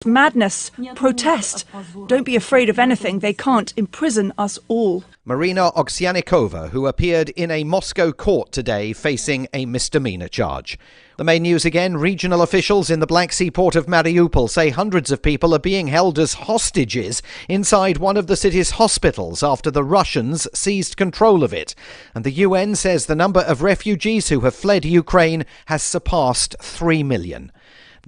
madness. Protest. Don't be afraid of anything. They can't imprison us all. Marina Oksyanikova, who appeared in a Moscow court today facing a misdemeanor charge. The main news again, regional officials in the Black Sea port of Mariupol say hundreds of people are being held as hostages inside one of the city's hospitals after the Russians seized control of it. And the UN says the number of refugees who have fled Ukraine has surpassed 3 million.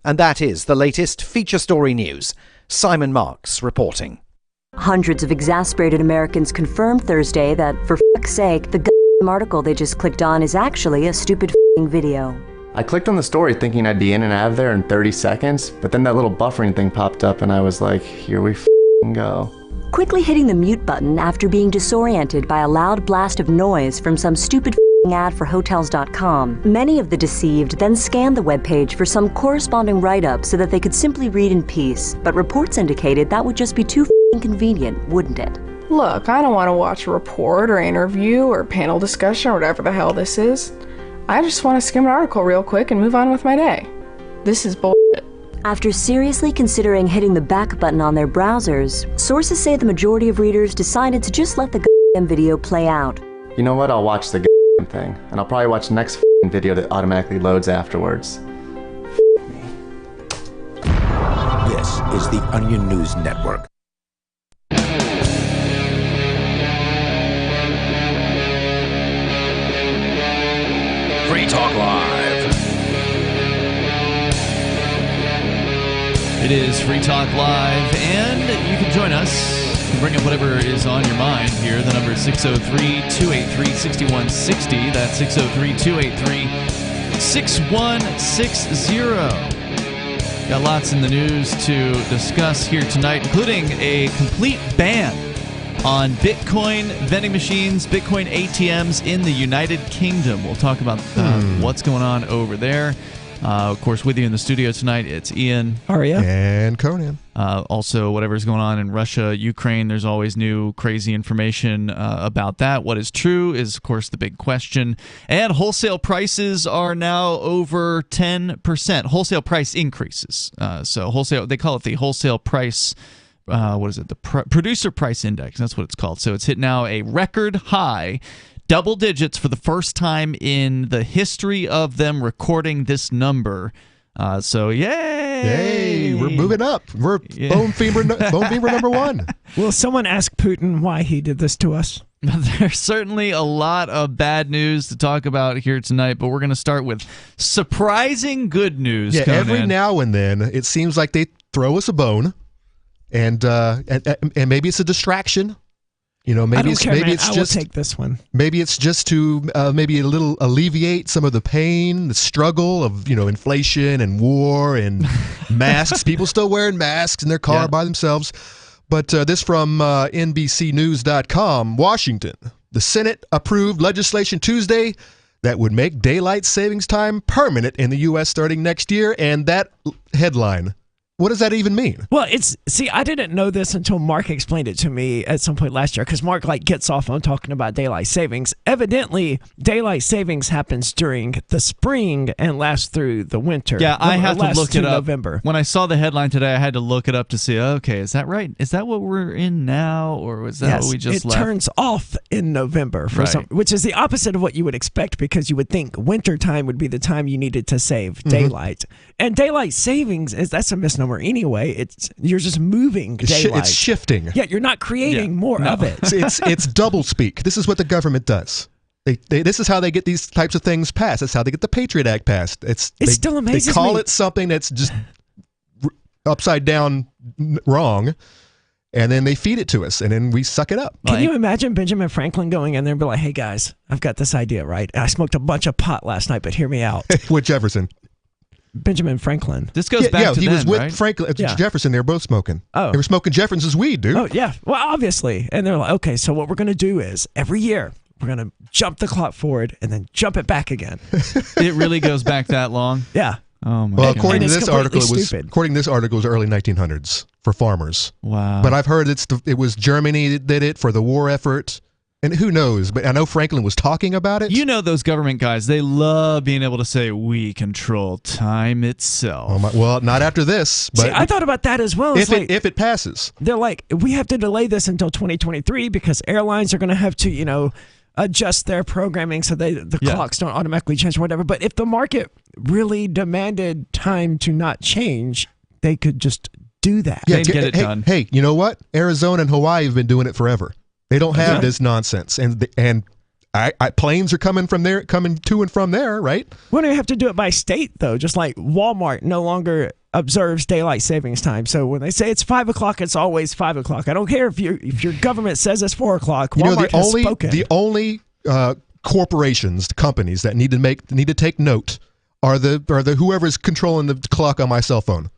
And that is the latest feature story news. Simon Marks reporting. Hundreds of exasperated Americans confirmed Thursday that, for fuck's sake, the article they just clicked on is actually a stupid video. I clicked on the story thinking I'd be in and out of there in 30 seconds, but then that little buffering thing popped up and I was like, here we go. Quickly hitting the mute button after being disoriented by a loud blast of noise from some stupid ad for Hotels.com. Many of the deceived then scanned the webpage for some corresponding write-up so that they could simply read in peace, but reports indicated that would just be too convenient, wouldn't it? Look, I don't want to watch a report or interview or panel discussion or whatever the hell this is. I just want to skim an article real quick and move on with my day. This is bullshit. After seriously considering hitting the back button on their browsers, sources say the majority of readers decided to just let the video play out. You know what? I'll watch the thing, and I'll probably watch the next video that automatically loads afterwards. This is the Onion News Network. Free Talk Live. It is Free Talk Live, and you can join us. Bring up whatever is on your mind here. The number is 603-283-6160. That's 603-283-6160. Got lots in the news to discuss here tonight, including a complete ban on Bitcoin vending machines, Bitcoin ATMs in the United Kingdom. We'll talk about what's going on over there. Of course, with you in the studio tonight, it's Ian, Aria, and Conan. Also, whatever's going on in Russia, Ukraine, there's always new crazy information about that. What is true is, of course, the big question. And wholesale prices are now over 10%. Wholesale price increases. So wholesale, they call it the wholesale price. What is it? The producer price index. That's what it's called. So it's hit now a record high. Double digits for the first time in the history of them recording this number. So, yay! We're moving up. We're bone fever number one. Will someone ask Putin why he did this to us? There's certainly a lot of bad news to talk about here tonight, but we're going to start with surprising good news. Yeah, every now and then it seems like they throw us a bone, and maybe it's a distraction. You know, maybe it's just take this one. Maybe it's just to maybe a little alleviate some of the pain, the struggle of inflation and war and masks. People still wearing masks in their car by themselves. But this from NBCNews.com, Washington. The Senate approved legislation Tuesday that would make daylight savings time permanent in the U.S. starting next year. And that headline, what does that even mean? Well, I didn't know this until Mark explained it to me at some point last year, because Mark gets off on talking about daylight savings. Evidently, daylight savings happens during the spring and lasts through the winter. Yeah, I have to look it up. November. When I saw the headline today, I had to look it up to see, okay, is that right? Is that what we're in now, or was that what we just left? It turns off in November, which is the opposite of what you would expect, because you would think winter time would be the time you needed to save daylight. And daylight savings, that's a misnomer anyway. You're just moving daylight. It's shifting. Yeah, you're not creating more of it. It's double speak. This is what the government does. This is how they get these types of things passed. That's how they get the Patriot Act passed. It's still amazing. They call it something that's just upside down wrong, and then they feed it to us, and then we suck it up. Can you imagine Benjamin Franklin going in there and be like, "Hey guys, I've got this idea, right? I smoked a bunch of pot last night, but hear me out." With Jefferson. Benjamin Franklin. This goes back to he was with right? Franklin, Jefferson. They were both smoking. Oh, they were smoking Jefferson's weed, dude. Oh yeah, well obviously. And they're like, okay, so what we're gonna do is every year we're gonna jump the clock forward and then jump it back again. It really goes back that long? Yeah. Oh my well, God. according to this article, it was early 1900s for farmers. Wow. But I've heard it was Germany that did it for the war effort. And who knows? But I know Franklin was talking about it. You know those government guys, they love being able to say, we control time itself. Oh well, not after this. But See, I thought about that as well. If it passes. They're like, we have to delay this until 2023 because airlines are going to have to, adjust their programming so the clocks don't automatically change or whatever. But if the market really demanded time to not change, they could just do that. Yeah, get it done. Hey, you know what? Arizona and Hawaii have been doing it forever. They don't have this nonsense, and planes are coming to and from there, right? Well, you have to do it by state though. Just like Walmart no longer observes daylight savings time, so when they say it's 5 o'clock, it's always 5 o'clock. I don't care if your government says it's 4 o'clock. Walmart has spoken. The only corporations, companies that need to take note are the whoever's controlling the clock on my cell phone.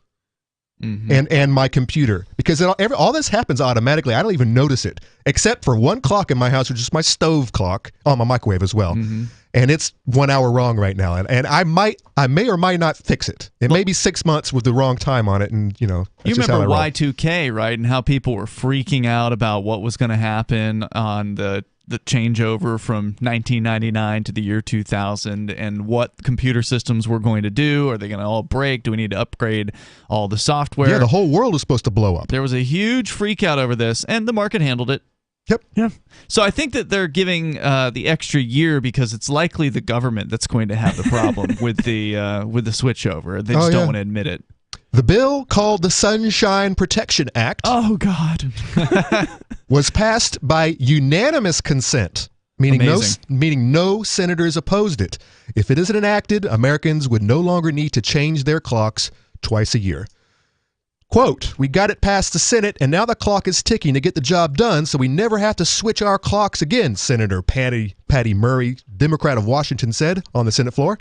Mm-hmm. And my computer, because all this happens automatically. I don't even notice it, except for one clock in my house, which is my stove clock on my microwave as well. Mm-hmm. And it's 1 hour wrong right now, and I may or might not fix it. It may be 6 months with the wrong time on it, and you remember Y2K, right? And how people were freaking out about what was going to happen on the changeover from 1999 to the year 2000 and what computer systems were going to do. Are they going to all break? Do we need to upgrade all the software? Yeah, the whole world is supposed to blow up. There was a huge freak out over this, and the market handled it. Yep. Yeah. So I think that they're giving the extra year because it's likely the government that's going to have the problem with the switchover. They just don't want to admit it. The bill called the Sunshine Protection Act. Oh, God. was passed by unanimous consent, meaning no senators opposed it. If it isn't enacted, Americans would no longer need to change their clocks twice a year. Quote, we got it past the Senate, and now the clock is ticking to get the job done, so we never have to switch our clocks again, Senator Patty Murray, Democrat of Washington, said on the Senate floor.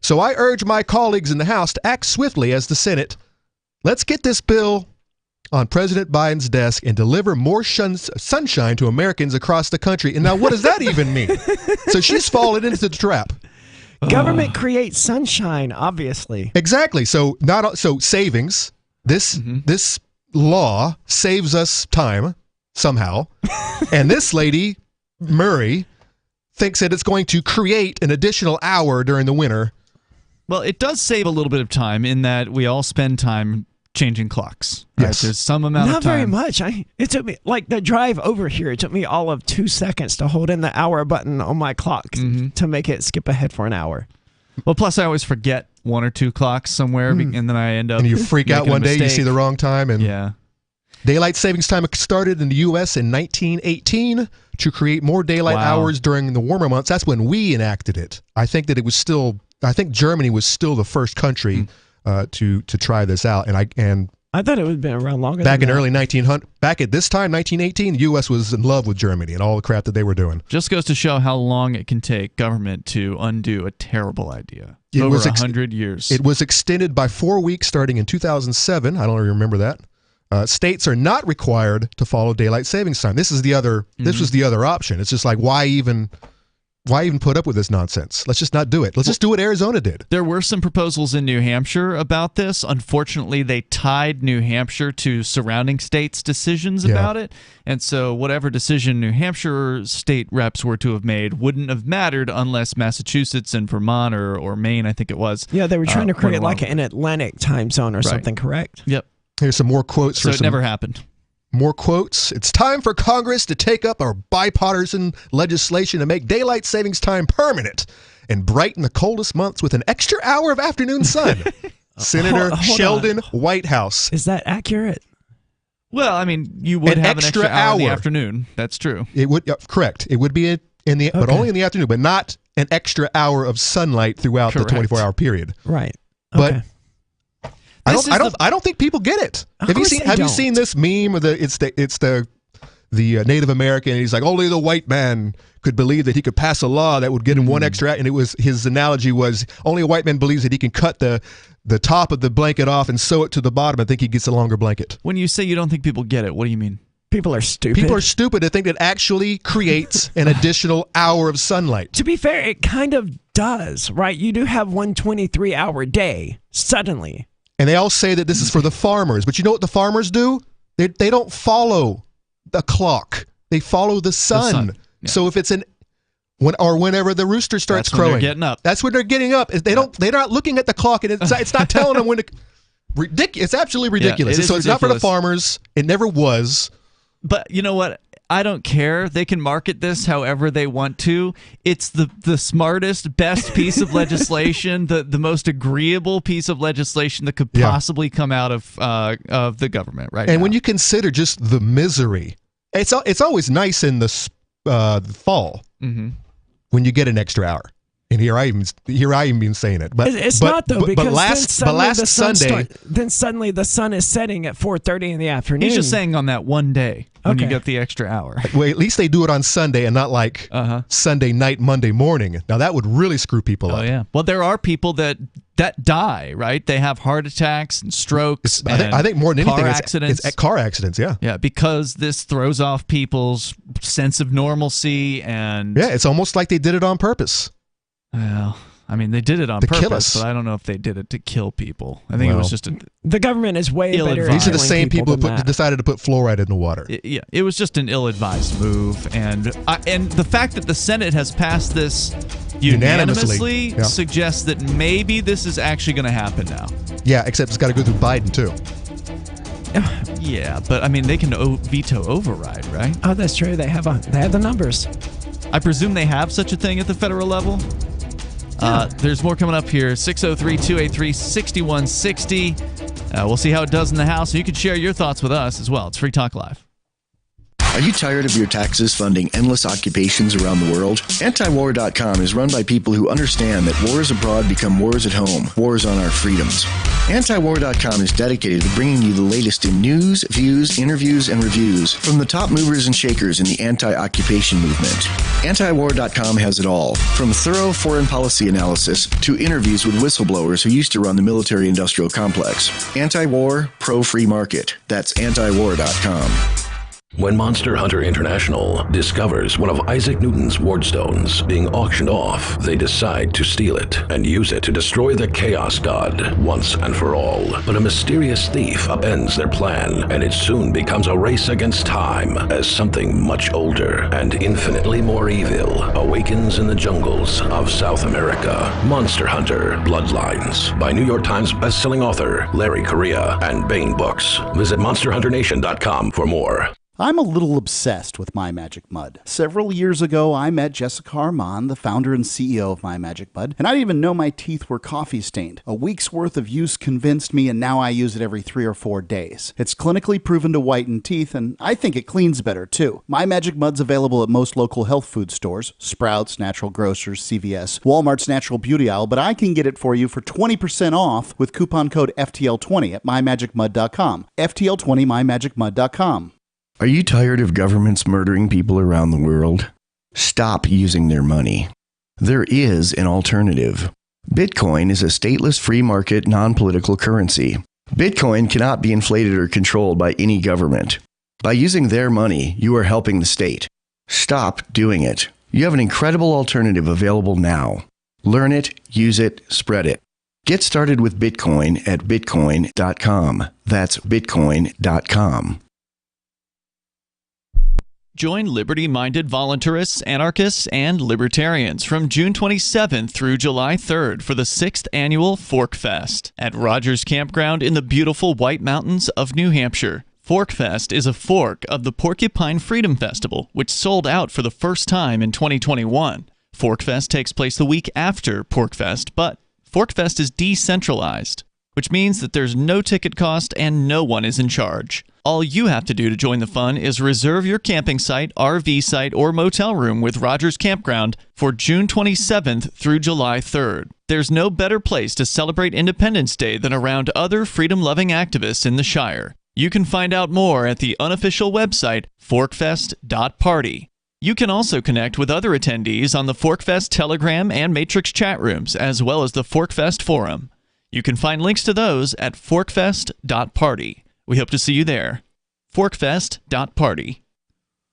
So I urge my colleagues in the House to act swiftly as the Senate. Let's get this bill on President Biden's desk and deliver more sunshine to Americans across the country. And now what does that even mean? So she's fallen into the trap. Government creates sunshine, obviously. Exactly. So savings. This law saves us time somehow. And this lady, Murray, thinks that it's going to create an additional hour during the winter. Well, it does save a little bit of time in that we all spend time changing clocks. Right? Yes. There's some amount Not of time. very much. It took me, like the drive over here, it took me all of 2 seconds to hold in the hour button on my clock to make it skip ahead for an hour. Well, plus I always forget 1 or 2 clocks somewhere, and then I end up and you freak out one day, you see the wrong time. And yeah. Daylight savings time started in the U.S. in 1918 to create more daylight hours during the warmer months. That's when we enacted it. I think Germany was still the first country to try this out, and I thought it would have been around longer. Back in early 1900, back at this time, 1918, the U.S. was in love with Germany and all the crap that they were doing. Just goes to show how long it can take government to undo a terrible idea. Over 100 years. It was extended by 4 weeks starting in 2007. I don't remember that. States are not required to follow daylight savings time. This is the other. This was the other option. It's just like why even put up with this nonsense? Let's just not do it. Let's just do what Arizona did. There were some proposals in New Hampshire about this. Unfortunately, they tied New Hampshire to surrounding states' decisions about it. And so whatever decision New Hampshire state reps were to have made wouldn't have mattered unless Massachusetts and Vermont or Maine, I think it was. Yeah, they were trying to create like an Atlantic time zone or something, correct? Yep. Here's some more quotes. So it never happened. More quotes. It's time for Congress to take up our bipartisan legislation to make daylight savings time permanent and brighten the coldest months with an extra hour of afternoon sun. Senator Sheldon Whitehouse. Is that accurate? Well, I mean, you would have an extra hour in the afternoon. That's true. It would correct. It would be in the but only in the afternoon, but not an extra hour of sunlight throughout the 24-hour period. Right. Okay. But I don't think people get it. Have you seen this meme of it's the Native American, and he's like, only the white man could believe that he could pass a law that would get him one extra, and it was his analogy was only a white man believes that he can cut the top of the blanket off and sew it to the bottom and think he gets a longer blanket. When you say you don't think people get it, what do you mean? People are stupid. People are stupid to think it actually creates an additional hour of sunlight. To be fair, it kind of does, right? You do have 1 23-hour day suddenly. And they all say that this is for the farmers. But you know what the farmers do? They don't follow the clock. They follow the sun. So if it's whenever the rooster starts That's when crowing, they're getting up. That's when they're getting up. They're not looking at the clock, and it's not telling them when to. It's absolutely ridiculous. Yeah, it is so it's not for the ridiculous. farmers. It never was. But you know what? I don't care. They can market this however they want to. It's the smartest, best piece of legislation, the most agreeable piece of legislation that could possibly come out of the government right now. And when you consider just the misery, it's always nice in the fall when you get an extra hour. And here I am been saying it, but it's not though, because last Sunday, then suddenly the sun is setting at 4:30 in the afternoon. He's just saying on that one day when you get the extra hour. Well, at least they do it on Sunday and not like Sunday night, Monday morning. Now that would really screw people up. Oh yeah. Well, there are people that die, right? They have heart attacks and strokes. I think more than anything, accidents. It's car accidents. Yeah. Yeah, because this throws off people's sense of normalcy and. Yeah, it's almost like they did it on purpose. Well, I mean, they did it on purpose, but I don't know if they did it to kill people. I think it was just the government is way better. These are the same people who decided to put fluoride in the water. It was just an ill-advised move, and the fact that the Senate has passed this unanimously suggests that maybe this is actually going to happen now. Yeah, except it's got to go through Biden too. Yeah, but I mean, they can veto override, right? Oh, that's true. They have the numbers. I presume they have such a thing at the federal level. There's more coming up here. 603-283-6160. We'll see how it does in the House. So you can share your thoughts with us as well. It's Free Talk Live. Are you tired of your taxes funding endless occupations around the world? Antiwar.com is run by people who understand that wars abroad become wars at home, wars on our freedoms. Antiwar.com is dedicated to bringing you the latest in news, views, interviews, and reviews from the top movers and shakers in the anti-occupation movement. Antiwar.com has it all, from thorough foreign policy analysis to interviews with whistleblowers who used to run the military-industrial complex. Anti-war, pro-free market. That's antiwar.com. When Monster Hunter International discovers one of Isaac Newton's wardstones being auctioned off, they decide to steal it and use it to destroy the Chaos God once and for all. But a mysterious thief upends their plan, and it soon becomes a race against time as something much older and infinitely more evil awakens in the jungles of South America. Monster Hunter Bloodlines by New York Times bestselling author Larry Correia and Baen Books. Visit monsterhunternation.com for more. I'm a little obsessed with My Magic Mud. Several years ago, I met Jessica Armand, the founder and CEO of My Magic Mud, and I didn't even know my teeth were coffee stained. A week's worth of use convinced me, and now I use it every 3 or 4 days. It's clinically proven to whiten teeth, and I think it cleans better, too. My Magic Mud's available at most local health food stores, Sprouts, Natural Grocers, CVS, Walmart's Natural Beauty Aisle, but I can get it for you for 20% off with coupon code FTL20 at mymagicmud.com. FTL20 mymagicmud.com. Are you tired of governments murdering people around the world? Stop using their money. There is an alternative. Bitcoin is a stateless free market non-political currency. Bitcoin cannot be inflated or controlled by any government. By using their money, you are helping the state. Stop doing it. You have an incredible alternative available now. Learn it, use it, spread it. Get started with Bitcoin at bitcoin.com. That's bitcoin.com. Join liberty-minded voluntarists, anarchists, and libertarians from June 27th through July 3rd for the 6th annual Fork Fest at Rogers Campground in the beautiful White Mountains of New Hampshire. Fork Fest is a fork of the Porcupine Freedom Festival, which sold out for the first time in 2021. Fork Fest takes place the week after PorcFest, but Fork Fest is decentralized, which means that there's no ticket cost and no one is in charge. All you have to do to join the fun is reserve your camping site, RV site, or motel room with Rogers Campground for June 27th through July 3rd. There's no better place to celebrate Independence Day than around other freedom-loving activists in the Shire. You can find out more at the unofficial website, forkfest.party. You can also connect with other attendees on the Forkfest Telegram and Matrix chat rooms, as well as the Forkfest Forum. You can find links to those at forkfest.party. We hope to see you there. Forkfest.party.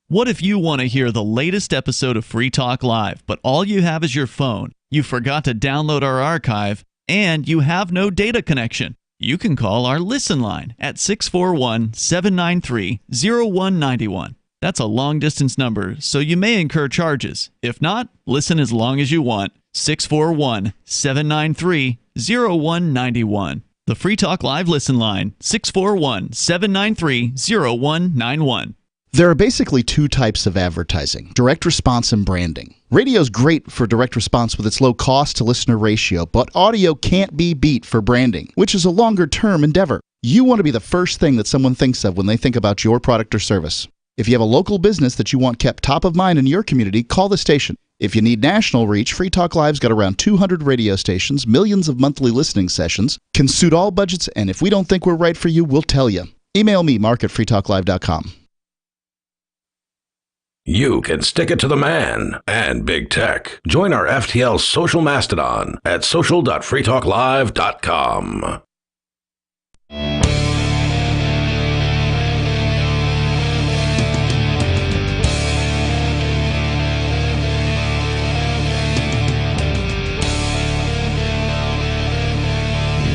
What if you want to hear the latest episode of Free Talk Live, but all you have is your phone, you forgot to download our archive, and you have no data connection? You can call our Listen line at 641-793-0191. That's a long-distance number, so you may incur charges. If not, listen as long as you want. 641-793-0191. The Free Talk Live listen line, 641-793-0191. There are basically two types of advertising, direct response and branding. Radio's great for direct response with its low cost to listener ratio, but audio can't be beat for branding, which is a longer-term endeavor. You want to be the first thing that someone thinks of when they think about your product or service. If you have a local business that you want kept top of mind in your community, call the station. If you need national reach, Free Talk Live's got around 200 radio stations, millions of monthly listening sessions, can suit all budgets, and if we don't think we're right for you, we'll tell you. Email me, mark@freetalklive.com. You can stick it to the man and big tech. Join our FTL social mastodon at social.freetalklive.com.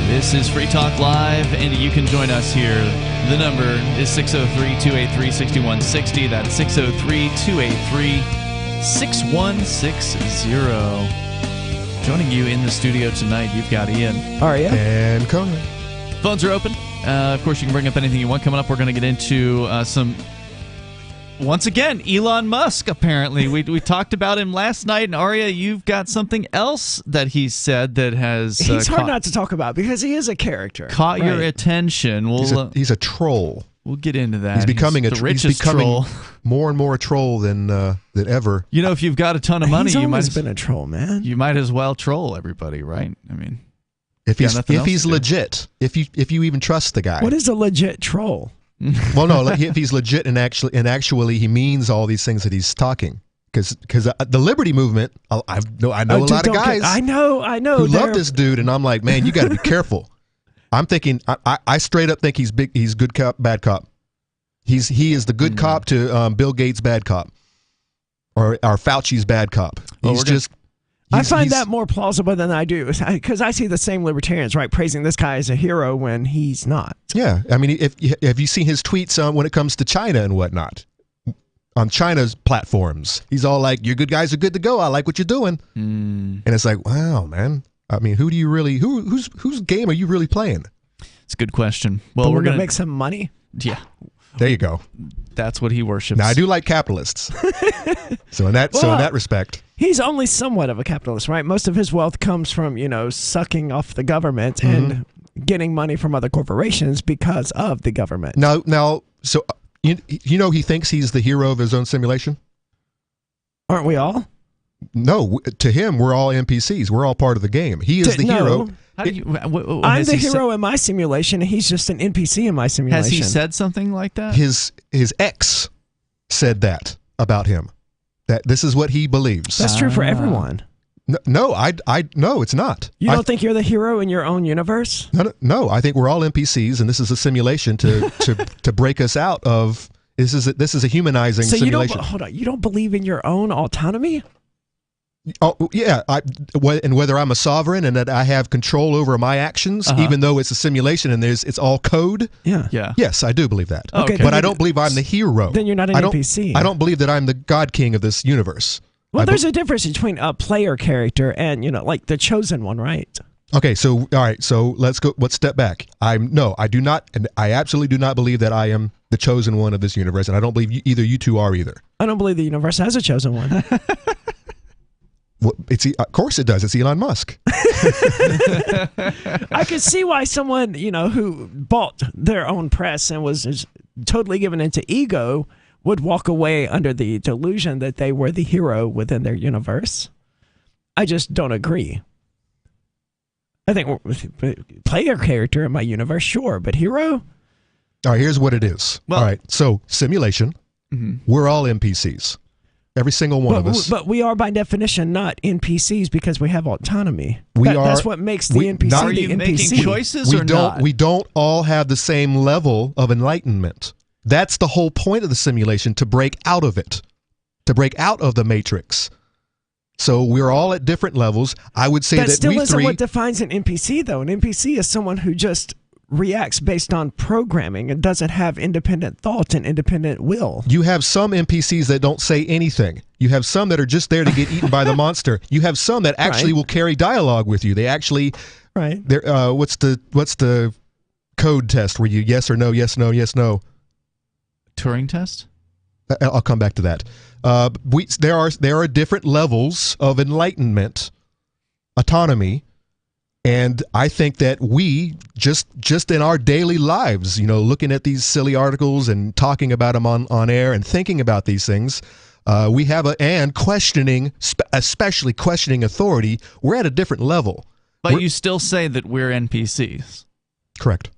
This is Free Talk Live, and you can join us here. The number is 603-283-6160. That's 603-283-6160. Joining you in the studio tonight, you've got Ian. Aria. And Conan. Phones are open. Of course, you can bring up anything you want. Coming up, we're going to get into some... Once again, Elon Musk, apparently. We talked about him last night, and Aria, you've got something else that he said that has... He's hard not to talk about because he is a character. Caught your attention. He's a troll. We'll get into that. He's becoming the richest troll. More and more a troll than ever. You know, if you've got a ton of money, he's always been a troll, man. You might as well troll everybody, right? I mean, if he's legit, if you even trust the guy. What is a legit troll? Well, no, if he's legit and actually he means all these things that he's talking, because the Liberty Movement, I know a lot of guys. I know who love this dude, and I'm like, man, you got to be careful. I'm thinking, I straight up think he's good cop, bad cop. He is the good cop to Bill Gates' bad cop, or Fauci's bad cop. I find that more plausible than I do, because I see the same libertarians, right, praising this guy as a hero when he's not. Yeah, I mean, have you seen his tweets when it comes to China and whatnot? On China's platforms, he's all like, "Your good guys are good to go. I like what you're doing," and it's like, wow, man. I mean, who do you really whose game are you really playing? It's a good question. Well, we're gonna make some money. Yeah. There you go. That's what he worships. Now, I do like capitalists. so in that respect, he's only somewhat of a capitalist, right? Most of his wealth comes from, sucking off the government and getting money from other corporations because of the government. Now, so he thinks he's the hero of his own simulation. Aren't we all? No, to him, we're all NPCs. We're all part of the game. He is the hero. I'm the hero in my simulation, and he's just an NPC in my simulation. Has he said something like that? His ex said that about him. That this is what he believes. That's true for everyone. No, it's not. You don't think you're the hero in your own universe? No, I think we're all NPCs, and this is a simulation to break us out of. This is a humanizing simulation. Hold on. You don't believe in your own autonomy? Oh yeah, and whether I'm a sovereign and that I have control over my actions, even though it's a simulation and it's all code. Yeah. Yes, I do believe that. Okay, but I don't believe I'm the hero. Then you're not an NPC. I don't believe that I'm the God King of this universe. Well, there's a difference between a player character and like the chosen one, right? Okay, so all right, so let's step back. I do not, and I absolutely do not believe that I am the chosen one of this universe, and I don't believe either you two are either. I don't believe the universe has a chosen one. Well, of course it does. It's Elon Musk. I could see why someone, who bought their own press and was totally given into ego would walk away under the delusion that they were the hero within their universe. I just don't agree. I think player character in my universe, sure, but hero? All right, here's what it is. All right, so simulation, we're all NPCs. Every single one of us. But we are, by definition, not NPCs because we have autonomy. That's what makes the NPC Are the you NPC. making choices or not? We don't all have the same level of enlightenment. That's the whole point of the simulation, to break out of it, to break out of the matrix. So we're all at different levels. I would say that still we isn't three... what defines an NPC, though. An NPC is someone who just reacts based on programming and doesn't have independent thought and independent will. You have some NPCs that don't say anything. You have some that are just there to get eaten by the monster. You have some that actually will carry dialogue with you. They actually, what's the code test where you yes or no, yes, no, yes, no? Turing test? I'll come back to that. There are different levels of enlightenment, autonomy, and I think that we just in our daily lives, looking at these silly articles and talking about them on air and thinking about these things, we have and questioning, especially questioning authority. We're at a different level. But you still say that we're NPCs. Correct.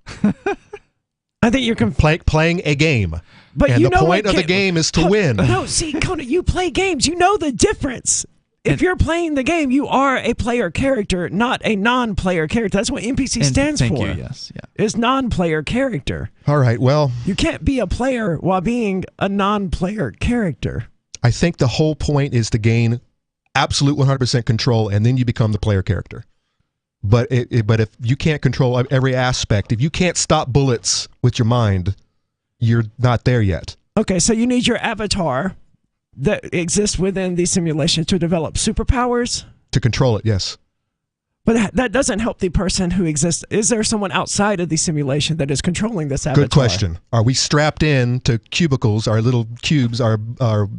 I think you're playing a game. But and the point of the game is to win. No, see, Conan, you play games. You know the difference. If you're playing the game, you are a player character, not a non-player character. That's what NPC stands for. Thank you, yes. Yeah. Is non-player character. All right, well. You can't be a player while being a non-player character. I think the whole point is to gain absolute 100% control, and then you become the player character. But if you can't control every aspect, if you can't stop bullets with your mind, you're not there yet. Okay, so you need your avatar that exists within the simulation to develop superpowers? To control it, yes. But that doesn't help the person who exists. Is there someone outside of the simulation that is controlling this avatar? Good question. Are we strapped in to cubicles, our little cubes, our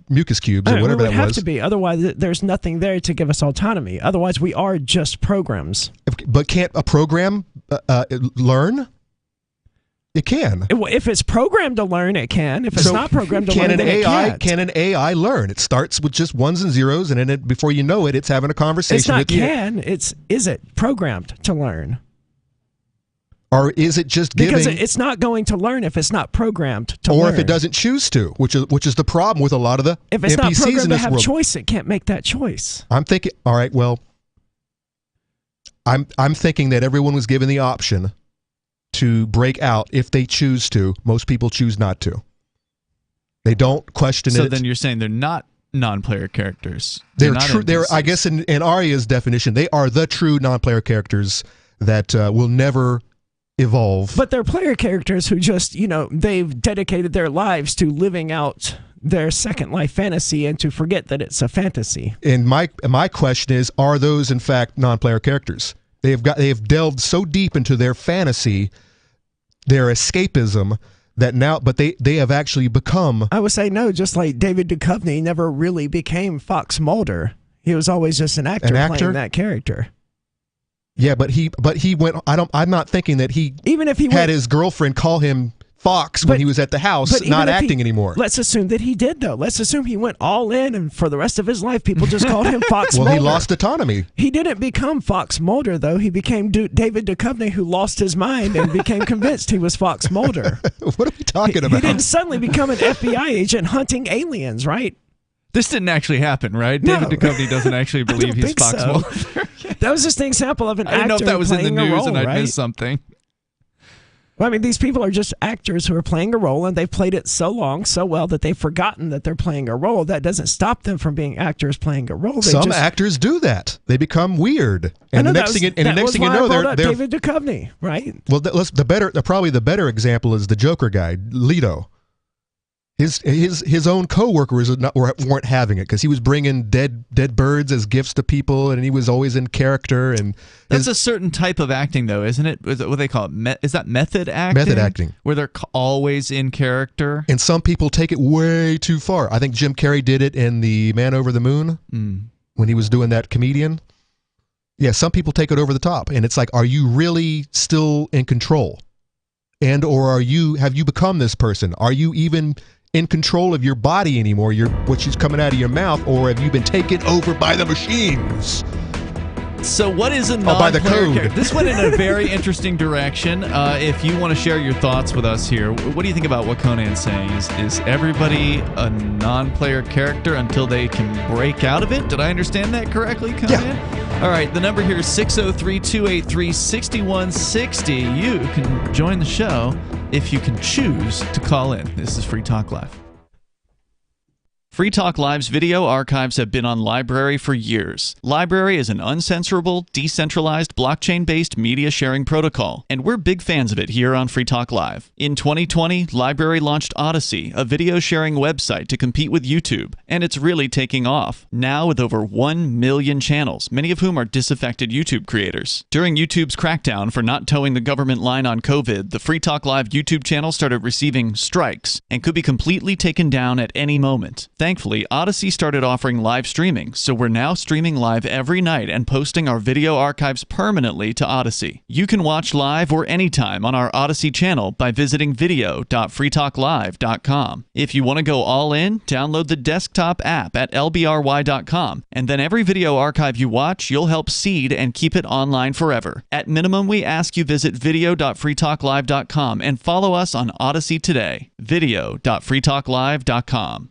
mucus cubes, or whatever that was? It would have to be. Otherwise, there's nothing there to give us autonomy. Otherwise, we are just programs. But can't a program learn? It can. If it's programmed to learn, it can. If it's not programmed to learn, then it can't. Can an AI learn? It starts with just ones and zeros, and then before you know it, it's having a conversation. It's not with you. Is it programmed to learn? Or is it just giving? Because it's not going to learn if it's not programmed to learn. Or if it doesn't choose to, which is the problem with a lot of the if it's NPCs not programmed in to this have world. Choice, it can't make that choice. I'm thinking. All right. Well, I'm thinking that everyone was given the option to break out if they choose to. Most people choose not to. They don't question it. So then you're saying they're not non-player characters. They're true. They're, I guess, in Arya's definition, they are the true non-player characters that will never evolve. But they're player characters who just, they've dedicated their lives to living out their Second Life fantasy and to forget that it's a fantasy. And my question is, are those in fact non-player characters? They have delved so deep into their fantasy, their escapism, that now, but they have actually become. I would say no, just like David Duchovny never really became Fox Mulder. He was always just an actor playing that character. Yeah, but he went. I'm not thinking that he even if he had his girlfriend call him Fox when he was at the house, not acting anymore. Let's assume that he did, though. Let's assume he went all in, and for the rest of his life, people just called him Fox Mulder. Well, he lost autonomy. He didn't become Fox Mulder, though. He became David Duchovny, who lost his mind and became convinced he was Fox Mulder. What are we talking about? He didn't suddenly become an FBI agent hunting aliens, right? This didn't actually happen, right? No. David Duchovny doesn't actually believe he's Fox Mulder. That was just an example of an actor I didn't know if that was in the playing a news role, and I right? missed something. Well, I mean, these people are just actors who are playing a role, and they've played it so long, so well, that they've forgotten that they're playing a role. That doesn't stop them from being actors playing a role. Some actors do that. They become weird, and the next thing you know, they're David Duchovny, right? Well, probably the better example is the Joker guy, Leto. His own coworkers weren't having it because he was bringing dead birds as gifts to people, and he was always in character. And that's a certain type of acting, though, isn't it? Is it what they call it? Is that method acting? Method acting, where they're always in character. And some people take it way too far. I think Jim Carrey did it in The Man Over the Moon when he was doing that comedian. Yeah, some people take it over the top, and it's like, are you really still in control? And or have you become this person? Are you even in control of your body anymore, what's coming out of your mouth, or have you been taken over by the machines? So what is a by the code? character? This went in a very interesting direction. If you want to share your thoughts with us here, what do you think about what Conan's saying? Is everybody a non-player character until they can break out of it? Did I understand that correctly, Conan? Yeah. All right, the number here is 603-283-6160. You can join the show if you can choose to call in. This is Free Talk Live. Free Talk Live's video archives have been on LBRY for years. LBRY is an uncensorable, decentralized, blockchain-based media sharing protocol, and we're big fans of it here on Free Talk Live. In 2020, LBRY launched Odysee, a video sharing website to compete with YouTube, and it's really taking off. Now with over 1 million channels, many of whom are disaffected YouTube creators. During YouTube's crackdown for not towing the government line on COVID, the Free Talk Live YouTube channel started receiving strikes and could be completely taken down at any moment. Thankfully, Odysee started offering live streaming, so we're now streaming live every night and posting our video archives permanently to Odysee. You can watch live or anytime on our Odysee channel by visiting video.freetalklive.com. If you want to go all in, download the desktop app at lbry.com, and then every video archive you watch, you'll help seed and keep it online forever. At minimum, we ask you visit video.freetalklive.com and follow us on Odysee today. video.freetalklive.com.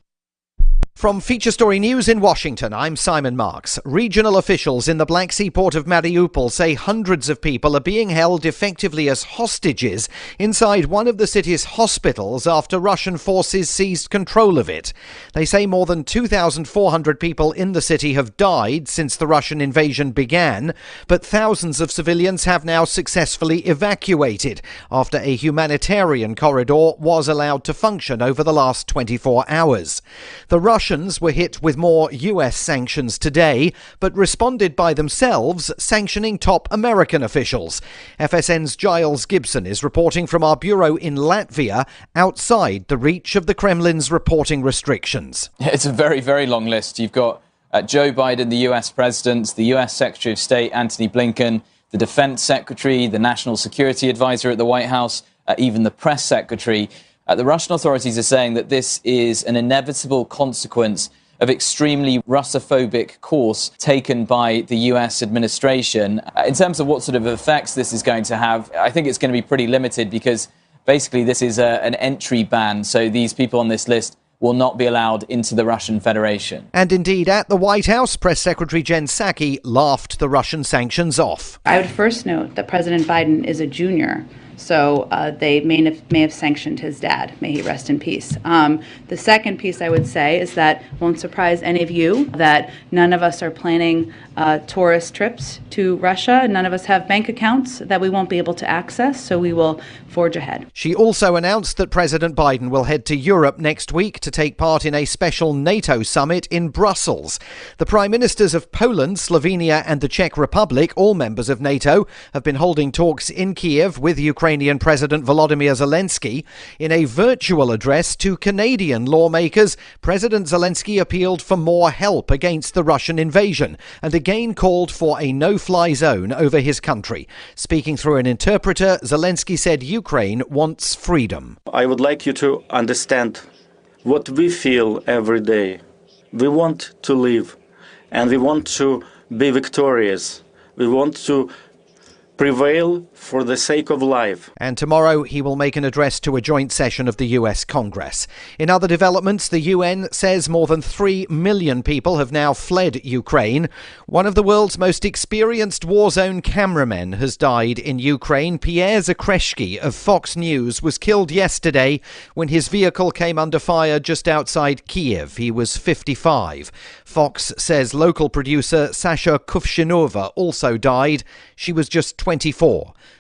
From Feature Story News in Washington, I'm Simon Marks. Regional officials in the Black Sea port of Mariupol say hundreds of people are being held effectively as hostages inside one of the city's hospitals after Russian forces seized control of it. They say more than 2,400 people in the city have died since the Russian invasion began, but thousands of civilians have now successfully evacuated after a humanitarian corridor was allowed to function over the last 24 hours. The Russians were hit with more US sanctions today, but responded by themselves, sanctioning top American officials. FSN's Giles Gibson is reporting from our bureau in Latvia, outside the reach of the Kremlin's reporting restrictions. It's a very, very long list. You've got Joe Biden, the US president, the US Secretary of State, Antony Blinken, the Defense Secretary, the National Security Advisor at the White House, even the Press Secretary. The Russian authorities are saying that this is an inevitable consequence of extremely Russophobic course taken by the US administration. In terms of what sort of effects this is going to have, I think it's going to be pretty limited because basically this is an entry ban. So these people on this list will not be allowed into the Russian Federation. And indeed, at the White House, Press Secretary Jen Psaki laughed the Russian sanctions off. I would first note that President Biden is a junior. So they may have sanctioned his dad. May he rest in peace. The second piece I would say is that won't surprise any of you that none of us are planning tourist trips to Russia. None of us have bank accounts that we won't be able to access, so we will forge ahead. She also announced that President Biden will head to Europe next week to take part in a special NATO summit in Brussels. The Prime Ministers of Poland, Slovenia and the Czech Republic, all members of NATO, have been holding talks in Kiev with Ukrainian President Volodymyr Zelensky. In a virtual address to Canadian lawmakers, President Zelensky appealed for more help against the Russian invasion and again called for a no-fly zone over his country. Speaking through an interpreter, Zelensky said Ukraine wants freedom. I would like you to understand what we feel every day. We want to live and we want to be victorious. We want to prevail for the sake of life. And tomorrow he will make an address to a joint session of the US Congress. In other developments, the UN says more than 3 million people have now fled Ukraine. One of the world's most experienced war zone cameramen has died in Ukraine. Pierre Zakreshki of Fox News was killed yesterday when his vehicle came under fire just outside Kiev. He was 55. Fox says local producer Sasha Kuvshinova also died. She was just 24.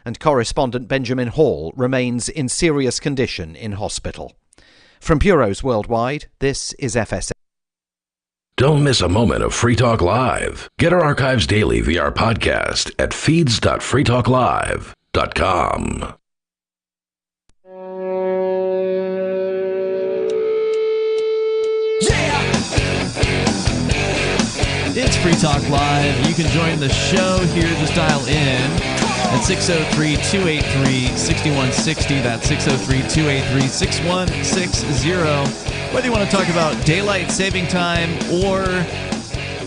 And correspondent Benjamin Hall remains in serious condition in hospital. From bureaus worldwide, this is FSN. Don't miss a moment of Free Talk Live. Get our archives daily via our podcast at feeds.freetalklive.com. It's Free Talk Live. You can join the show here. Just dial in at 603-283-6160. That's 603-283-6160. Whether you want to talk about daylight saving time or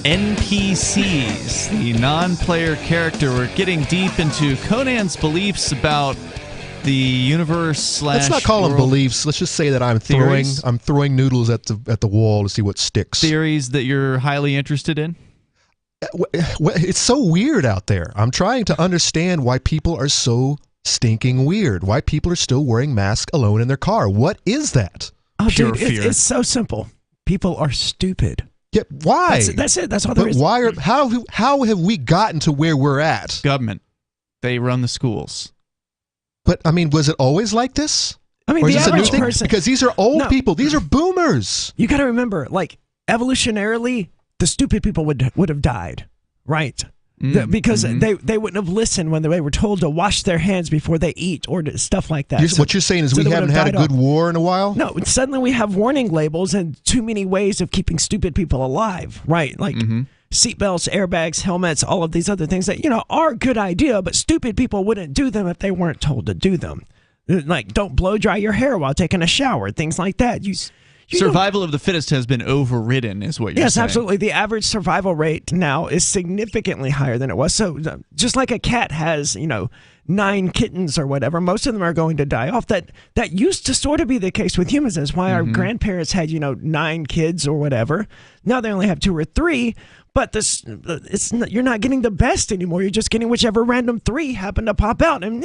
NPCs, the non-player character, we're getting deep into Conan's beliefs about the universe / Let's not call them beliefs. Let's just say that I'm throwing noodles at the wall to see what sticks. Theories that you're highly interested in? It's so weird out there. I'm trying to understand why people are so stinking weird. Why people are still wearing masks alone in their car. What is that? Oh, dude, it's so simple. people are stupid. Yeah, why? That's it. That's all there is. But how have we gotten to where we're at? Government. They run the schools. But, I mean, was it always like this? I mean, or the is this a new average thing? person... Because these are old people. These are boomers. You got to remember, like, evolutionarily, the stupid people would have died, right? Because they wouldn't have listened when they were told to wash their hands before they eat or stuff like that. What you're saying is we haven't had a good war in a while? No, suddenly we have warning labels and too many ways of keeping stupid people alive, right? Like seatbelts, airbags, helmets, all of these other things that, are a good idea, but stupid people wouldn't do them if they weren't told to do them. Like, don't blow dry your hair while taking a shower, things like that. Survival of the fittest has been overridden, is what you're saying. Yes, absolutely. The average survival rate now is significantly higher than it was. So just like a cat has, 9 kittens or whatever, most of them are going to die off. That used to sort of be the case with humans. That's why our grandparents had, 9 kids or whatever. Now they only have 2 or 3. But you're not getting the best anymore. You're just getting whichever random 3 happen to pop out. And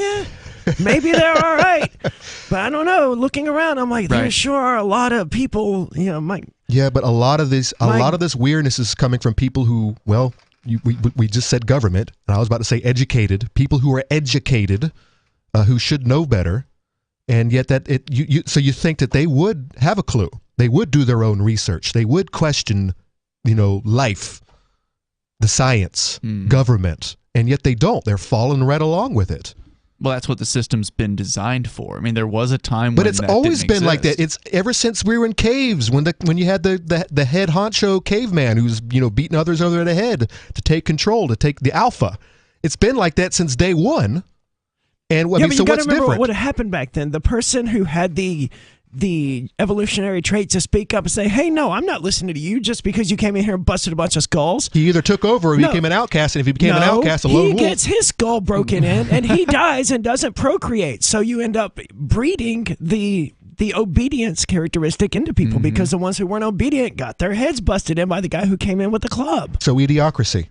maybe they're all right. But I don't know. Looking around, I'm like, there sure are a lot of people, Yeah, but a lot of this weirdness is coming from people who, well, we just said government, and I was about to say educated, people who are educated, who should know better, and yet so you think that they would have a clue. They would do their own research. They would question, life, the science, government, and yet they don't. They're following right along with it. Well, that's what the system's been designed for. I mean, there was a time when it's always been like that. It's ever since we were in caves when you had the head honcho caveman who's beating others over the head to take control, to take the alpha. It's been like that since day one. And but you what's different? What would have happened back then? The person who had the evolutionary trait to speak up and say, hey, no, I'm not listening to you just because you came in here and busted a bunch of skulls. He either took over or became an outcast, and if he became an outcast, a lone wolf. He gets his skull broken in, and he dies and doesn't procreate. So you end up breeding the obedience characteristic into people because the ones who weren't obedient got their heads busted in by the guy who came in with the club. So idiocracy.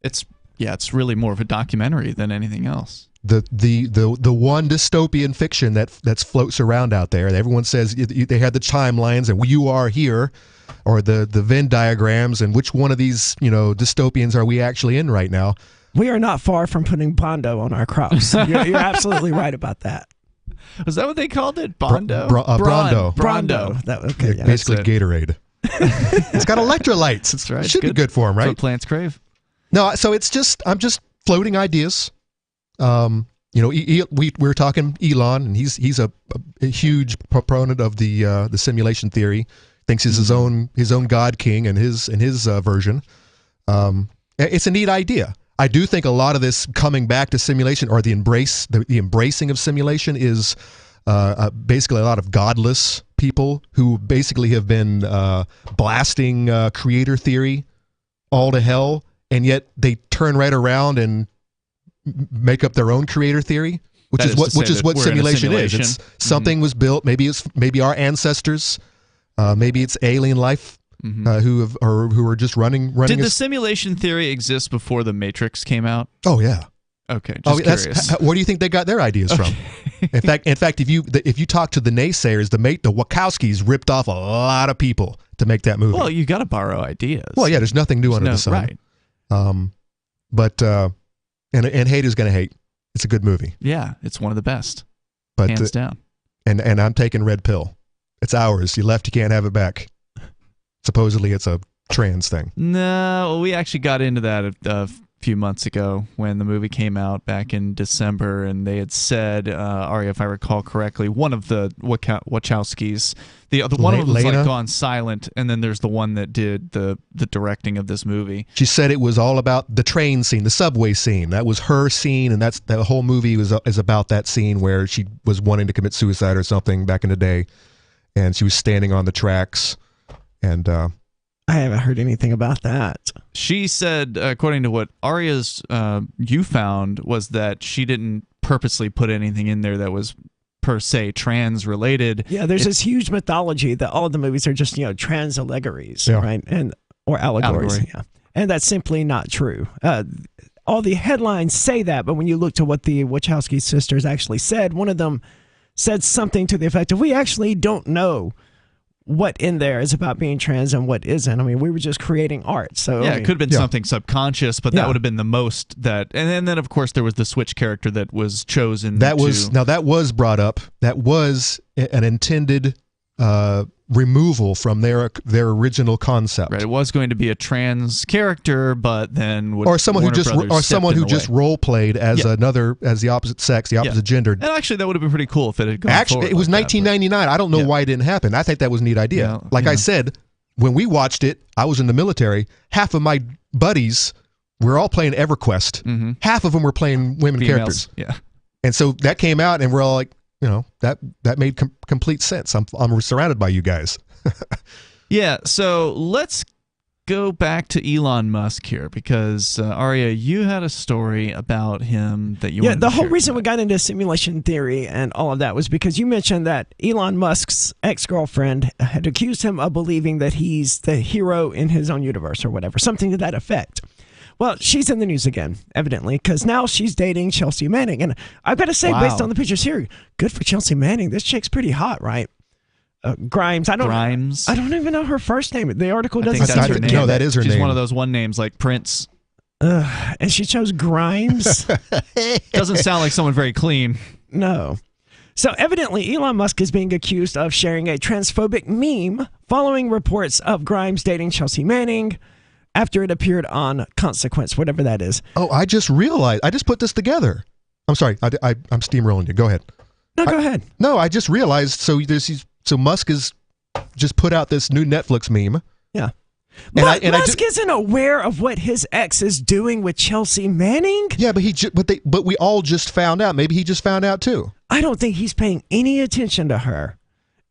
It's really more of a documentary than anything else. The one dystopian fiction that floats around out there. Everyone says they had the timelines and you are here, or the Venn diagrams, and which one of these dystopians are we actually in right now? We are not far from putting Bondo on our crops. You're absolutely right about that. Was that what they called it? Bondo? Brondo. Okay, basically Gatorade. It's got electrolytes. It should be good for them, right? That's what plants crave. No, so I'm just floating ideas. We were talking Elon, and he's a huge proponent of the simulation theory. Thinks he's his own God king and his version. It's a neat idea. I do think a lot of this coming back to simulation, or the embracing of simulation, is basically a lot of godless people who basically have been blasting creator theory all to hell, and yet they turn right around and make up their own creator theory, which is what simulation is. It's something was built. Maybe our ancestors, maybe it's alien life who are just running. Did the simulation theory exist before the Matrix came out? Oh yeah. Okay. Just curious. Where do you think they got their ideas from? In fact, if you talk to the naysayers, the Wachowskis ripped off a lot of people to make that movie. Well, you got to borrow ideas. Well, yeah. There's nothing new under the sun. Right. And haters gonna hate. It's a good movie. Yeah, it's one of the best, but hands down. And I'm taking red pill. It's ours. You left, you can't have it back. Supposedly, it's a trans thing. No, we actually got into that a few months ago when the movie came out back in December, and they had said, Ari, if I recall correctly, one of the Wachowskis, the one of them was like gone silent, and then there's the one that did the directing of this movie. She said it was all about the train scene, the subway scene. That was her scene, and the whole movie is about that scene where she was wanting to commit suicide or something back in the day, and she was standing on the tracks, and I haven't heard anything about that. She said, according to what Aria's you found, was that she didn't purposely put anything in there that was per se trans related. Yeah, there's this huge mythology that all of the movies are just trans allegories, right? Or allegories. Yeah, and that's simply not true. All the headlines say that, but when you look to what the Wachowski sisters actually said, one of them said something to the effect of, "We actually don't know what in there is about being trans and what isn't. I mean, we were just creating art. So yeah, it could have been something subconscious, but that would have been the most that. And then of course, there was the Switch character that was chosen. That was brought up. That was an intended removal from their original concept. Right, it was going to be a trans character, but then or someone who just role played as the opposite sex, the opposite gender. And actually, that would have been pretty cool if it had gone. Actually, it was 1999. I don't know why it didn't happen. I think that was a neat idea. I said, when we watched it, I was in the military. Half of my buddies were all playing EverQuest. Half of them were playing women characters. Yeah, and so that came out, and we're all like, that made complete sense. I'm surrounded by you guys. Yeah, so let's go back to Elon Musk here because Aria, you had a story about him that you wanted the to whole share. reason we got into simulation theory and all of that was because you mentioned that Elon Musk's ex-girlfriend had accused him of believing that he's the hero in his own universe or whatever, something to that effect. Well, she's in the news again, evidently, because now she's dating Chelsea Manning. And I've got to say, based on the pictures here, good for Chelsea Manning. This chick's pretty hot, right? Grimes. I don't even know her first name. The article doesn't say her name. No, that is her name. She's one of those one names like Prince. And she chose Grimes. Doesn't sound like someone very clean. No. So evidently, Elon Musk is being accused of sharing a transphobic meme following reports of Grimes dating Chelsea Manning after it appeared on Consequence, whatever that is. Oh, I just realized. I just put this together. I'm sorry. I'm steamrolling you. Go ahead. No, go ahead. No, I just realized. So Musk has just put out this new Netflix meme. Yeah. Musk isn't aware of what his ex is doing with Chelsea Manning. Yeah, but we all just found out. Maybe he just found out too. I don't think he's paying any attention to her.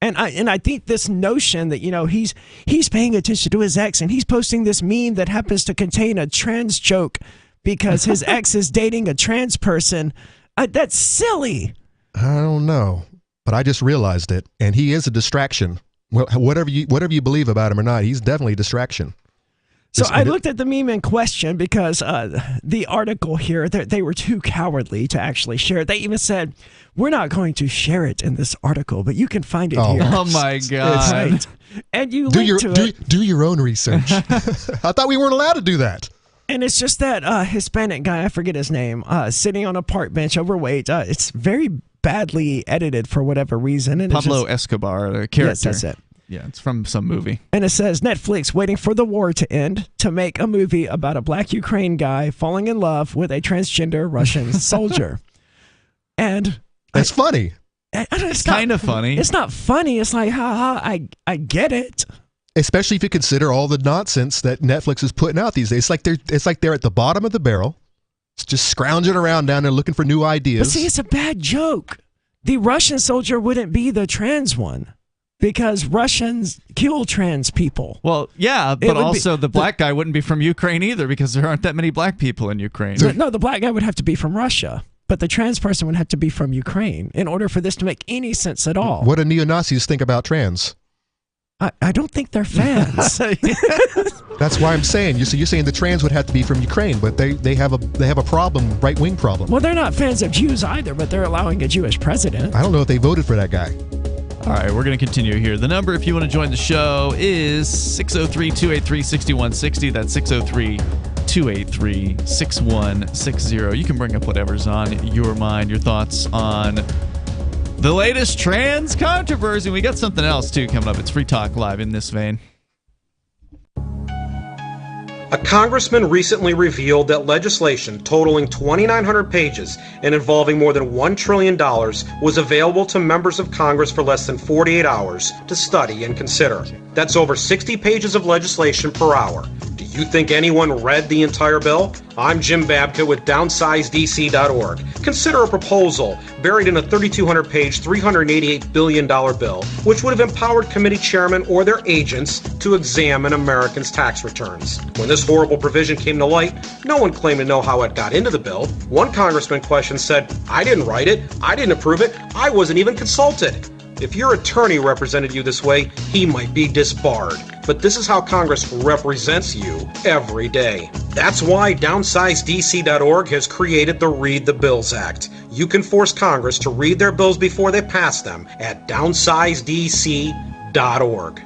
And I think this notion that, he's paying attention to his ex and he's posting this meme that happens to contain a trans joke because his ex is dating a trans person, that's silly. I don't know, but I just realized it, and he is a distraction. Well, whatever you believe about him or not, he's definitely a distraction. So I looked at the meme in question because the article here, they were too cowardly to actually share it. They even said, we're not going to share it in this article, but you can find it here. Oh my God. Right. And you do your own research. I thought we weren't allowed to do that. And it's just that Hispanic guy, I forget his name, sitting on a park bench, overweight. It's very badly edited for whatever reason. And Pablo Escobar, the character. Yes, that's it. Yeah, it's from some movie. And it says, Netflix waiting for the war to end to make a movie about a black Ukraine guy falling in love with a transgender Russian soldier. And that's funny. It's kind of funny. It's not funny. It's like, haha, I get it. Especially if you consider all the nonsense that Netflix is putting out these days. It's like they're at the bottom of the barrel. It's just scrounging around down there looking for new ideas. But see, it's a bad joke. The Russian soldier wouldn't be the trans one. Because Russians kill trans people. Well, yeah, but also the black guy wouldn't be from Ukraine either because there aren't that many black people in Ukraine. No, the black guy would have to be from Russia, but the trans person would have to be from Ukraine in order for this to make any sense at all. What do neo-Nazis think about trans? I don't think they're fans. That's why I'm saying. You're saying the trans would have to be from Ukraine, but they have a problem, right-wing problem. Well, they're not fans of Jews either, but they're allowing a Jewish president. I don't know if they voted for that guy. All right, we're going to continue here. The number, if you want to join the show, is 603-283-6160. That's 603-283-6160. You can bring up whatever's on your mind, your thoughts on the latest trans controversy. We got something else, too, coming up. It's Free Talk Live in this vein. A congressman recently revealed that legislation totaling 2,900 pages and involving more than $1 trillion was available to members of Congress for less than 48 hours to study and consider. That's over 60 pages of legislation per hour. Do you think anyone read the entire bill? I'm Jim Babka with DownsizeDC.org. Consider a proposal buried in a 3,200-page, $388 billion bill, which would have empowered committee chairmen or their agents to examine Americans' tax returns. When this horrible provision came to light, no one claimed to know how it got into the bill. One congressman questioned said, "I didn't write it, I didn't approve it, I wasn't even consulted." If your attorney represented you this way, he might be disbarred. But this is how Congress represents you every day. That's why DownsizeDC.org has created the Read the Bills Act. You can force Congress to read their bills before they pass them at DownsizeDC.org. libertyorientedpeople.org.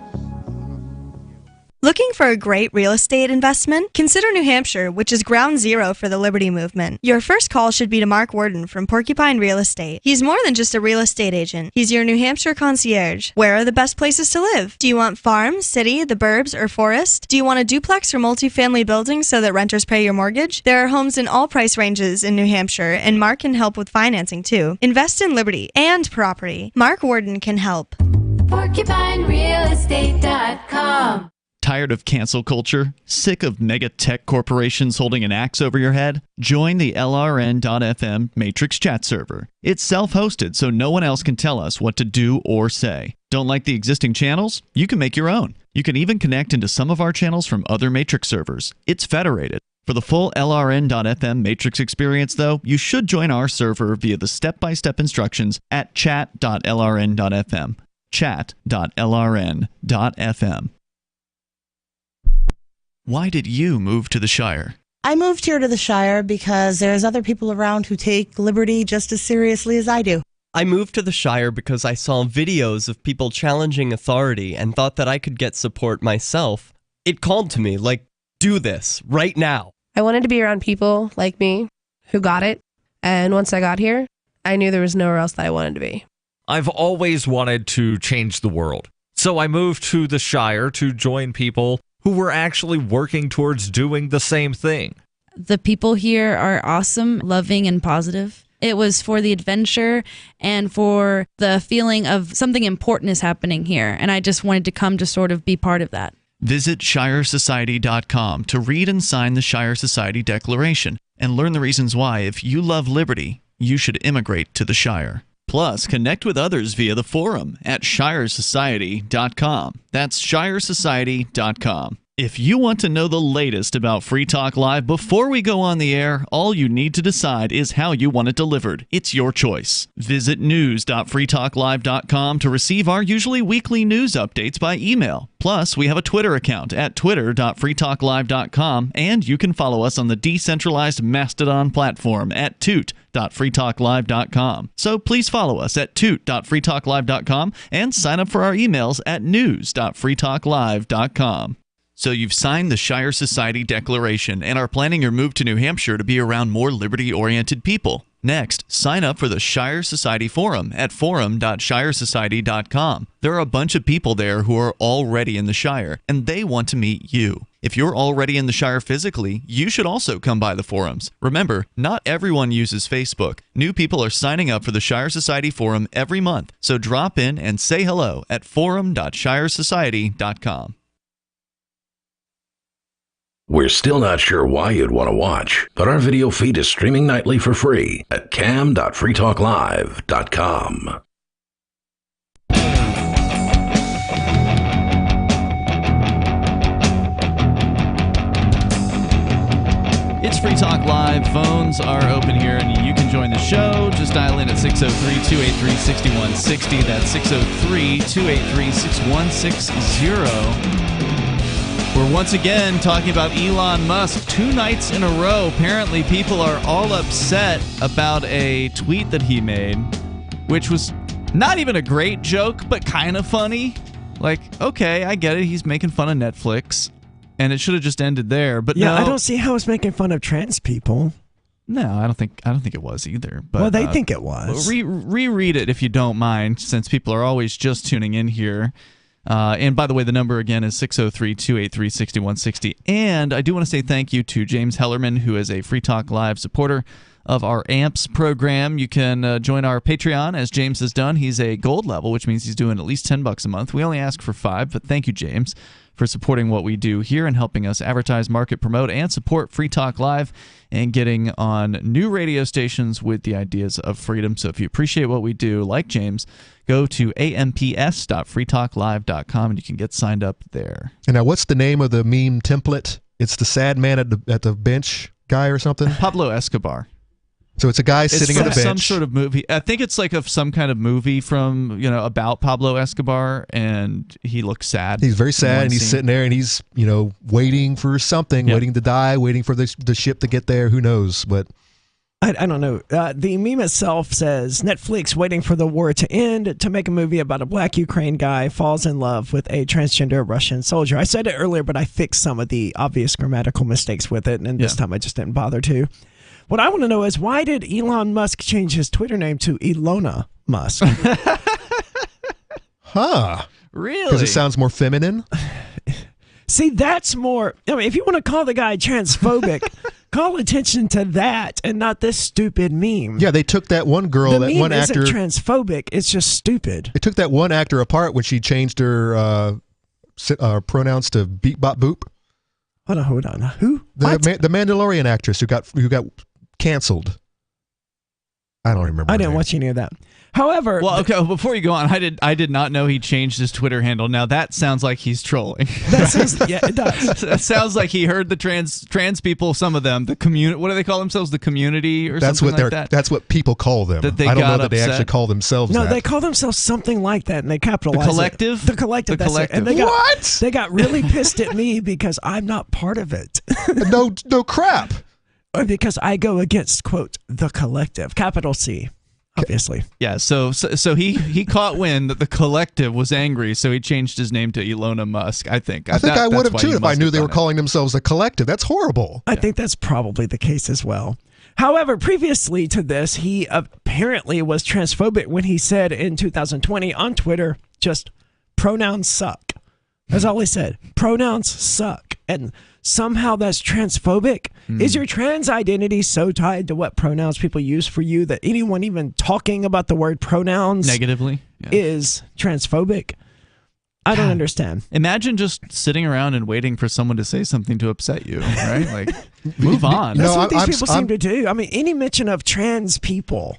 Looking for a great real estate investment? Consider New Hampshire, which is ground zero for the Liberty Movement. Your first call should be to Mark Worden from Porcupine Real Estate. He's more than just a real estate agent. He's your New Hampshire concierge. Where are the best places to live? Do you want farm, city, the burbs, or forest? Do you want a duplex or multifamily building so that renters pay your mortgage? There are homes in all price ranges in New Hampshire, and Mark can help with financing too. Invest in Liberty and property. Mark Worden can help. PorcupineRealEstate.com. Tired of cancel culture? Sick of mega tech corporations holding an axe over your head? Join the LRN.FM Matrix chat server. It's self-hosted, so no one else can tell us what to do or say. Don't like the existing channels? You can make your own. You can even connect into some of our channels from other Matrix servers. It's federated. For the full LRN.FM Matrix experience, though, you should join our server via the step-by-step instructions at chat.lrn.fm. Chat.lrn.fm. Why did you move to the Shire? I moved here to the Shire because there's other people around who take liberty just as seriously as I do. I moved to the Shire because I saw videos of people challenging authority and thought that I could get support myself. It called to me, like, do this, right now. I wanted to be around people like me who got it, and once I got here, I knew there was nowhere else that I wanted to be. I've always wanted to change the world, so I moved to the Shire to join people who were actually working towards doing the same thing. The people here are awesome, loving, and positive. It was for the adventure and for the feeling of something important is happening here, and I just wanted to come to sort of be part of that. Visit ShireSociety.com to read and sign the Shire Society Declaration and learn the reasons why, if you love liberty, you should immigrate to the Shire. Plus, connect with others via the forum at ShireSociety.com. That's ShireSociety.com. If you want to know the latest about Free Talk Live before we go on the air, all you need to decide is how you want it delivered. It's your choice. Visit news.freetalklive.com to receive our usually weekly news updates by email. Plus, we have a Twitter account at twitter.freetalklive.com, and you can follow us on the decentralized Mastodon platform at toot.freetalklive.com. So please follow us at toot.freetalklive.com and sign up for our emails at news.freetalklive.com. So you've signed the Shire Society Declaration and are planning your move to New Hampshire to be around more liberty-oriented people. Next, sign up for the Shire Society Forum at forum.shiresociety.com. There are a bunch of people there who are already in the Shire, and they want to meet you. If you're already in the Shire physically, you should also come by the forums. Remember, not everyone uses Facebook. New people are signing up for the Shire Society Forum every month, so drop in and say hello at forum.shiresociety.com. We're still not sure why you'd want to watch, but our video feed is streaming nightly for free at cam.freetalklive.com. It's Free Talk Live. Phones are open here, and you can join the show. Just dial in at 603-283-6160. That's 603-283-6160. We're once again talking about Elon Musk 2 nights in a row. Apparently, people are all upset about a tweet that he made, which was not even a great joke, but kind of funny. Like, okay, I get it. He's making fun of Netflix, and it should have just ended there. But yeah, no. I don't see how it's making fun of trans people. No, I don't think it was either. But, well, they think it was. Reread it if you don't mind, since people are always just tuning in here. And by the way, the number again is 603-283-6160. And I do want to say thank you to James Hellerman, who is a Free Talk Live supporter of our AMPS program. You can join our Patreon, as James has done. He's a gold level, which means he's doing at least $10 a month. We only ask for $5, but thank you, James, for supporting what we do here and helping us advertise, market, promote, and support Free Talk Live and getting on new radio stations with the ideas of freedom. So if you appreciate what we do, like James, go to amps.freetalklive.com and you can get signed up there. And now, what's the name of the meme template? It's the sad man at the bench guy or something? Pablo Escobar. So it's a guy sitting at a bench. Some sort of movie. I think it's like some kind of movie from, about Pablo Escobar, and he looks sad. He's very sad, and he's sitting there, and he's, waiting for something, waiting to die, waiting for the ship to get there. Who knows? But I don't know. The meme itself says, Netflix waiting for the war to end to make a movie about a black Ukraine guy falls in love with a transgender Russian soldier. I said it earlier, but I fixed some of the obvious grammatical mistakes with it, and this time I just didn't bother to. What I want to know is, why did Elon Musk change his Twitter name to Ilona Musk? Huh. Really? Because it sounds more feminine? See, that's more... I mean, if you want to call the guy transphobic... Call attention to that and not this stupid meme. Yeah, they took that one girl, the that meme one actor. Isn't transphobic. It's just stupid. They took that one actor apart when she changed her pronouns to beep bop boop. Hold on. Who? The Mandalorian actress who got canceled. I don't remember. I didn't watch any of that. However, well, okay. Before you go on, I did not know he changed his Twitter handle. Now that sounds like he's trolling. Yeah, it does. That sounds like he heard the trans people, some of them, the community. What do they call themselves? The community or something like that. That's what people call them. That they I don't know got that they upset. actually call themselves. No, that. they call themselves something like that, and they capitalize The Collective? it. The collective. The that's it. Collective. And they got, What? They got really pissed at me because I'm not part of it. No crap. Or because I go against, quote, the collective, capital C. Obviously. Yeah, so he caught wind that the collective was angry, so he changed his name to Elona Musk, I think. I think I would have too if I knew they were calling themselves a collective. That's horrible. I think that's probably the case as well. However, previously to this, he apparently was transphobic when he said in 2020 on Twitter, just pronouns suck. That's all he said. Pronouns suck. And somehow that's transphobic. Is your trans identity so tied to what pronouns people use for you that anyone even talking about the word pronouns negatively is transphobic? I don't understand. Imagine just sitting around and waiting for someone to say something to upset you, right? Like, move on. That's what these people seem to do. I mean, any mention of trans people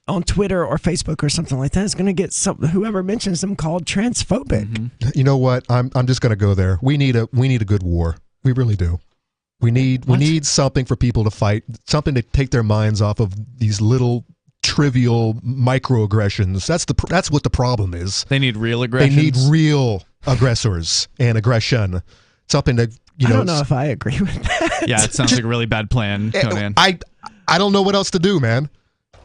on Twitter or Facebook or something like that is going to get whoever mentions them called transphobic. You know what? I'm just going to go there. We need a good war. We really do. We need something for people to fight, something to take their minds off of these little trivial microaggressions. That's what the problem is. They need real aggressions. They need real aggressors and aggression. Something that I don't know if I agree with that. Yeah, it sounds like a really bad plan, Conan. I don't know what else to do, man.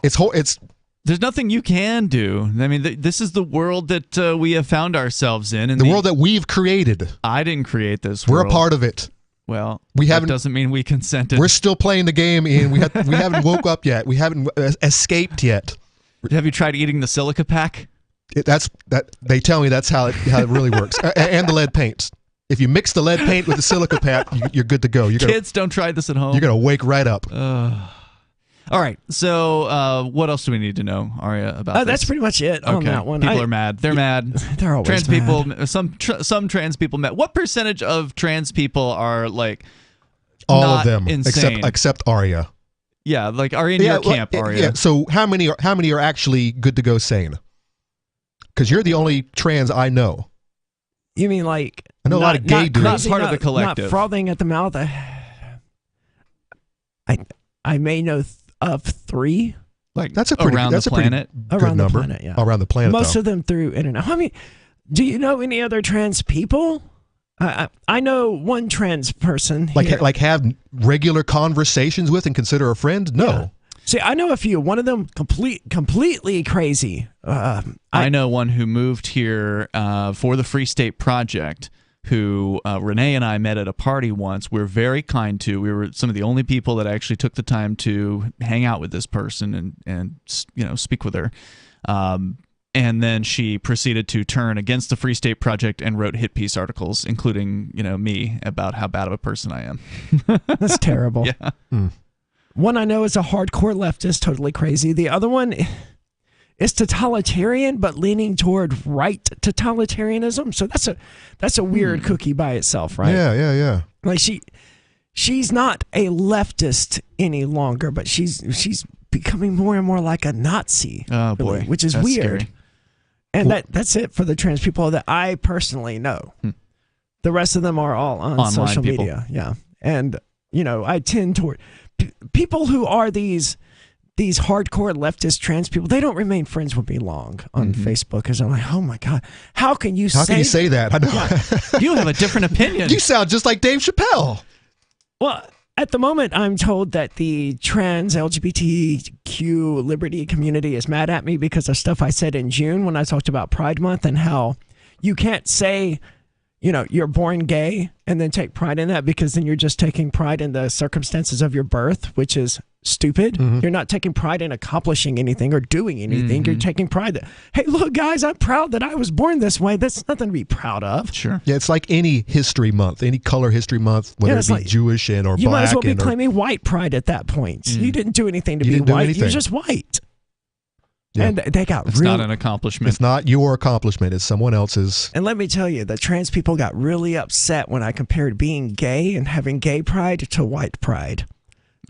There's nothing you can do. I mean, this is the world that we have found ourselves in. And the world that we've created. I didn't create this world. We're a part of it. Well, that doesn't mean we consented. We're still playing the game, and we haven't woke up yet. We haven't escaped yet. Have you tried eating the silica pack? They tell me that's how it really works. And the lead paints. If you mix the lead paint with the silica pack, you're good to go. Kids, don't try this at home. You're gonna wake right up. All right. So, what else do we need to know, Aria, about this? That's pretty much it on that one. People are mad. They're mad. They're always trans mad. people. Some trans people mad. What percentage of trans people are like all not of them insane? except Aria? Yeah, like are in your camp, Aria? Yeah. So how many are actually good to go sane? Because you're the only trans I know. You mean like I know a lot of gay dudes. Not part of the collective. Not frothing at the mouth. I may know of 3. Like that's a pretty around that's the a pretty planet. good Around number. the planet, yeah. Around the planet. Most though. of them through internet. I mean, do you know any other trans people? I know one trans person. Here. Like have regular conversations with and consider a friend? No. Yeah. See, I know a few. One of them completely crazy. I know one who moved here for the Free State Project, who Renee and I met at a party once. We're very kind to. We were some of the only people that actually took the time to hang out with this person and speak with her. And then she proceeded to turn against the Free State Project and wrote hit piece articles, including me, about how bad of a person I am. That's terrible. Yeah. One I know is a hardcore leftist, totally crazy. The other one is totalitarian, but leaning toward right totalitarianism. So that's a weird cookie by itself, right? Yeah. Like she's not a leftist any longer, but she's becoming more and more like a Nazi. Oh boy, which is that's weird. Scary. And that's it for the trans people that I personally know. The rest of them are all on Online social people. media. Yeah. And, I tend toward people who are these hardcore leftist trans people. They don't remain friends with me long on Facebook because I'm like, oh my God, how can you say that? I know. You have a different opinion. You sound just like Dave Chappelle. Well, At the moment, I'm told that the trans LGBTQ liberty community is mad at me because of stuff I said in June when I talked about Pride Month and how you can't say, you're born gay and then take pride in that, because then you're just taking pride in the circumstances of your birth, which is stupid. Mm-hmm. You're not taking pride in accomplishing anything or doing anything. Mm-hmm. You're taking pride that, hey, look, guys, I'm proud that I was born this way. That's nothing to be proud of. Sure. Yeah, it's like any history month, any color history month, whether it be Jewish or black. You might as well be claiming white pride at that point. You didn't do anything to be white. You're just white. Yeah. And they got It's not an accomplishment. It's not your accomplishment. It's someone else's. And let me tell you, the trans people got really upset when I compared being gay and having gay pride to white pride.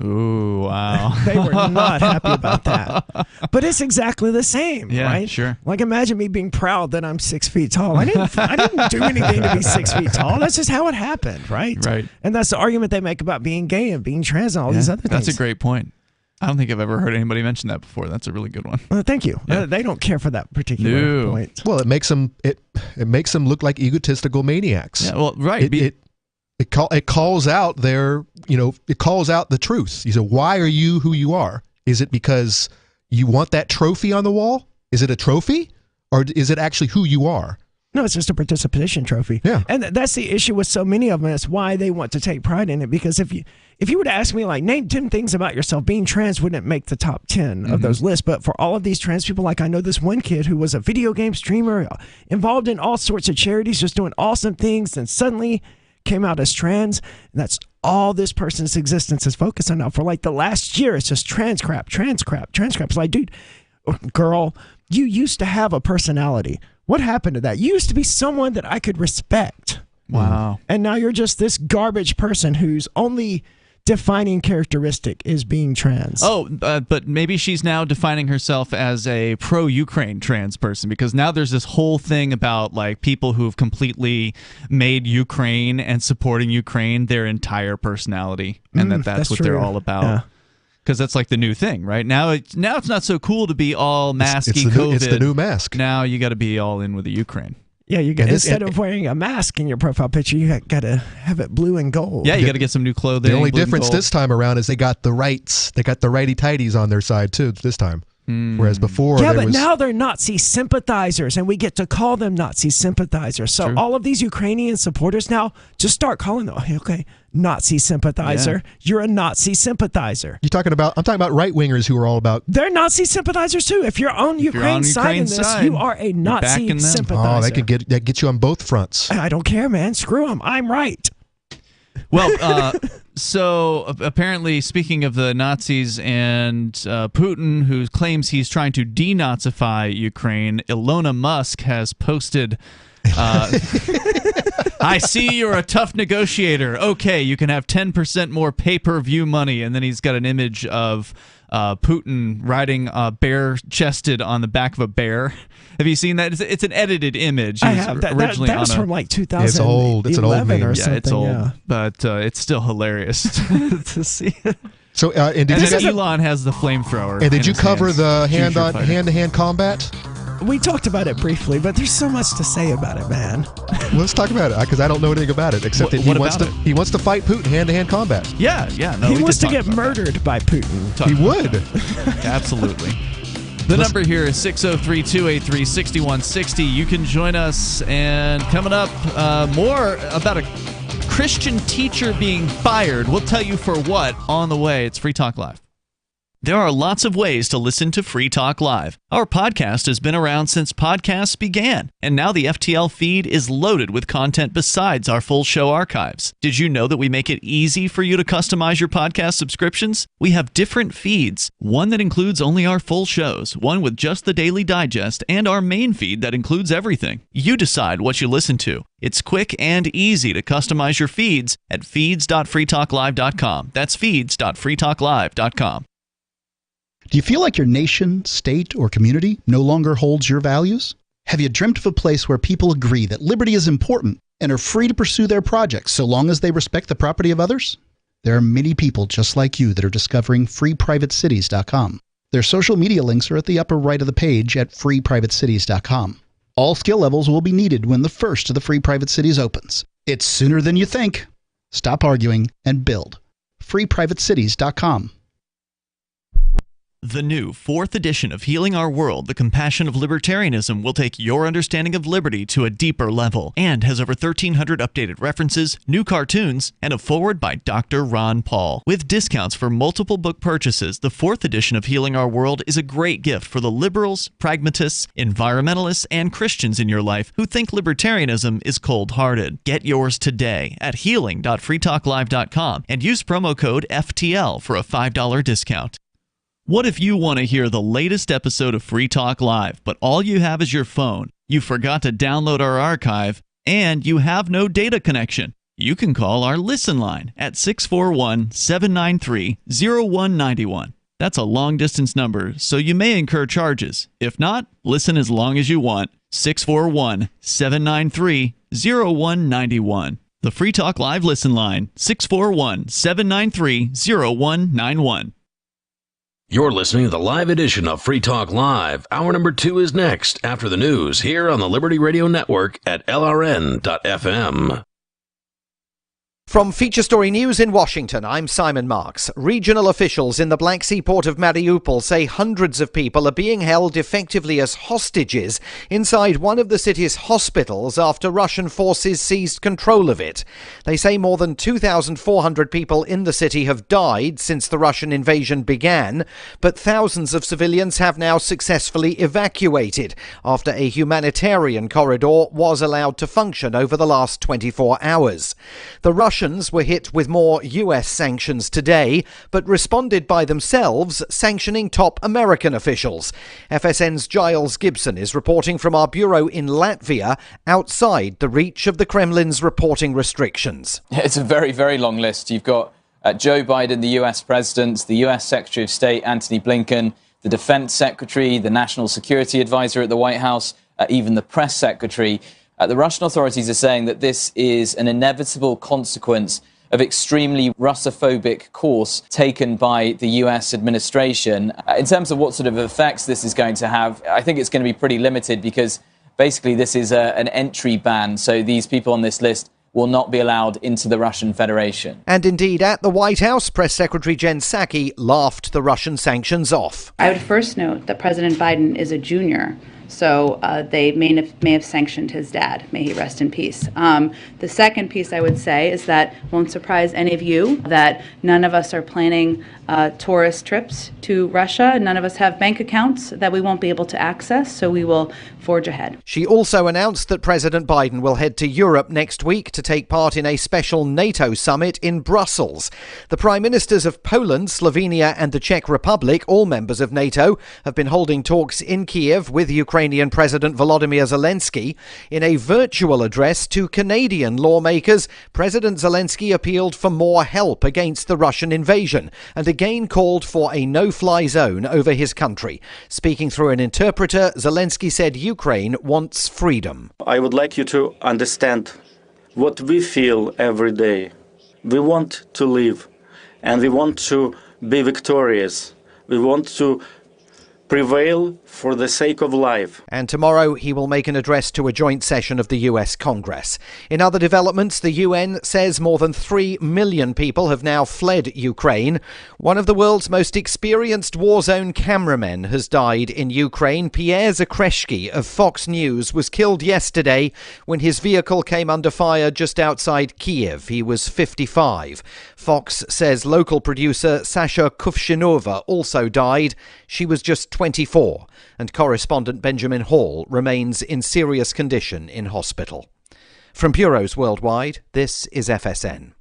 Ooh, wow. They were not happy about that. But it's exactly the same, right? Sure. Like, imagine me being proud that I'm 6 feet tall. I didn't do anything to be 6 feet tall. That's just how it happened, right? Right. And that's the argument they make about being gay and being trans and all these other things. That's a great point. I don't think I've ever heard anybody mention that before. That's a really good one. Thank you. Yeah. They don't care for that particular point. Well, it makes them look like egotistical maniacs. Yeah, well, right. It calls out it calls out the truth. You say, why are you who you are? Is it because you want that trophy on the wall? Is it a trophy, or is it actually who you are? No, it's just a participation trophy. Yeah. And that's the issue with so many of them. That's why they want to take pride in it. Because if you were to ask me, like, name 10 things about yourself, being trans wouldn't make the top 10 of those lists. But for all of these trans people, like, I know this one kid who was a video game streamer, involved in all sorts of charities, just doing awesome things, and suddenly came out as trans. And that's all this person's existence is focused on now. For like the last year, it's just trans crap. It's like, dude, girl, you used to have a personality. What happened to that? You used to be someone that I could respect. Wow. And now you're just this garbage person whose only defining characteristic is being trans. But maybe she's now defining herself as a pro-Ukraine trans person, because now there's this whole thing about like people who've completely made Ukraine and supporting Ukraine their entire personality, and that's what they're all about. Yeah. Because that's like the new thing, right? Now it's not so cool to be all masky COVID. It's the new mask. Now you got to be all in with the Ukraine. Yeah, instead of wearing a mask in your profile picture, you got to have it blue and gold. Yeah, you got to get some new clothing. The only difference this time around is they got the righty-tighties on their side too this time. Whereas before, but now they're Nazi sympathizers, and we get to call them Nazi sympathizers. So all of these Ukrainian supporters now just start calling them, okay, Nazi sympathizer. Yeah. You're a Nazi sympathizer. I'm talking about right-wingers who are all about. They're Nazi sympathizers too. If you're on Ukraine's side in this, you are a Nazi sympathizer. Oh, that get you on both fronts. I don't care, man. Screw them. I'm right. Well, so apparently, speaking of the Nazis and Putin, who claims he's trying to denazify Ukraine, Elon Musk has posted, I see you're a tough negotiator. Okay, you can have 10% more pay-per-view money. And then he's got an image of Putin riding bare-chested on the back of a bear. Have you seen that? It's an edited image. I have. That was from like 2011 it's old. It's an old meme. or something. Yeah, it's old, but it's still hilarious to see. So, and Elon has the flamethrower. And did you cover the hand-to-hand combat? We talked about it briefly, but there's so much to say about it, man. Well, let's talk about it, because I don't know anything about it, except that he wants to fight Putin hand-to-hand combat. Yeah. No, he wants to get murdered by Putin. He would. Absolutely. The number here is 603-283-6160. You can join us, and coming up, more about a Christian teacher being fired. We'll tell you for what on the way. It's Free Talk Live. There are lots of ways to listen to Free Talk Live. Our podcast has been around since podcasts began, and now the FTL feed is loaded with content besides our full show archives. Did you know that we make it easy for you to customize your podcast subscriptions? We have different feeds, one that includes only our full shows, one with just the Daily Digest, and our main feed that includes everything. You decide what you listen to. It's quick and easy to customize your feeds at feeds.freetalklive.com. That's feeds.freetalklive.com. Do you feel like your nation, state, or community no longer holds your values? Have you dreamt of a place where people agree that liberty is important and are free to pursue their projects so long as they respect the property of others? There are many people just like you that are discovering freeprivatecities.com. Their social media links are at the upper right of the page at freeprivatecities.com. All skill levels will be needed when the first of the Free Private Cities opens. It's sooner than you think. Stop arguing and build. freeprivatecities.com. The new 4th edition of Healing Our World, The Compassion of Libertarianism, will take your understanding of liberty to a deeper level and has over 1,300 updated references, new cartoons, and a foreword by Dr. Ron Paul. With discounts for multiple book purchases, the 4th edition of Healing Our World is a great gift for the liberals, pragmatists, environmentalists, and Christians in your life who think libertarianism is cold-hearted. Get yours today at healing.freetalklive.com and use promo code FTL for a $5 discount. What if you want to hear the latest episode of Free Talk Live, but all you have is your phone, you forgot to download our archive, and you have no data connection? You can call our Listen line at 641-793-0191. That's a long-distance number, so you may incur charges. If not, listen as long as you want. 641-793-0191. The Free Talk Live Listen line, 641-793-0191. You're listening to the live edition of Free Talk Live. Hour number 2 is next after the news here on the Liberty Radio Network at LRN.FM. From Feature Story News in Washington, I'm Simon Marks. Regional officials in the Black Sea port of Mariupol say hundreds of people are being held effectively as hostages inside one of the city's hospitals after Russian forces seized control of it. They say more than 2,400 people in the city have died since the Russian invasion began, but thousands of civilians have now successfully evacuated after a humanitarian corridor was allowed to function over the last 24 hours. The Russians were hit with more US sanctions today, but responded by themselves, sanctioning top American officials. FSN's Giles Gibson is reporting from our bureau in Latvia, outside the reach of the Kremlin's reporting restrictions. It's a very, very long list. You've got Joe Biden, the US president, the US Secretary of State, Antony Blinken, the Defense Secretary, the National Security Advisor at the White House, even the Press Secretary. The Russian authorities are saying that this is an inevitable consequence of extremely Russophobic course taken by the US administration. In terms of what sort of effects this is going to have, I think it's going to be pretty limited because basically this is an entry ban. So these people on this list will not be allowed into the Russian Federation. And indeed, at the White House, Press Secretary Jen Psaki laughed the Russian sanctions off. I would first note that President Biden is a junior. So they may have sanctioned his dad. May he rest in peace. The second piece I would say is that won't surprise any of you that none of us are planning tourist trips to Russia. None of us have bank accounts that we won't be able to access, so we will forge ahead. She also announced that President Biden will head to Europe next week to take part in a special NATO summit in Brussels. The Prime Ministers of Poland, Slovenia and the Czech Republic, all members of NATO, have been holding talks in Kiev with Ukrainian President Volodymyr Zelensky. In a virtual address to Canadian lawmakers, President Zelensky appealed for more help against the Russian invasion and again called for a no-fly zone over his country. Speaking through an interpreter, Zelensky said Ukraine wants freedom. I would like you to understand what we feel every day. We want to live and we want to be victorious. We want to prevail for the sake of life. And tomorrow he will make an address to a joint session of the US Congress. In other developments, the UN says more than 3 million people have now fled Ukraine. One of the world's most experienced war zone cameramen has died in Ukraine. Pierre Zakreshki of Fox News was killed yesterday when his vehicle came under fire just outside Kiev. He was 55. Fox says local producer Sasha Kuvshinova also died. She was just 24, and correspondent Benjamin Hall remains in serious condition in hospital. From bureaus worldwide, this is FSN.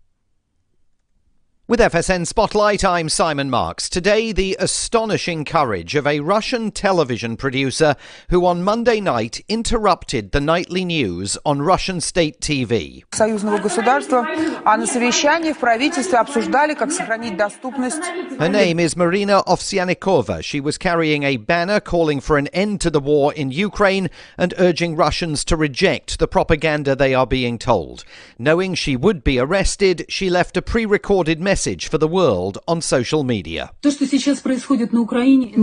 With FSN Spotlight, I'm Simon Marks. Today, the astonishing courage of a Russian television producer who on Monday night interrupted the nightly news on Russian state TV. Her name is Marina Ovsyannikova. She was carrying a banner calling for an end to the war in Ukraine and urging Russians to reject the propaganda they are being told. Knowing she would be arrested, she left a pre-recorded message message for the world on social media.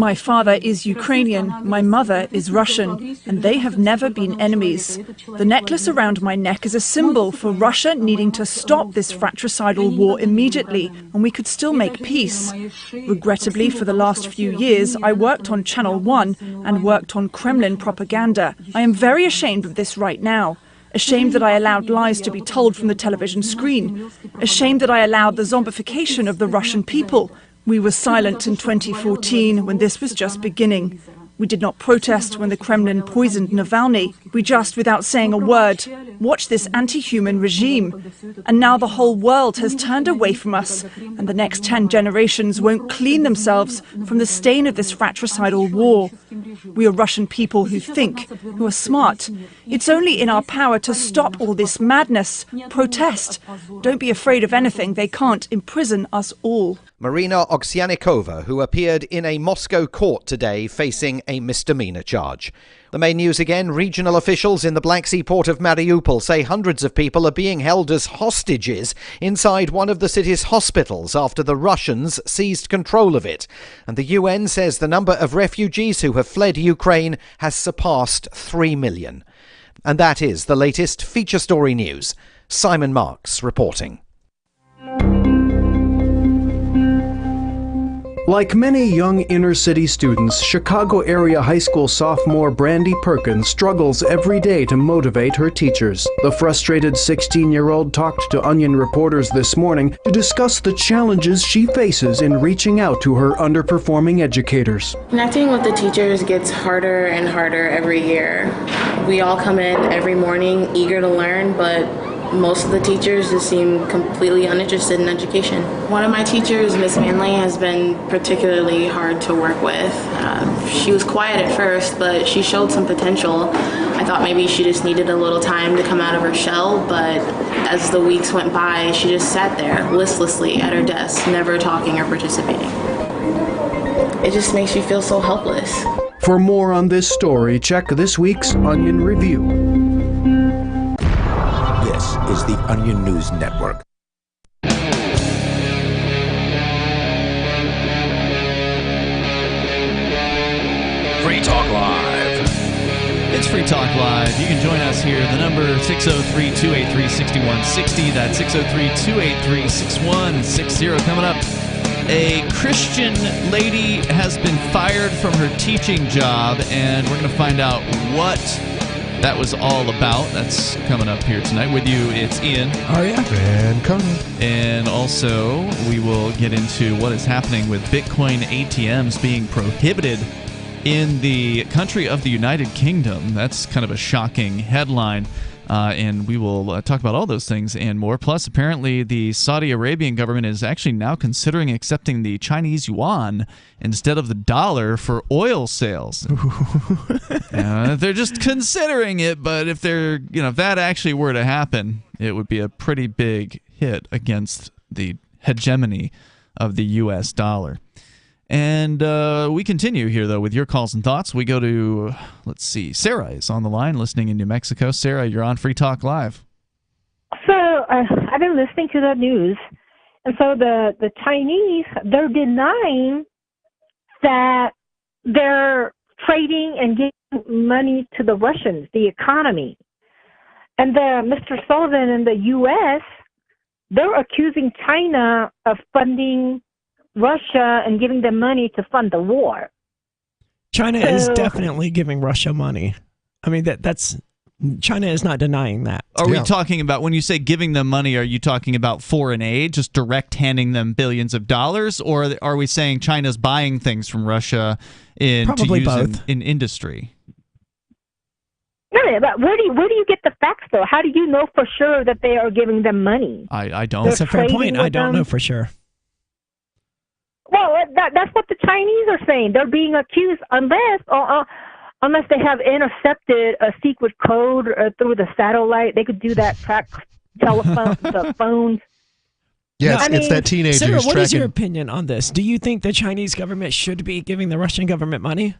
My father is Ukrainian, my mother is Russian, and they have never been enemies. The necklace around my neck is a symbol for Russia needing to stop this fratricidal war immediately, and we could still make peace. Regrettably, for the last few years, I worked on Channel 1 and worked on Kremlin propaganda. I am very ashamed of this right now. Ashamed that I allowed lies to be told from the television screen. Ashamed that I allowed the zombification of the Russian people. We were silent in 2014 when this was just beginning. We did not protest when the Kremlin poisoned Navalny. We just, without saying a word, watched this anti-human regime. And now the whole world has turned away from us, and the next 10 generations won't clean themselves from the stain of this fratricidal war. We are Russian people who think, who are smart. It's only in our power to stop all this madness. Protest. Don't be afraid of anything. They can't imprison us all. Marina Oksyanikova, who appeared in a Moscow court today facing a misdemeanor charge. The main news again, regional officials in the Black Sea port of Mariupol say hundreds of people are being held as hostages inside one of the city's hospitals after the Russians seized control of it. And the UN says the number of refugees who have fled Ukraine has surpassed 3 million. And that is the latest feature story news. Simon Marks reporting. Like many young inner-city students, Chicago area high school sophomore Brandy Perkins struggles every day to motivate her teachers. The frustrated 16-year-old talked to Onion reporters this morning to discuss the challenges she faces in reaching out to her underperforming educators. Connecting with the teachers gets harder and harder every year. We all come in every morning eager to learn, but most of the teachers just seem completely uninterested in education. One of my teachers, Miss Manley, has been particularly hard to work with. She was quiet at first, but she showed some potential. I thought maybe she just needed a little time to come out of her shell, but as the weeks went by, she just sat there listlessly at her desk, never talking or participating. It just makes you feel so helpless. For more on this story, check this week's Onion Review. This is the Onion News Network. Free Talk Live. It's Free Talk Live. You can join us here. The number 603-283-6160. That's 603-283-6160. Coming up, a Christian lady has been fired from her teaching job, and we're going to find out what that was all about. That's coming up here tonight. With you, it's Ian. Aria. And Conan. And also, we will get into what is happening with Bitcoin ATMs being prohibited in the country of the United Kingdom. That's kind of a shocking headline. And we will talk about all those things and more. Plus, apparently, the Saudi Arabian government is actually now considering accepting the Chinese yuan instead of the dollar for oil sales. They're just considering it, but if if that actually were to happen, it would be a pretty big hit against the hegemony of the U.S. dollar. And we continue here, though, with your calls and thoughts. We go to, let's see, Sarah is on the line listening in New Mexico. Sarah, you're on Free Talk Live. So I've been listening to the news, and so the Chinese, they're denying that they're trading and giving money to the Russians, the economy. And Mr. Sullivan in the U.S., they're accusing China of funding Russia and giving them money to fund the war. China is definitely giving Russia money. I mean, that's China is not denying that. Are we talking about, when you say giving them money, are you talking about foreign aid, just direct handing them billions of dollars, or are we saying China's buying things from Russia to use in industry? No, but where do you get the facts, though? How do you know for sure that they are giving them money? I don't. That's a fair point. I don't know for sure. Well, that's what the Chinese are saying. They're being accused unless they have intercepted a secret code through the satellite. They could do that, track the phones. Yes, it's that teenager Sarah, who's what tracking. is your opinion on this? Do you think the Chinese government should be giving the Russian government money?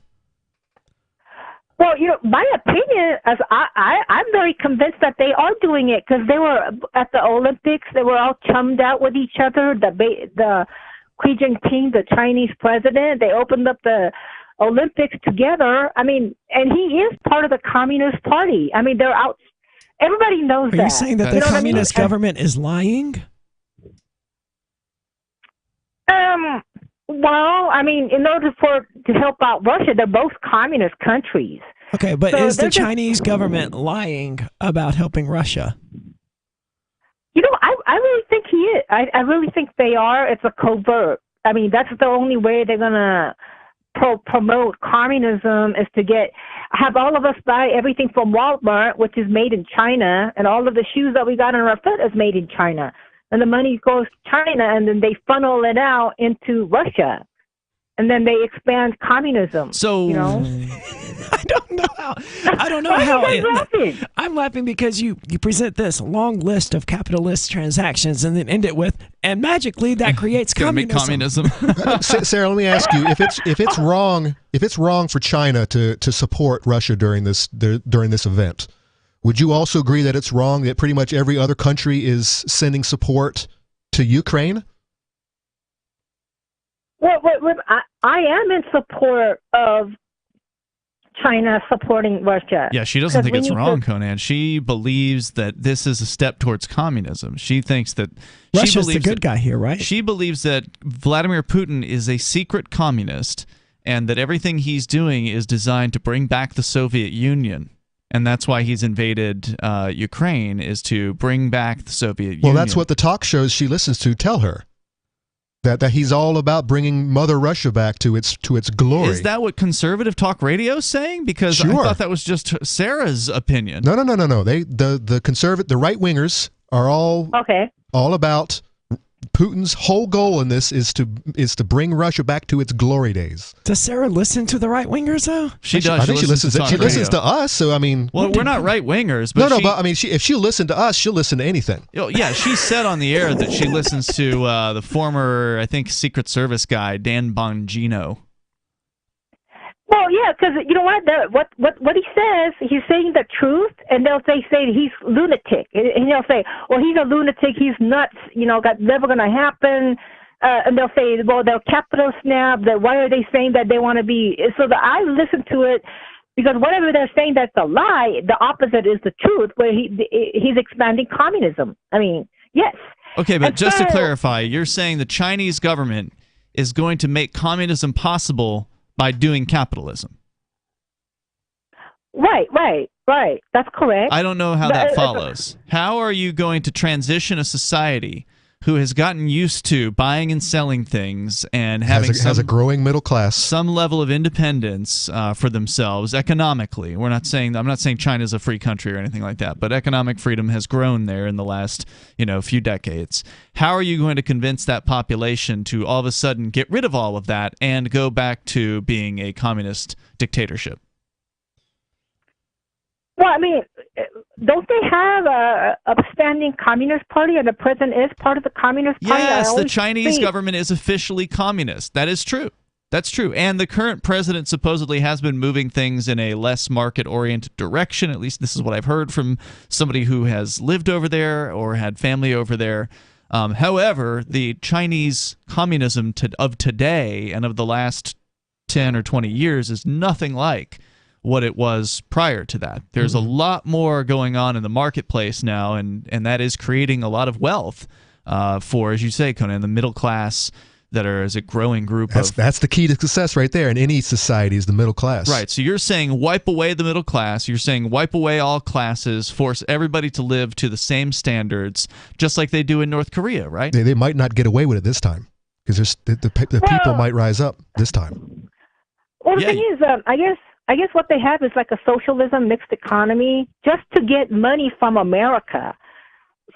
Well, my opinion, as I'm very convinced that they are doing it because they were at the Olympics. They were all chummed out with each other. The Xi Jinping, the Chinese president, they opened up the Olympics together. I mean, and he is part of the Communist Party. I mean, they're out. Everybody knows that. Are you saying that the communist government is lying? Well, I mean, in order to help out Russia, they're both communist countries. Okay, but So is the they're just- Chinese government lying about helping Russia? I really think he is. I really think they are. It's a covert. I mean, that's the only way they're going to promote communism is to have all of us buy everything from Walmart, which is made in China, and all of the shoes that we got on our foot is made in China. And the money goes to China, and then they funnel it out into Russia. And then they expand communism. So, I don't know how. I'm laughing because you present this long list of capitalist transactions and then end it with, and magically that creates communism. Sarah, let me ask you: if it's wrong for China to support Russia during this event, would you also agree that it's wrong that pretty much every other country is sending support to Ukraine? Well, I am in support of China supporting Russia. Yeah, she doesn't think it's wrong, Conan. She believes that this is a step towards communism. She thinks that Russia's the good guy here, right? She believes that Vladimir Putin is a secret communist and that everything he's doing is designed to bring back the Soviet Union. And that's why he's invaded Ukraine, is to bring back the Soviet Union. Well, that's what the talk shows she listens to tell her. That he's all about bringing Mother Russia back to its glory. Is that what conservative talk radio is saying? Because I thought that was just Sarah's opinion. No. The right wingers are all about Putin's whole goal in this is to bring Russia back to its glory days. Does Sarah listen to the right wingers though? She does. I think she listens to us. So I mean, well, we're not right wingers. But but I mean, if she'll listen to us, she'll listen to anything. Yeah, she said on the air that she listens to the former, I think, Secret Service guy Dan Bongino. Well, yeah, because you know what he says, he's saying the truth, and they'll say he's lunatic, and he'll say, well, he's a lunatic, he's nuts, that's never going to happen, and they'll say, well, they're capitalists now, why are they saying that they want to be, so I listen to it, because whatever they're saying that's a lie, the opposite is the truth, where he's expanding communism. I mean, yes. Okay, but just to clarify, you're saying the Chinese government is going to make communism possible by doing capitalism. Right. That's correct. I don't know how that follows. How are you going to transition a society who has gotten used to buying and selling things and having has a growing middle class, some level of independence for themselves economically? I'm not saying China's a free country or anything like that, but economic freedom has grown there in the last few decades. How are you going to convince that population to all of a sudden get rid of all of that and go back to being a communist dictatorship? Well, I mean, don't they have a upstanding communist party, and the president is part of the communist party? Yes, the Chinese government is officially communist. That is true. That's true. And the current president supposedly has been moving things in a less market-oriented direction. At least this is what I've heard from somebody who has lived over there or had family over there. However, the Chinese communism of today and of the last 10 or 20 years is nothing like what it was prior to that. There's a lot more going on in the marketplace now, and that is creating a lot of wealth for, as you say, Conan, the middle class that is a growing group. That's the key to success right there in any society is the middle class. Right. So you're saying wipe away the middle class. You're saying wipe away all classes, force everybody to live to the same standards, just like they do in North Korea, right? They might not get away with it this time because the people might rise up this time. Well, the thing is, I guess what they have is like a socialism mixed economy just to get money from America.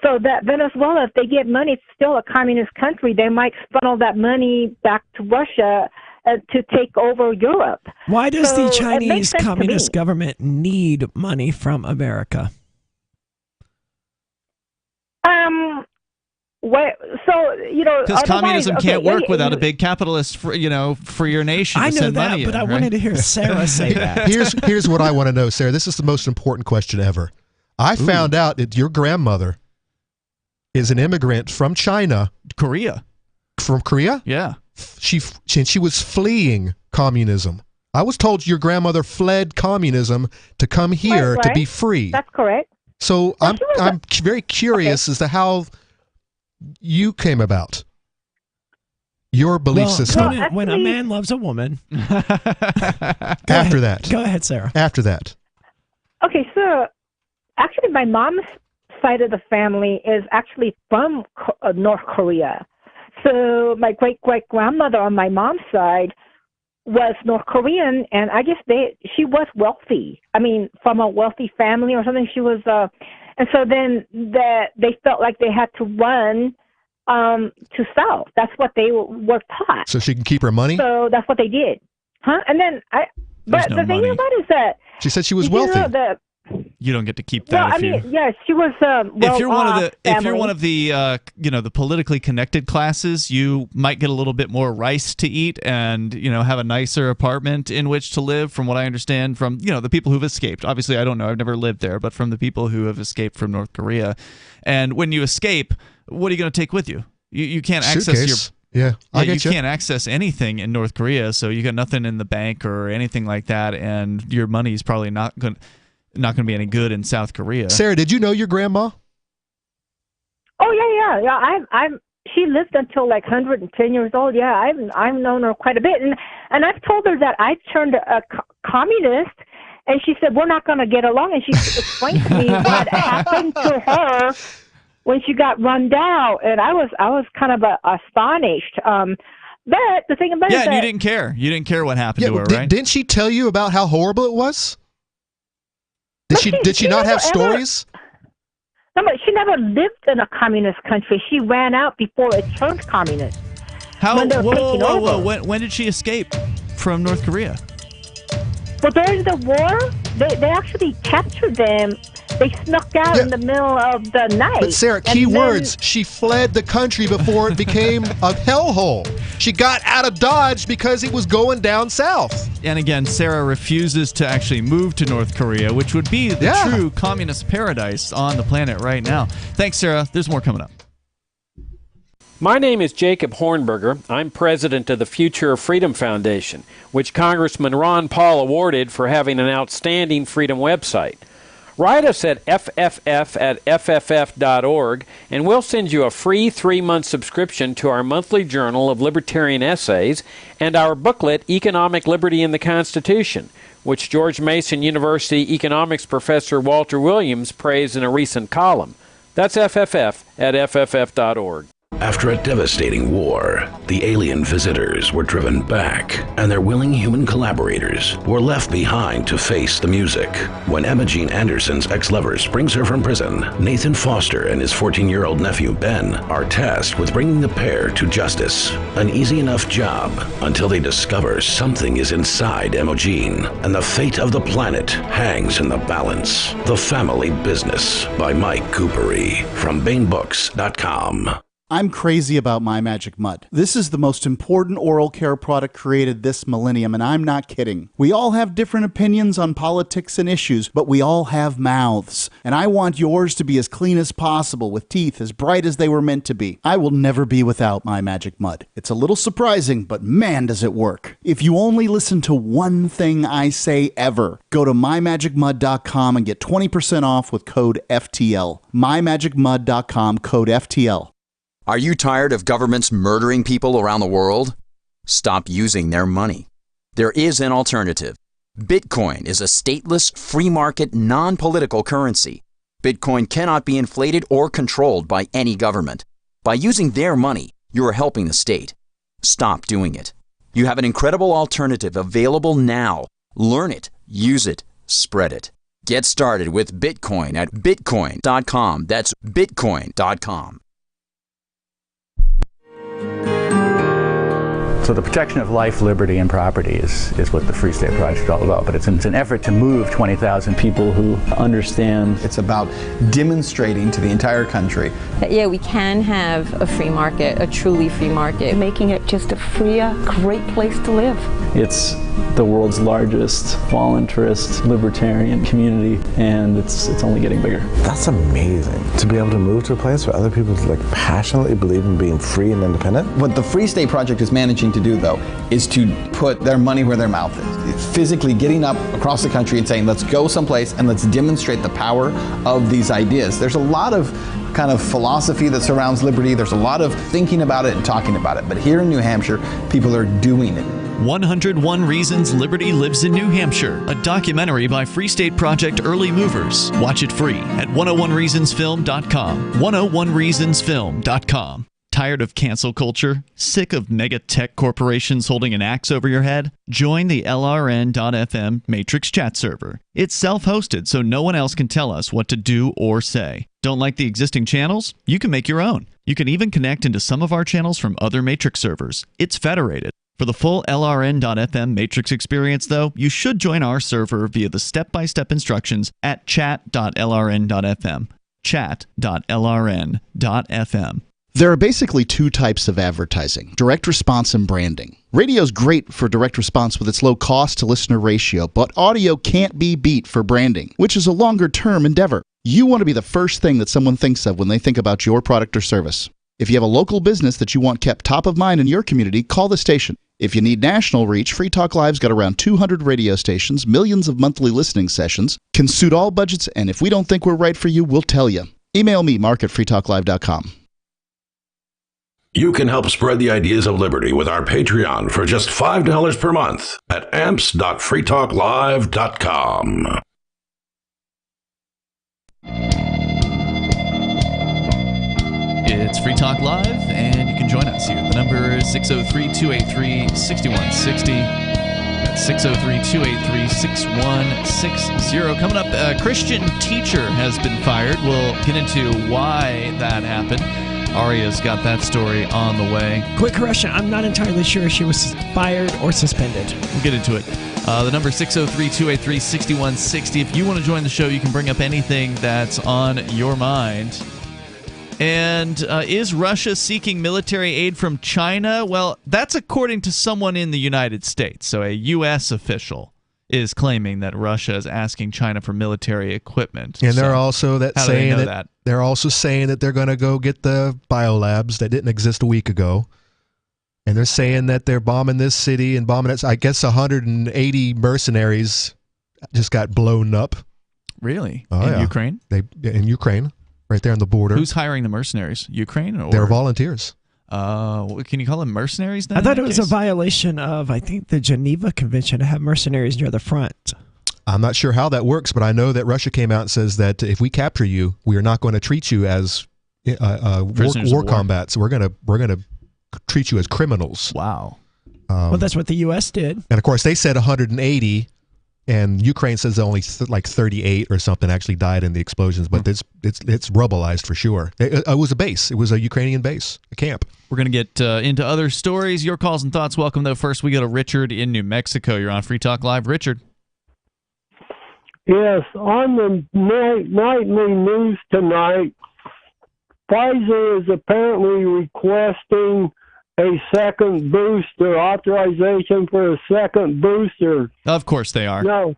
So that Venezuela, if they get money, it's still a communist country. They might funnel that money back to Russia to take over Europe. Why does the Chinese communist government need money from America? Because communism can't work without a big capitalist, for your nation. I to know send that, money but in, I right? wanted to hear Sarah say that. Here's what I want to know, Sarah. This is the most important question ever. I found out that your grandmother is an immigrant from China. Korea. From Korea? Yeah. She was fleeing communism. I was told your grandmother fled communism to come here to be free. That's correct. So I'm very curious as to how you came about your belief system. When a man loves a woman. After that. Go ahead, Sarah. After that. Okay, so actually my mom's side of the family is actually from North Korea. So my great-great-grandmother on my mom's side was North Korean, and I guess she was wealthy. I mean, from a wealthy family or something. She was, and so then they felt like they had to run to South. That's what they were taught. So she can keep her money? So that's what they did. Huh? And then but the thing about it is that she said she was wealthy. You don't get to keep that. Yeah, she was. If you're one of the the politically connected classes, you might get a little bit more rice to eat and have a nicer apartment in which to live. From what I understand from the people who've escaped. Obviously, I don't know. I've never lived there, but from the people who have escaped from North Korea, and when you escape, what are you going to take with you? You can't access your. Yeah, you can't access anything in North Korea, so you got nothing in the bank or anything like that, and your money is probably not going to be any good in South Korea. Sarah, did you know your grandma? Oh yeah. She lived until like 110 years old. Yeah, I've known her quite a bit, and I've told her that I turned a communist, and she said we're not going to get along, and she explained to me what happened to her when she got run down, and I was kind of astonished. But the thing about it is and that, you didn't care. You didn't care what happened to her, right? Didn't she tell you about how horrible it was? Did she not have stories? No, but she never lived in a communist country. She ran out before it turned communist. Whoa. When did she escape from North Korea? Well, during the war, they actually captured them. They snuck out in the middle of the night. But Sarah, key words. She fled the country before it became a hellhole. She got out of Dodge because it was going down south. And again, Sarah refuses to actually move to North Korea, which would be the true communist paradise on the planet right now. Thanks, Sarah. There's more coming up. My name is Jacob Hornberger. I'm president of the Future of Freedom Foundation, which Congressman Ron Paul awarded for having an outstanding freedom website. Write us at fff@fff.org, and we'll send you a free 3-month subscription to our monthly journal of libertarian essays and our booklet, Economic Liberty in the Constitution, which George Mason University economics professor Walter Williams praised in a recent column. That's fff@fff.org. After a devastating war, the alien visitors were driven back, and their willing human collaborators were left behind to face the music. When Emma Jean Anderson's ex-lover springs her from prison, Nathan Foster and his 14-year-old nephew Ben are tasked with bringing the pair to justice. An easy enough job until they discover something is inside Emma Jean, and the fate of the planet hangs in the balance. The Family Business by Mike Coopery from BaneBooks.com. I'm crazy about My Magic Mud. This is the most important oral care product created this millennium, and I'm not kidding. We all have different opinions on politics and issues, but we all have mouths. And I want yours to be as clean as possible, with teeth as bright as they were meant to be. I will never be without My Magic Mud. It's a little surprising, but man, does it work. If you only listen to one thing I say ever, go to mymagicmud.com and get 20% off with code FTL. mymagicmud.com, code FTL. Are you tired of governments murdering people around the world? Stop using their money. There is an alternative. Bitcoin is a stateless, free market, non-political currency. Bitcoin cannot be inflated or controlled by any government. By using their money, you are helping the state. Stop doing it. You have an incredible alternative available now. Learn it, use it, spread it. Get started with Bitcoin at bitcoin.com. That's bitcoin.com. So the protection of life, liberty, and property is what the Free State Project is all about. But it's an effort to move 20,000 people who understand. It's about demonstrating to the entire country that, yeah, we can have a free market, a truly free market. Making it just a freer, great place to live. It's the world's largest voluntarist libertarian community, and it's only getting bigger. That's amazing, to be able to move to a place where other people passionately believe in being free and independent. What the Free State Project is managing to do, though, is to put their money where their mouth is. It's physically getting up across the country and saying, let's go someplace and let's demonstrate the power of these ideas. There's a lot of kind of philosophy that surrounds liberty. There's a lot of thinking about it and talking about it. But here in New Hampshire, people are doing it. 101 Reasons Liberty Lives in New Hampshire, a documentary by Free State Project Early Movers. Watch it free at 101reasonsfilm.com. 101reasonsfilm.com. Tired of cancel culture? Sick of mega tech corporations holding an axe over your head? Join the LRN.FM Matrix chat server. It's self-hosted, so no one else can tell us what to do or say. Don't like the existing channels? You can make your own. You can even connect into some of our channels from other Matrix servers. It's federated. For the full LRN.FM Matrix experience, though, you should join our server via the step-by-step instructions at chat.lrn.fm. Chat.lrn.fm. There are basically two types of advertising, direct response and branding. Radio's great for direct response with its low cost to listener ratio, but audio can't be beat for branding, which is a longer-term endeavor. You want to be the first thing that someone thinks of when they think about your product or service. If you have a local business that you want kept top of mind in your community, call the station. If you need national reach, Free Talk Live's got around 200 radio stations, millions of monthly listening sessions, can suit all budgets, and if we don't think we're right for you, we'll tell you. Email me, mark@freetalklive.com. You can help spread the ideas of liberty with our Patreon for just $5 per month at amps.freetalklive.com. It's Free Talk Live, and you can join us here. The number is 603-283-6160. That's 603-283-6160. Coming up, a Christian teacher has been fired. We'll get into why that happened. Aria's got that story on the way. Quick correction, I'm not entirely sure if she was fired or suspended. We'll get into it. The number is 603-283-6160. If you want to join the show, you can bring up anything that's on your mind. And is Russia seeking military aid from China? Well, that's according to someone in the United States. So a U.S. official is claiming that Russia is asking China for military equipment. And so they're also saying that they're also saying that they're going to go get the biolabs that didn't exist a week ago. And they're saying that they're bombing this city and bombing it. I guess 180 mercenaries just got blown up. Really? Oh, in Ukraine? In Ukraine. Right there on the border. Who's hiring the mercenaries? Ukraine? Or? They're volunteers. Can you call them mercenaries then? I thought it was a violation of, I think, the Geneva Convention to have mercenaries near the front. I'm not sure how that works, but I know that Russia came out and says that if we capture you, we are not going to treat you as war combats. We're going to treat you as criminals. Wow. Well, that's what the U.S. did. And of course, they said 180. And Ukraine says only 38 or something actually died in the explosions, but it's rubbleized for sure. It was a base. It was a Ukrainian base, a camp. We're going to get into other stories. Your calls and thoughts. Welcome, though. First, we go to Richard in New Mexico. You're on Free Talk Live. Richard. Yes, on the nightly news tonight, Pfizer is apparently requesting a second booster, authorization for a second booster. Of course they are. No.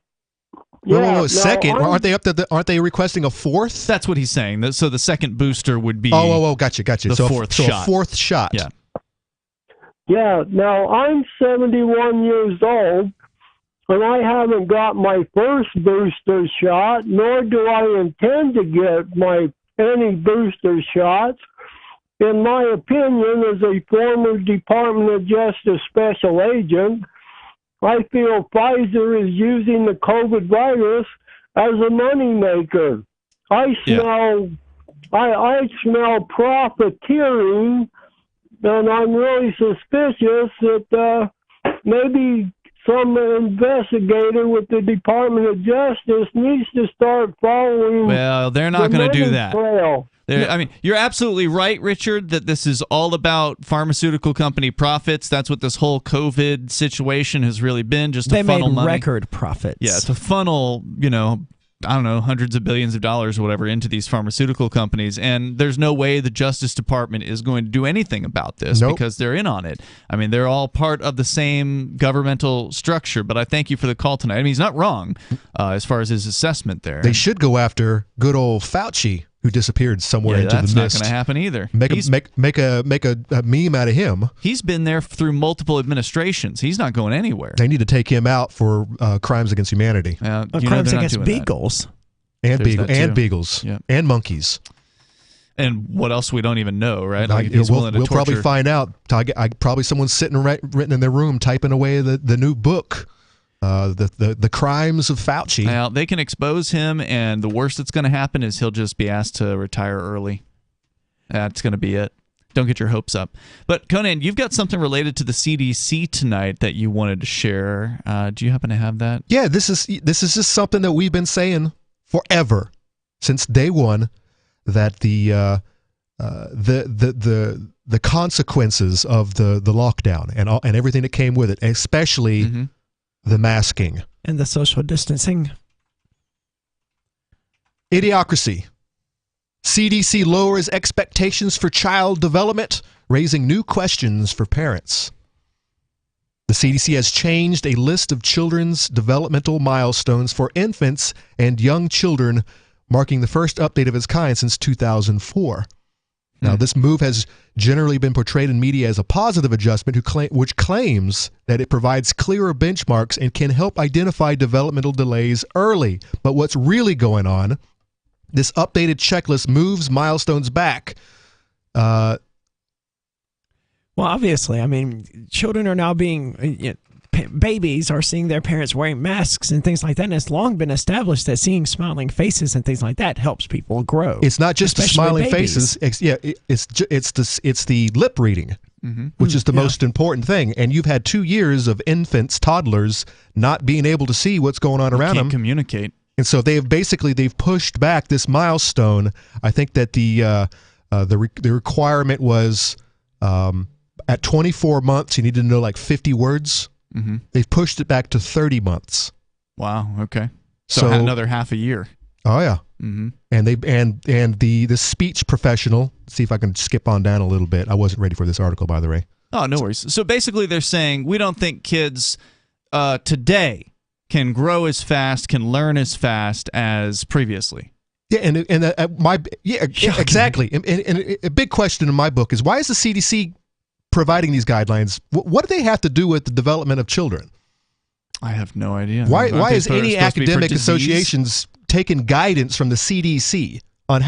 Yeah, second? Aren't they requesting a fourth? That's what he's saying. So the second booster would be gotcha. The fourth shot. A fourth shot. Yeah. Yeah, now I'm 71 years old, and I haven't got my first booster shot, nor do I intend to get any booster shots. In my opinion, as a former Department of Justice special agent, I feel Pfizer is using the COVID virus as a moneymaker. I smell profiteering, and I'm really suspicious that maybe some investigator with the Department of Justice needs to start following. Well, they're not going to do that. Trail. I mean, you're absolutely right, Richard, that this is all about pharmaceutical company profits. That's what this whole COVID situation has really been, just to funnel money. They made record profits. Yeah, to funnel, I don't know, hundreds of billions of dollars or whatever into these pharmaceutical companies. And there's no way the Justice Department is going to do anything about this because they're in on it. I mean, they're all part of the same governmental structure. But I thank you for the call tonight. I mean, he's not wrong as far as his assessment there. They should go after good old Fauci, who disappeared somewhere into the mist. That's not going to happen either. Make a meme out of him. He's been there through multiple administrations. He's not going anywhere. They need to take him out for crimes against humanity. Crimes against beagles. And beagles. Yeah. And monkeys. And what else we don't even know, right? We'll probably find out. Probably someone's sitting written in their room typing away the new book. The crimes of Fauci. Now, they can expose him, and the worst that's going to happen is he'll just be asked to retire early. That's going to be it. Don't get your hopes up. But, Conan, you've got something related to the CDC tonight that you wanted to share. Do you happen to have that? Yeah, this is just something that we've been saying forever, since day one, that the consequences of the lockdown and everything that came with it, especially the masking and the social distancing. Idiocracy. CDC lowers expectations for child development, raising new questions for parents. The CDC has changed a list of children's developmental milestones for infants and young children, marking the first update of its kind since 2004. Now, this move has generally been portrayed in media as a positive adjustment, which claims that it provides clearer benchmarks and can help identify developmental delays early. But what's really going on, this updated checklist moves milestones back. Well, obviously, I mean, children are now being... babies are seeing their parents wearing masks and things like that, and it's long been established that seeing smiling faces and things like that helps people grow. It's not just the smiling faces. It's the lip reading, which is the most important thing. And you've had 2 years of infants, toddlers, not being able to see what's going on around them. Communicate. And so they've pushed back this milestone. I think that the requirement was at 24 months you need to know like 50 words. They've pushed it back to 30 months. Wow. Okay. So another half a year. Oh yeah. And the speech professional. See if I can skip on down a little bit. I wasn't ready for this article, by the way. Oh, no worries. So basically, they're saying we don't think kids today can grow as fast, can learn as fast as previously. Yeah, exactly. And a big question in my book is, why is the CDC providing these guidelines? What do they have to do with the development of children? I have no idea. Why is any academic associations taking guidance from the CDC on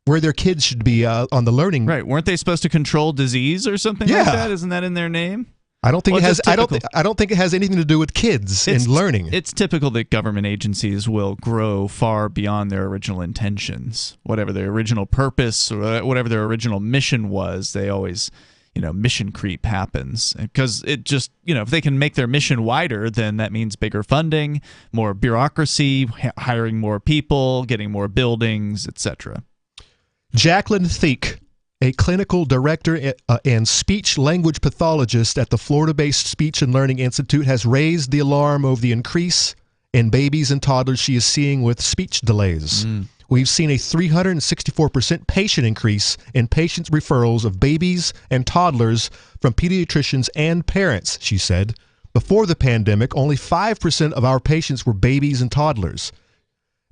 where their kids should be on the learning? Right? Weren't they supposed to control disease or something like that? Isn't that in their name? I don't think it has. I don't think it has anything to do with kids and learning. It's typical that government agencies will grow far beyond their original intentions, whatever their original purpose or whatever their original mission was. They always, mission creep happens because it just, if they can make their mission wider, then that means bigger funding, more bureaucracy, hiring more people, getting more buildings, etc. Jacqueline Thieck, a clinical director and speech-language pathologist at the Florida-based Speech and Learning Institute, has raised the alarm over the increase in babies and toddlers she is seeing with speech delays. We've seen a 364% patient increase in patient referrals of babies and toddlers from pediatricians and parents, she said. Before the pandemic, only 5% of our patients were babies and toddlers.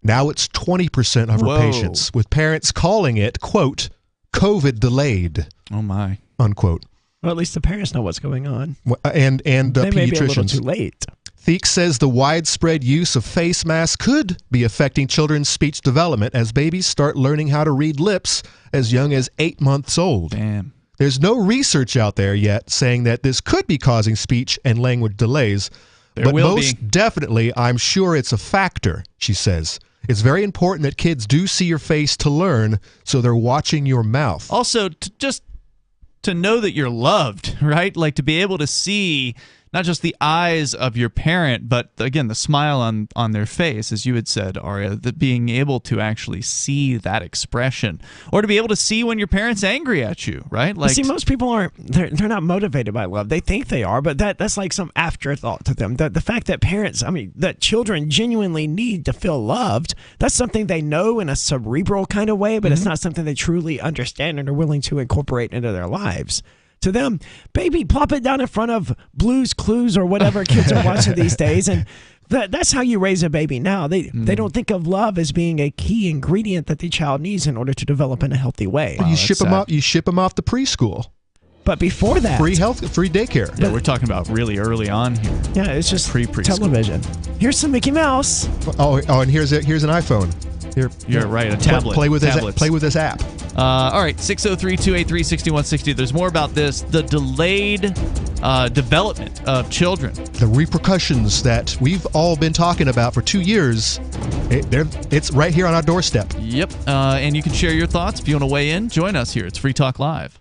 Now it's 20% of her patients, with parents calling it, quote, COVID delayed. Oh my. Unquote. Well, at least the parents know what's going on. And they pediatricians. May be a little too late. Thieck says the widespread use of face masks could be affecting children's speech development as babies start learning how to read lips as young as 8 months old. Damn. There's no research out there yet saying that this could be causing speech and language delays. But most definitely, I'm sure it's a factor, she says. It's very important that kids do see your face to learn, so they're watching your mouth. Also, just to know that you're loved, right? Like to be able to see not just the eyes of your parent, but again, the smile on their face, as you had said, Aria, that being able to actually see that expression, or to be able to see when your parent's angry at you, right? Like, see, most people aren't, they're not motivated by love. They think they are, but that's like some afterthought to them. The fact that parents, that children genuinely need to feel loved, that's something they know in a cerebral kind of way, but it's not something they truly understand and are willing to incorporate into their lives. To them, baby, plop it down in front of Blue's Clues or whatever kids are watching these days, and that's how you raise a baby now. They don't think of love as being a key ingredient that the child needs in order to develop in a healthy way. Wow, you ship them off to preschool. But before that, free daycare. Yeah, we're talking about really early on here. Yeah, it's just television. Here's some Mickey Mouse. Oh, and here's an iPhone. You're right, a tablet. Play with this app. All right, 603-283-6160. There's more about this. The delayed development of children. The repercussions that we've all been talking about for 2 years, it's right here on our doorstep. Yep, and you can share your thoughts. If you want to weigh in, join us here. It's Free Talk Live.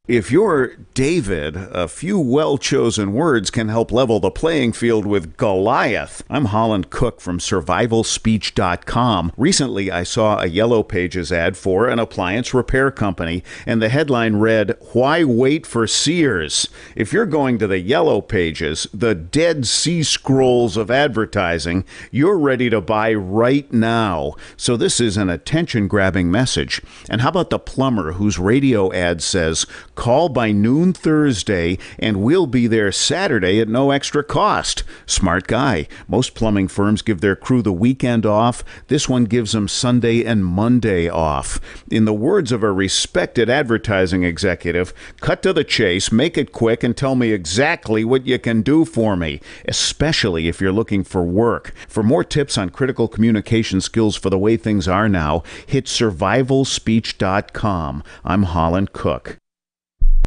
If you're David, a few well-chosen words can help level the playing field with Goliath. I'm Holland Cook from survivalspeech.com. Recently, I saw a Yellow Pages ad for an appliance repair company, and the headline read, "Why wait for Sears?" If you're going to the Yellow Pages, the Dead Sea Scrolls of advertising, you're ready to buy right now. So this is an attention-grabbing message. And how about the plumber whose radio ad says, "Call by noon Thursday, and we'll be there Saturday at no extra cost"? Smart guy. Most plumbing firms give their crew the weekend off. This one gives them Sunday and Monday off. In the words of a respected advertising executive, cut to the chase, make it quick, and tell me exactly what you can do for me, especially if you're looking for work. For more tips on critical communication skills for the way things are now, hit survivalspeech.com. I'm Holland Cook.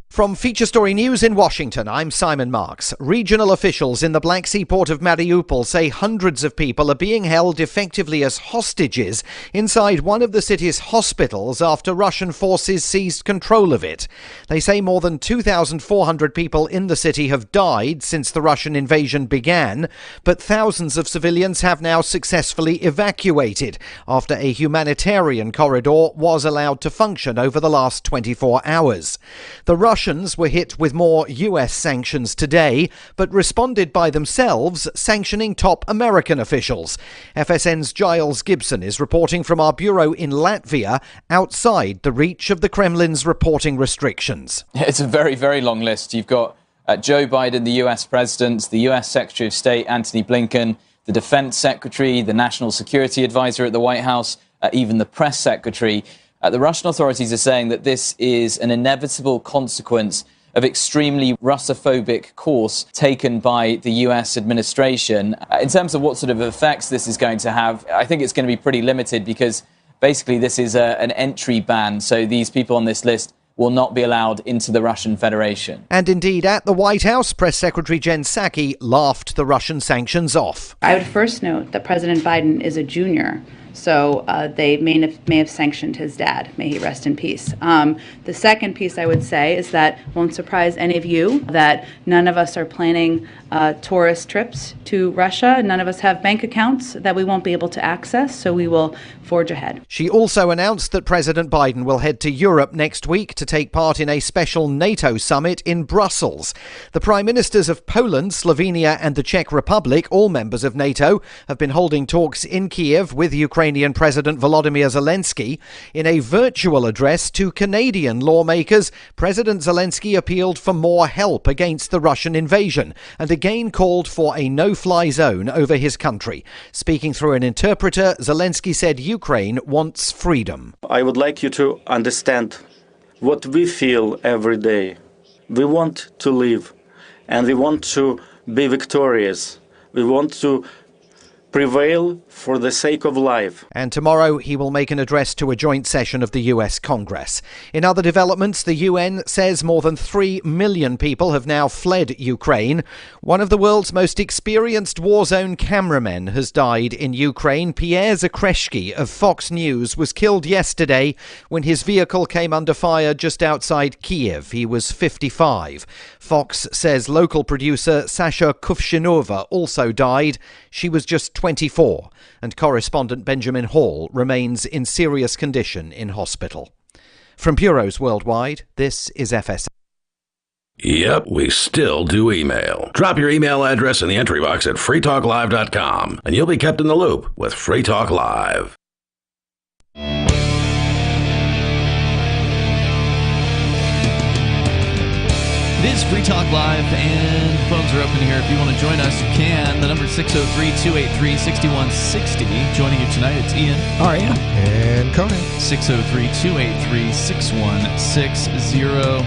From Feature Story News in Washington, I'm Simon Marks. Regional officials in the Black Sea port of Mariupol say hundreds of people are being held effectively as hostages inside one of the city's hospitals after Russian forces seized control of it. They say more than 2,400 people in the city have died since the Russian invasion began, but thousands of civilians have now successfully evacuated after a humanitarian corridor was allowed to function over the last 24 hours. The Russians were hit with more US sanctions today, but responded by themselves, sanctioning top American officials. FSN's Giles Gibson is reporting from our bureau in Latvia, outside the reach of the Kremlin's reporting restrictions. It's a very, very long list. You've got Joe Biden, the US president, the US Secretary of State, Antony Blinken, the Defense Secretary, the National Security Advisor at the White House, even the Press Secretary. The Russian authorities are saying that this is an inevitable consequence of extremely Russophobic course taken by the US administration. In terms of what sort of effects this is going to have, I think it's going to be pretty limited because basically this is an entry ban. So these people on this list will not be allowed into the Russian Federation. And indeed, at the White House, Press Secretary Jen Psaki laughed the Russian sanctions off. I would first note that President Biden is a junior. So they may have sanctioned his dad. May he rest in peace. The second piece I would say is that won't surprise any of you that none of us are planning tourist trips to Russia. None of us have bank accounts that we won't be able to access, so we will forge ahead. She also announced that President Biden will head to Europe next week to take part in a special NATO summit in Brussels. The Prime Ministers of Poland, Slovenia and the Czech Republic, all members of NATO, have been holding talks in Kiev with Ukrainian President Volodymyr Zelensky. In a virtual address to Canadian lawmakers, President Zelensky appealed for more help against the Russian invasion and again called for a no-fly zone over his country. Speaking through an interpreter, Zelensky said Ukraine wants freedom. I would like you to understand what we feel every day. We want to live and we want to be victorious. We want to prevail for the sake of life. And tomorrow he will make an address to a joint session of the US Congress. In other developments, the UN says more than 3 million people have now fled Ukraine. One of the world's most experienced war zone cameramen has died in Ukraine. Pierre Zakreshki of Fox News was killed yesterday when his vehicle came under fire just outside Kiev. He was 55. Fox says local producer Sasha Kuvshinova also died. She was just 24, and correspondent Benjamin Hall remains in serious condition in hospital. From bureaus worldwide, this is FSA. Yep, we still do email. Drop your email address in the entry box at freetalklive.com, and you'll be kept in the loop with Free Talk Live. It is Free Talk Live, and phones are open here. If you want to join us, you can. The number is 603-283-6160. Joining you tonight, it's Ian. Aria. And Conan. 603-283-6160.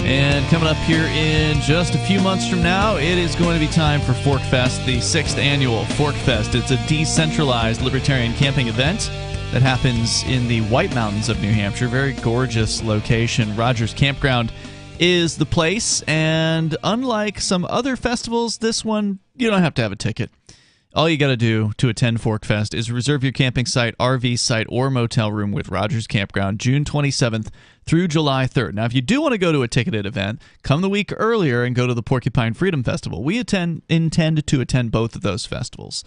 And coming up here in just a few months from now, it is going to be time for Fork Fest, the 6th annual Fork Fest. It's a decentralized libertarian camping event that happens in the White Mountains of New Hampshire. Very gorgeous location. Rogers Campground is the place, and unlike some other festivals, this one, you don't have to have a ticket. All you got to do to attend Fork Fest is reserve your camping site, RV site, or motel room with Rogers Campground June 27th through July 3rd. Now, if you do want to go to a ticketed event, come the week earlier and go to the Porcupine Freedom Festival. We intend to attend both of those festivals.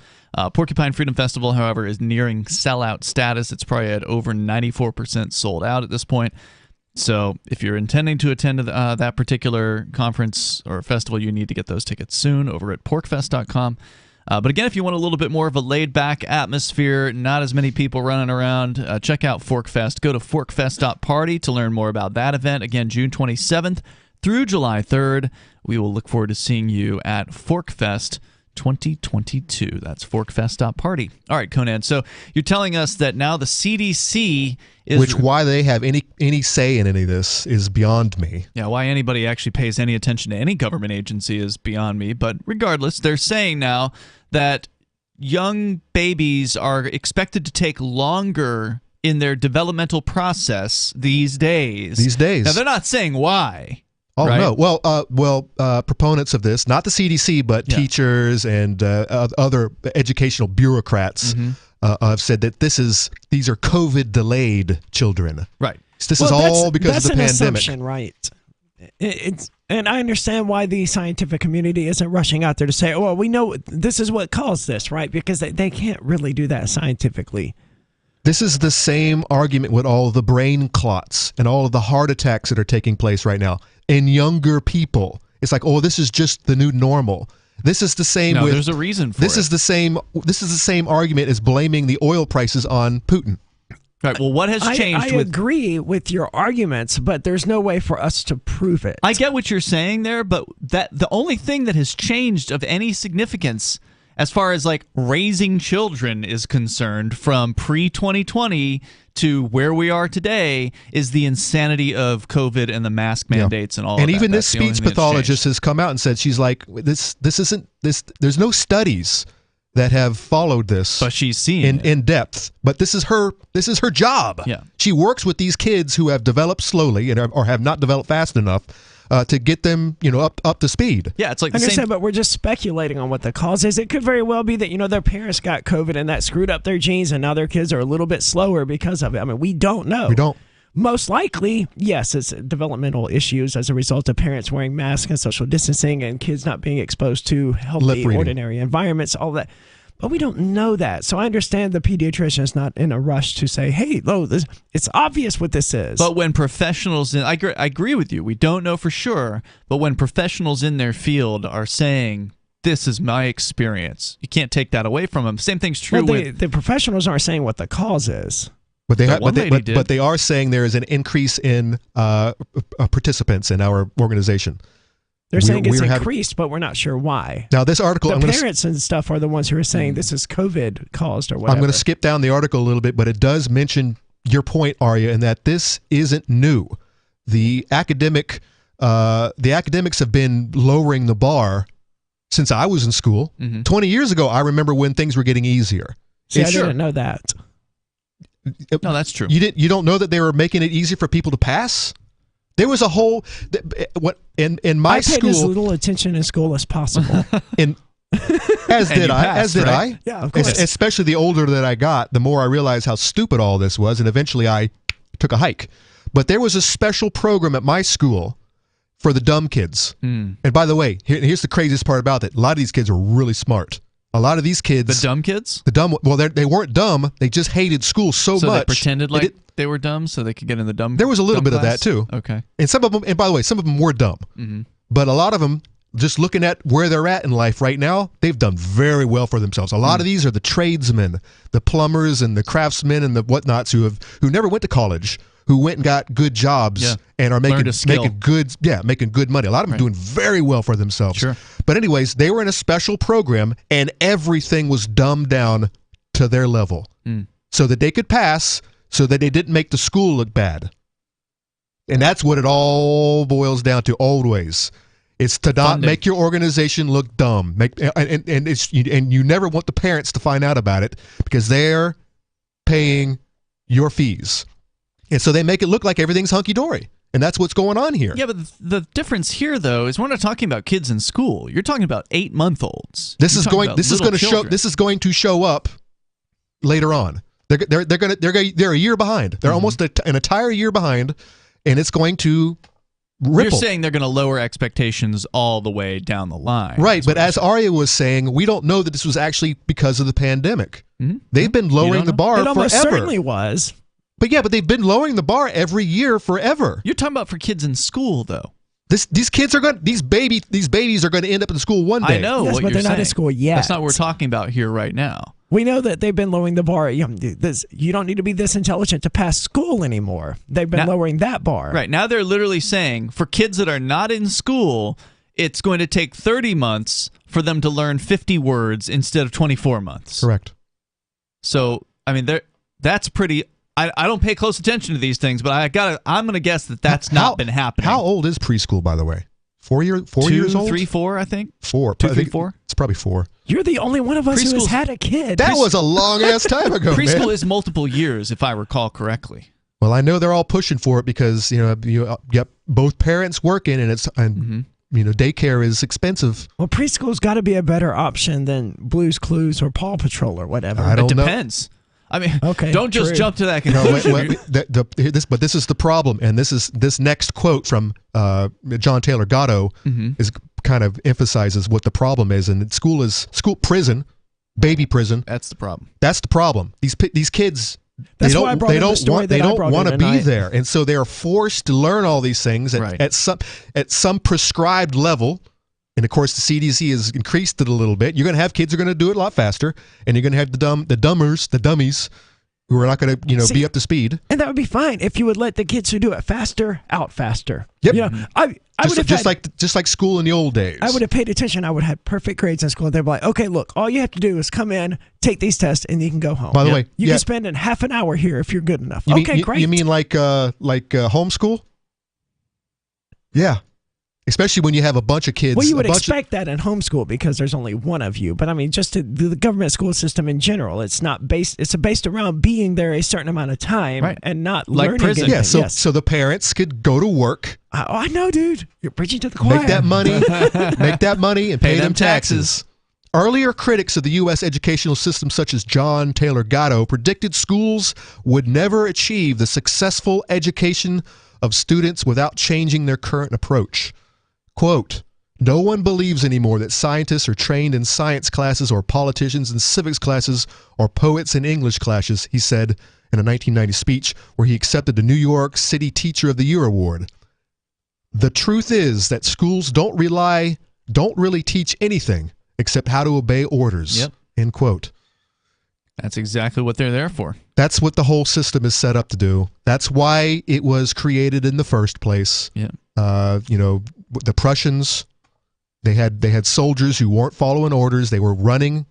Porcupine Freedom Festival, however, is nearing sellout status. It's probably at over 94% sold out at this point. So if you're intending to attend that particular conference or festival, you need to get those tickets soon over at porkfest.com. But again, if you want a little bit more of a laid-back atmosphere, not as many people running around, check out ForkFest. Go to forkfest.party to learn more about that event. Again, June 27th through July 3rd. We will look forward to seeing you at ForkFest 2022. That's forkfest.party. All right, Conan. So you're telling us that now the CDC is... why they have any say in any of this is beyond me. Yeah, why anybody actually pays any attention to any government agency is beyond me. But regardless, they're saying now that young babies are expected to take longer in their developmental process these days. Now, they're not saying why. Oh, right? no. Well, proponents of this, not the CDC, but teachers and other educational bureaucrats have said that these are COVID-delayed children. Right. So this is all because of the pandemic. That's an assumption, right? And I understand why the scientific community isn't rushing out there to say, well, we know this is what caused this, right? Because they can't really do that scientifically. This is the same argument with all the brain clots and all of the heart attacks that are taking place right now in younger people. It's like, oh, this is just the new normal. This is the same. No, there's a reason for it. This is the same argument as blaming the oil prices on Putin. Right. Well, what has changed? I agree with your arguments, but there's no way for us to prove it. I get what you're saying there, but the only thing that has changed of any significance as far as like raising children is concerned from pre-2020 to where we are today is the insanity of COVID and the mask mandates and all of that. And even this speech pathologist has come out and said, she's like, this isn't this. There's no studies that have followed this, but she's seeing in depth. But this is her job. Yeah, she works with these kids who have developed slowly and or have not developed fast enough to get them, up to speed. Yeah, it's like I understand, but we're just speculating on what the cause is. It could very well be that their parents got COVID and that screwed up their genes, and now their kids are a little bit slower because of it. I mean, we don't know. We don't. Most likely, yes, it's developmental issues as a result of parents wearing masks and social distancing and kids not being exposed to healthy, ordinary environments, all that. But we don't know that. So I understand the pediatrician is not in a rush to say, hey, it's obvious what this is. But when professionals, I agree with you, we don't know for sure, but when professionals in their field are saying, this is my experience, you can't take that away from them. Same thing's true with... The professionals aren't saying what the cause is. But they are saying there is an increase in participants in our organization. They're saying it's increased, but we're not sure why. Now, this article... The parents and stuff are the ones who are saying this is COVID caused or whatever. I'm going to skip down the article a little bit, but it does mention your point, Arya, in that this isn't new. The academics have been lowering the bar since I was in school. 20 years ago, I remember when things were getting easier. See, I didn't know that. No, that's true. You don't know that they were making it easier for people to pass? There was a whole in my school. I paid as little attention in school as possible. As did I. Yeah, of course. Especially the older that I got, the more I realized how stupid all this was, and eventually I took a hike. But there was a special program at my school for the dumb kids. And by the way, here's the craziest part about it. A lot of these kids are really smart. A lot of these kids... The dumb kids? Well, they weren't dumb. They just hated school so much. So they pretended like they were dumb so they could get in the dumb There was a little bit class? of that, too. Okay. And some of them, and by the way, some of them were dumb. But a lot of them, just looking at where they're at in life right now, they've done very well for themselves. A lot of these are the tradesmen, the plumbers and the craftsmen and the whatnots who never went to college, who went and got good jobs and are making good money. A lot of them doing very well for themselves. Sure. But anyways, they were in a special program and everything was dumbed down to their level so that they could pass, so that they didn't make the school look bad. And that's what it all boils down to always. It's to not make your organization look dumb. And you never want the parents to find out about it because they're paying your fees. And so they make it look like everything's hunky-dory. And that's what's going on here. Yeah, but the difference here, though, is we're not talking about kids in school. You're talking about 8-month-olds. This is going to show up later on. They're a year behind. They're almost an entire year behind, and it's going to ripple. You're saying they're going to lower expectations all the way down the line. Right, but as Arya was saying, we don't know that this was actually because of the pandemic. They've been lowering the bar forever. It almost certainly was. But they've been lowering the bar every year forever. You're talking about for kids in school, though. These babies are going to end up in school one day. I know, yes, but they're not in school yet. That's not what we're talking about here right now. We know that they've been lowering the bar. You don't need to be this intelligent to pass school anymore. They've been lowering that bar. Right. Now they're literally saying for kids that are not in school, it's going to take 30 months for them to learn 50 words instead of 24 months. Correct. So, I mean, that's pretty... I don't pay close attention to these things, but I'm going to guess that's not been happening. How old is preschool, by the way? 4 years old? 3, 4, I think. 4. 2, 3, 4? It's probably 4. You're the only one of us who has had a kid. That was a long-ass time ago, Preschool man. is multiple years, if I recall correctly. Well, I know they're all pushing for it because, you got both parents working, and daycare is expensive. Well, preschool's got to be a better option than Blue's Clues or Paw Patrol or whatever. I don't know. It depends. I mean, don't just jump to that conclusion. But this is the problem, and this next quote from John Taylor Gatto is kind of emphasizes what the problem is, and prison, baby prison. That's the problem. That's the problem. These kids. That's they why I brought in the story they don't want to be tonight. there, and so they are forced to learn all these things at some prescribed level. And of course, the CDC has increased it a little bit. You're going to have kids who are going to do it a lot faster, and you're going to have the dummies, who are not going to be up to speed. And that would be fine if you would let the kids who do it faster out faster. Yep. I would have just like school in the old days. I would have paid attention. I would have had perfect grades in school. They'd be like, okay, look, all you have to do is come in, take these tests, and you can go home. By the way, you can spend half an hour here if you're good enough. Great. You mean like homeschool? Yeah. Especially when you have a bunch of kids. Well, you would expect that in homeschool because there's only one of you. But I mean, just the government school system in general, it's based around being there a certain amount of time and not like learning. Prison. Anything. Yeah, so the parents could go to work. I know, dude. You're preaching to the choir. Make that money, and pay them taxes. Earlier critics of the U.S. educational system, such as John Taylor Gatto, predicted schools would never achieve the successful education of students without changing their current approach. Quote, no one believes anymore that scientists are trained in science classes or politicians in civics classes or poets in English classes, he said in a 1990 speech where he accepted the New York City Teacher of the Year award. The truth is that schools don't really teach anything except how to obey orders. Yep. End quote. That's exactly what they're there for. That's what the whole system is set up to do. That's why it was created in the first place. Yeah. The Prussians, they had soldiers who weren't following orders. They were running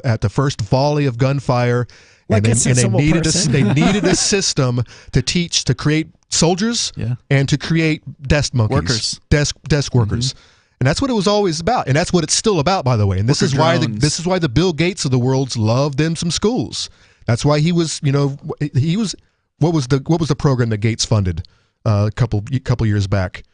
at the first volley of gunfire, like and they needed a system to create soldiers and to create desk monkeys, workers. desk workers. And that's what it was always about, and that's what it's still about, by the way. And this is why the Bill Gates of the world loved them some schools. That's why he was what was the program that Gates funded a couple years back?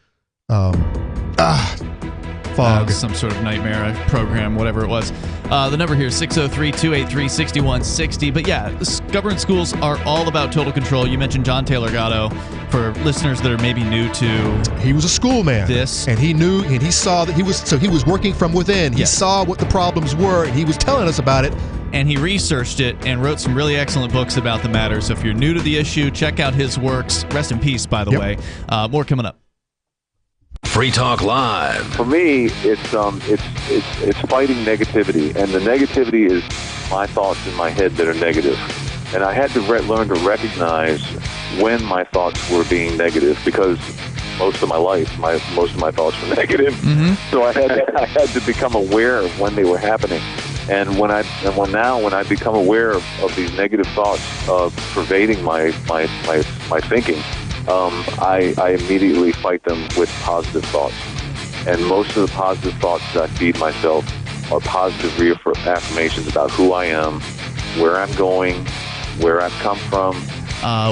Fog. Some sort of nightmare program, whatever it was. The number here is 603-283-6160. But yeah, government schools are all about total control. You mentioned John Taylor Gatto. For listeners that are maybe new to he was a school man. And he knew, and he saw that he was working from within. He saw what the problems were, and he was telling us about it. And he researched it and wrote some really excellent books about the matter. So if you're new to the issue, check out his works. Rest in peace, by the way. More coming up. Free Talk Live. For me, it's fighting negativity, and the negativity is my thoughts in my head that are negative. And I had to learn to recognize when my thoughts were being negative, because most of my life, most of my thoughts were negative. Mm-hmm. So I had to become aware of when they were happening. And when I become aware of these negative thoughts pervading my thinking, I immediately fight them with positive thoughts. And most of the positive thoughts that I feed myself are positive affirmations about who I am, where I'm going, where I've come from.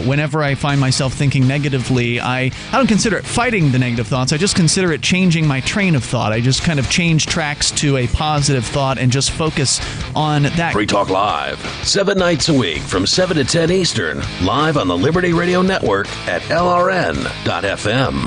Whenever I find myself thinking negatively, I don't consider it fighting the negative thoughts. I just consider it changing my train of thought. I just kind of change tracks to a positive thought and just focus on that. Free Talk Live, 7 nights a week from 7 to 10 Eastern, live on the Liberty Radio Network at LRN.FM.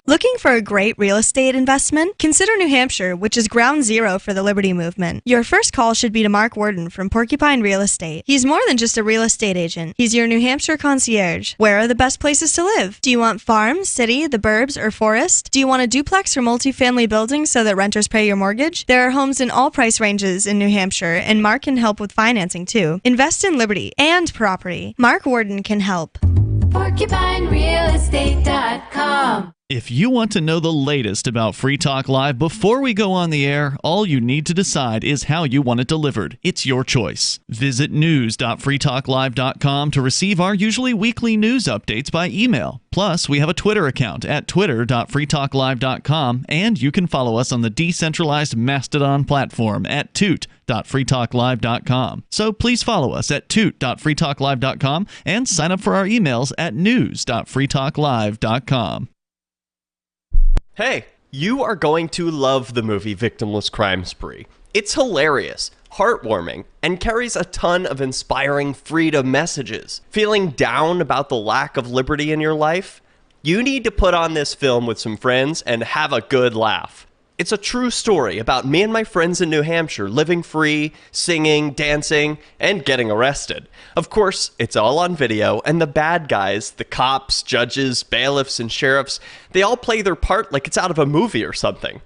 Looking for a great real estate investment? Consider New Hampshire, which is ground zero for the Liberty Movement. Your first call should be to Mark Worden from Porcupine Real Estate. He's more than just a real estate agent. He's your New Hampshire concierge. Where are the best places to live? Do you want farm, city, the burbs, or forest? Do you want a duplex or multifamily building so that renters pay your mortgage? There are homes in all price ranges in New Hampshire, and Mark can help with financing too. Invest in Liberty and property. Mark Worden can help. PorcupineRealEstate.com. If you want to know the latest about Free Talk Live before we go on the air, all you need to decide is how you want it delivered. It's your choice. Visit news.freetalklive.com to receive our usually weekly news updates by email. Plus, we have a Twitter account at twitter.freetalklive.com, and you can follow us on the decentralized Mastodon platform at toot.freetalklive.com. So please follow us at toot.freetalklive.com and sign up for our emails at news.freetalklive.com. Hey, you are going to love the movie Victimless Crime Spree. It's hilarious, heartwarming, and carries a ton of inspiring freedom messages. Feeling down about the lack of liberty in your life? You need to put on this film with some friends and have a good laugh. It's a true story about me and my friends in New Hampshire living free, singing, dancing, and getting arrested. Of course, it's all on video, and the bad guys, the cops, judges, bailiffs, and sheriffs, they all play their part like it's out of a movie or something.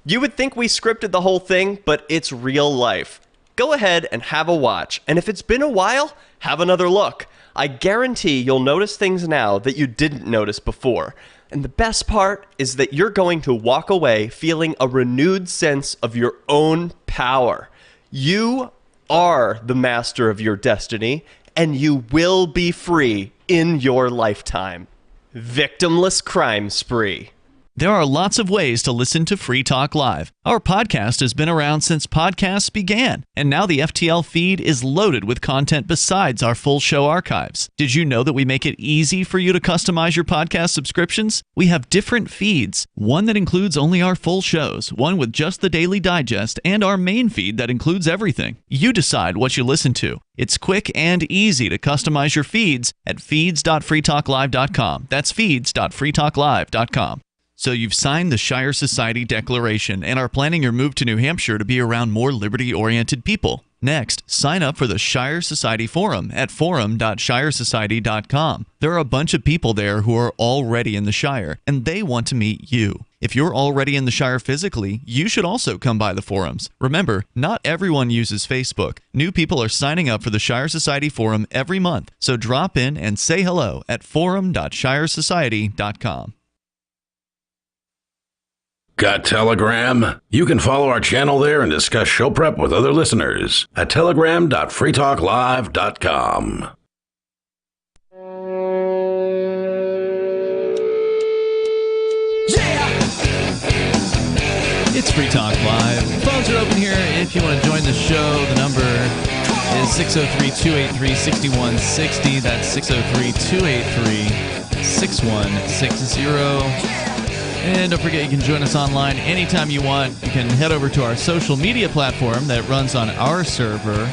You would think we scripted the whole thing, but it's real life. Go ahead and have a watch, and if it's been a while, have another look. I guarantee you'll notice things now that you didn't notice before. And the best part is that you're going to walk away feeling a renewed sense of your own power. You are the master of your destiny, and you will be free in your lifetime. Victimless Crime Spree. There are lots of ways to listen to Free Talk Live. Our podcast has been around since podcasts began, and now the FTL feed is loaded with content besides our full show archives. Did you know that we make it easy for you to customize your podcast subscriptions? We have different feeds, one that includes only our full shows, one with just the Daily Digest, and our main feed that includes everything. You decide what you listen to. It's quick and easy to customize your feeds at feeds.freetalklive.com. That's feeds.freetalklive.com. So you've signed the Shire Society Declaration and are planning your move to New Hampshire to be around more liberty-oriented people. Next, sign up for the Shire Society Forum at forum.shiresociety.com. There are a bunch of people there who are already in the Shire, and they want to meet you. If you're already in the Shire physically, you should also come by the forums. Remember, not everyone uses Facebook. New people are signing up for the Shire Society Forum every month, so drop in and say hello at forum.shiresociety.com. Got Telegram? You can follow our channel there and discuss show prep with other listeners at telegram.freetalklive.com. It's Free Talk Live. Phones are open here if you want to join the show. The number is 603-283-6160. That's 603-283-6160. And don't forget, you can join us online anytime you want. You can head over to our social media platform that runs on our server.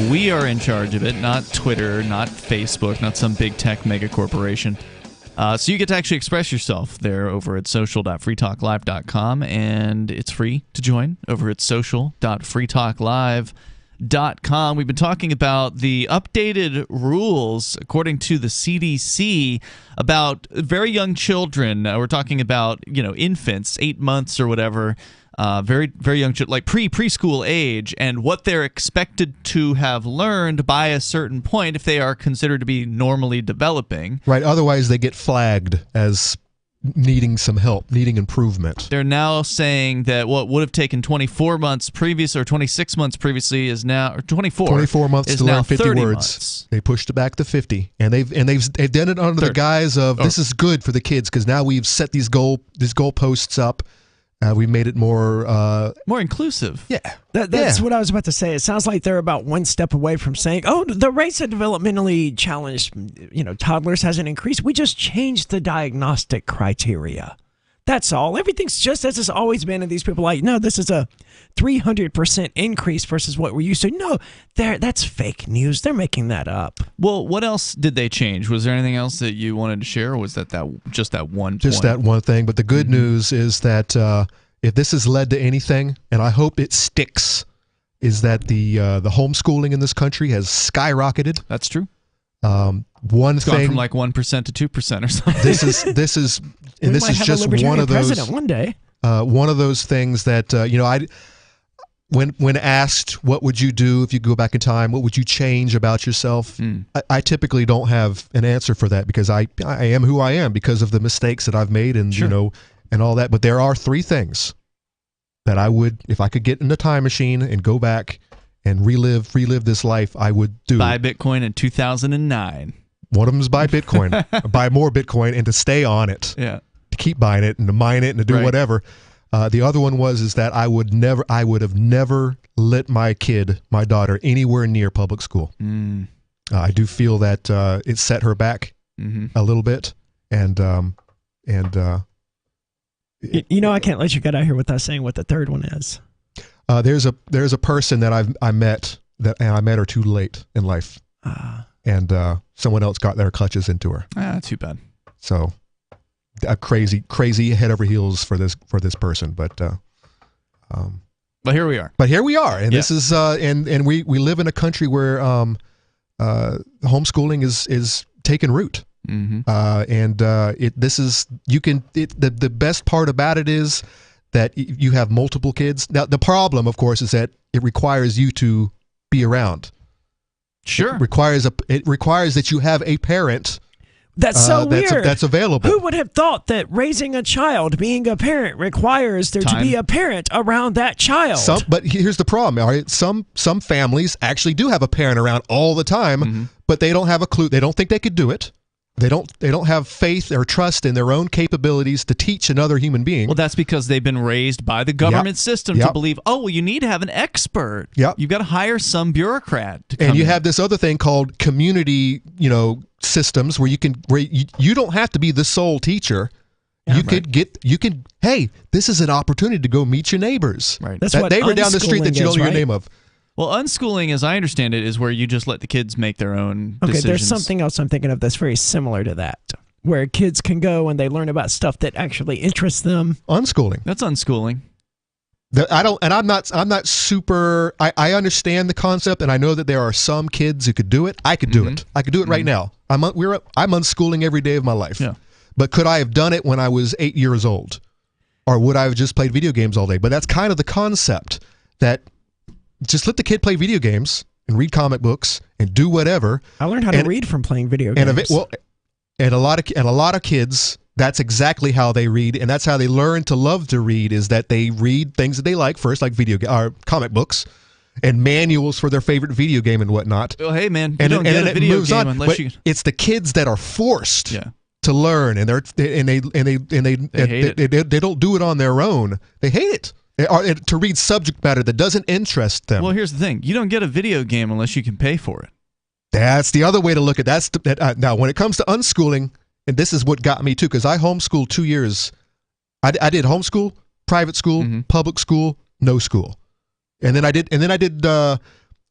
We are in charge of it, not Twitter, not Facebook, not some big tech mega corporation. So you get to actually express yourself there over at social.freetalklive.com, and it's free to join over at social.freetalklive.com. We've been talking about the updated rules, according to the CDC, about very young children. We're talking about, infants, 8 months or whatever, very, very young children, like preschool age, and what they're expected to have learned by a certain point if they are considered to be normally developing. Right. Otherwise, they get flagged as needing some help, needing improvement. They're now saying that what would have taken 24 months previous or 26 months previously is now, or 24 months is to now learn 50 30 words. Months. They pushed it back to 50, and they've done it under the guise of this is good for the kids because now we've set these goalposts up. We made it more inclusive. Yeah. That's what I was about to say. It sounds like they're about one step away from saying, oh, the rates of developmentally challenged, toddlers hasn't increased. We just changed the diagnostic criteria. That's all. Everything's just as it's always been. And these people are like, no, this is a 300% increase versus what we're used to. No, that's fake news. They're making that up. Well, what else did they change? Was there anything else that you wanted to share, or was that just that one point? Just that one thing. But the good news is that if this has led to anything, and I hope it sticks, is that the homeschooling in this country has skyrocketed. That's true. It's gone from like 1% to 2% or something. This is and this is just one of those president one day. One of those things that when asked what would you do if you go back in time, what would you change about yourself? I typically don't have an answer for that because I am who I am because of the mistakes that I've made and and all that. But there are three things that I would, if I could get in the time machine and go back and relive this life, I would do. Buy Bitcoin in 2009. One of them is buy Bitcoin, buy more Bitcoin, and to stay on it. Yeah. To keep buying it and to mine it and to do whatever. The other one is that I would have never let my daughter, anywhere near public school. I do feel that it set her back a little bit, and I can't let you get out here without saying what the third one is. There's a person that I met her too late in life, and someone else got their clutches into her. Too bad. So. A crazy head over heels for this person, but here we are. And this is and we live in a country where homeschooling is taking root. The best part about it is that you have multiple kids. Now the problem, of course, is that it requires you to be around. Sure, it requires that you have a parent. That's so weird. That's available. Who would have thought that raising a child, being a parent, requires there to be a parent around that child? But here's the problem. All right, some families actually do have a parent around all the time, but they don't have a clue. They don't think they could do it. They don't have faith or trust in their own capabilities to teach another human being. Well, that's because they've been raised by the government system to believe, you need to have an expert. Yep. You've got to hire some bureaucrat to come and you have this other thing called community, systems where you don't have to be the sole teacher. Hey, this is an opportunity to go meet your neighbors. Right. That's what neighbor down the street that you don't know the name of. Well, unschooling, as I understand it, is where you just let the kids make their own decisions. There's something else I'm thinking of that's very similar to that, where kids can go and they learn about stuff that actually interests them. Unschooling. That's unschooling. I'm not super. I understand the concept, and I know that there are some kids who could do it. I could do it. I could do it right now. I'm unschooling every day of my life. Yeah. But could I have done it when I was 8 years old, or would I have just played video games all day? But that's kind of the concept, that just let the kid play video games and read comic books and do whatever. I learned how to read from playing video games. And a lot of kids, that's exactly how they read, and that's how they learn to love to read, is that they read things that they like first, like comic books and manuals for their favorite video game and whatnot. Well, hey man, you don't get a video game unless you. It's the kids that are forced to learn, and they don't do it on their own. They hate it. or to read subject matter that doesn't interest them. Well, here's the thing. You don't get a video game unless you can pay for it. That's the other way to look at that. Now, when it comes to unschooling, and this is what got me too, because I homeschooled 2 years. I did homeschool, private school, public school, no school, and then I did. You're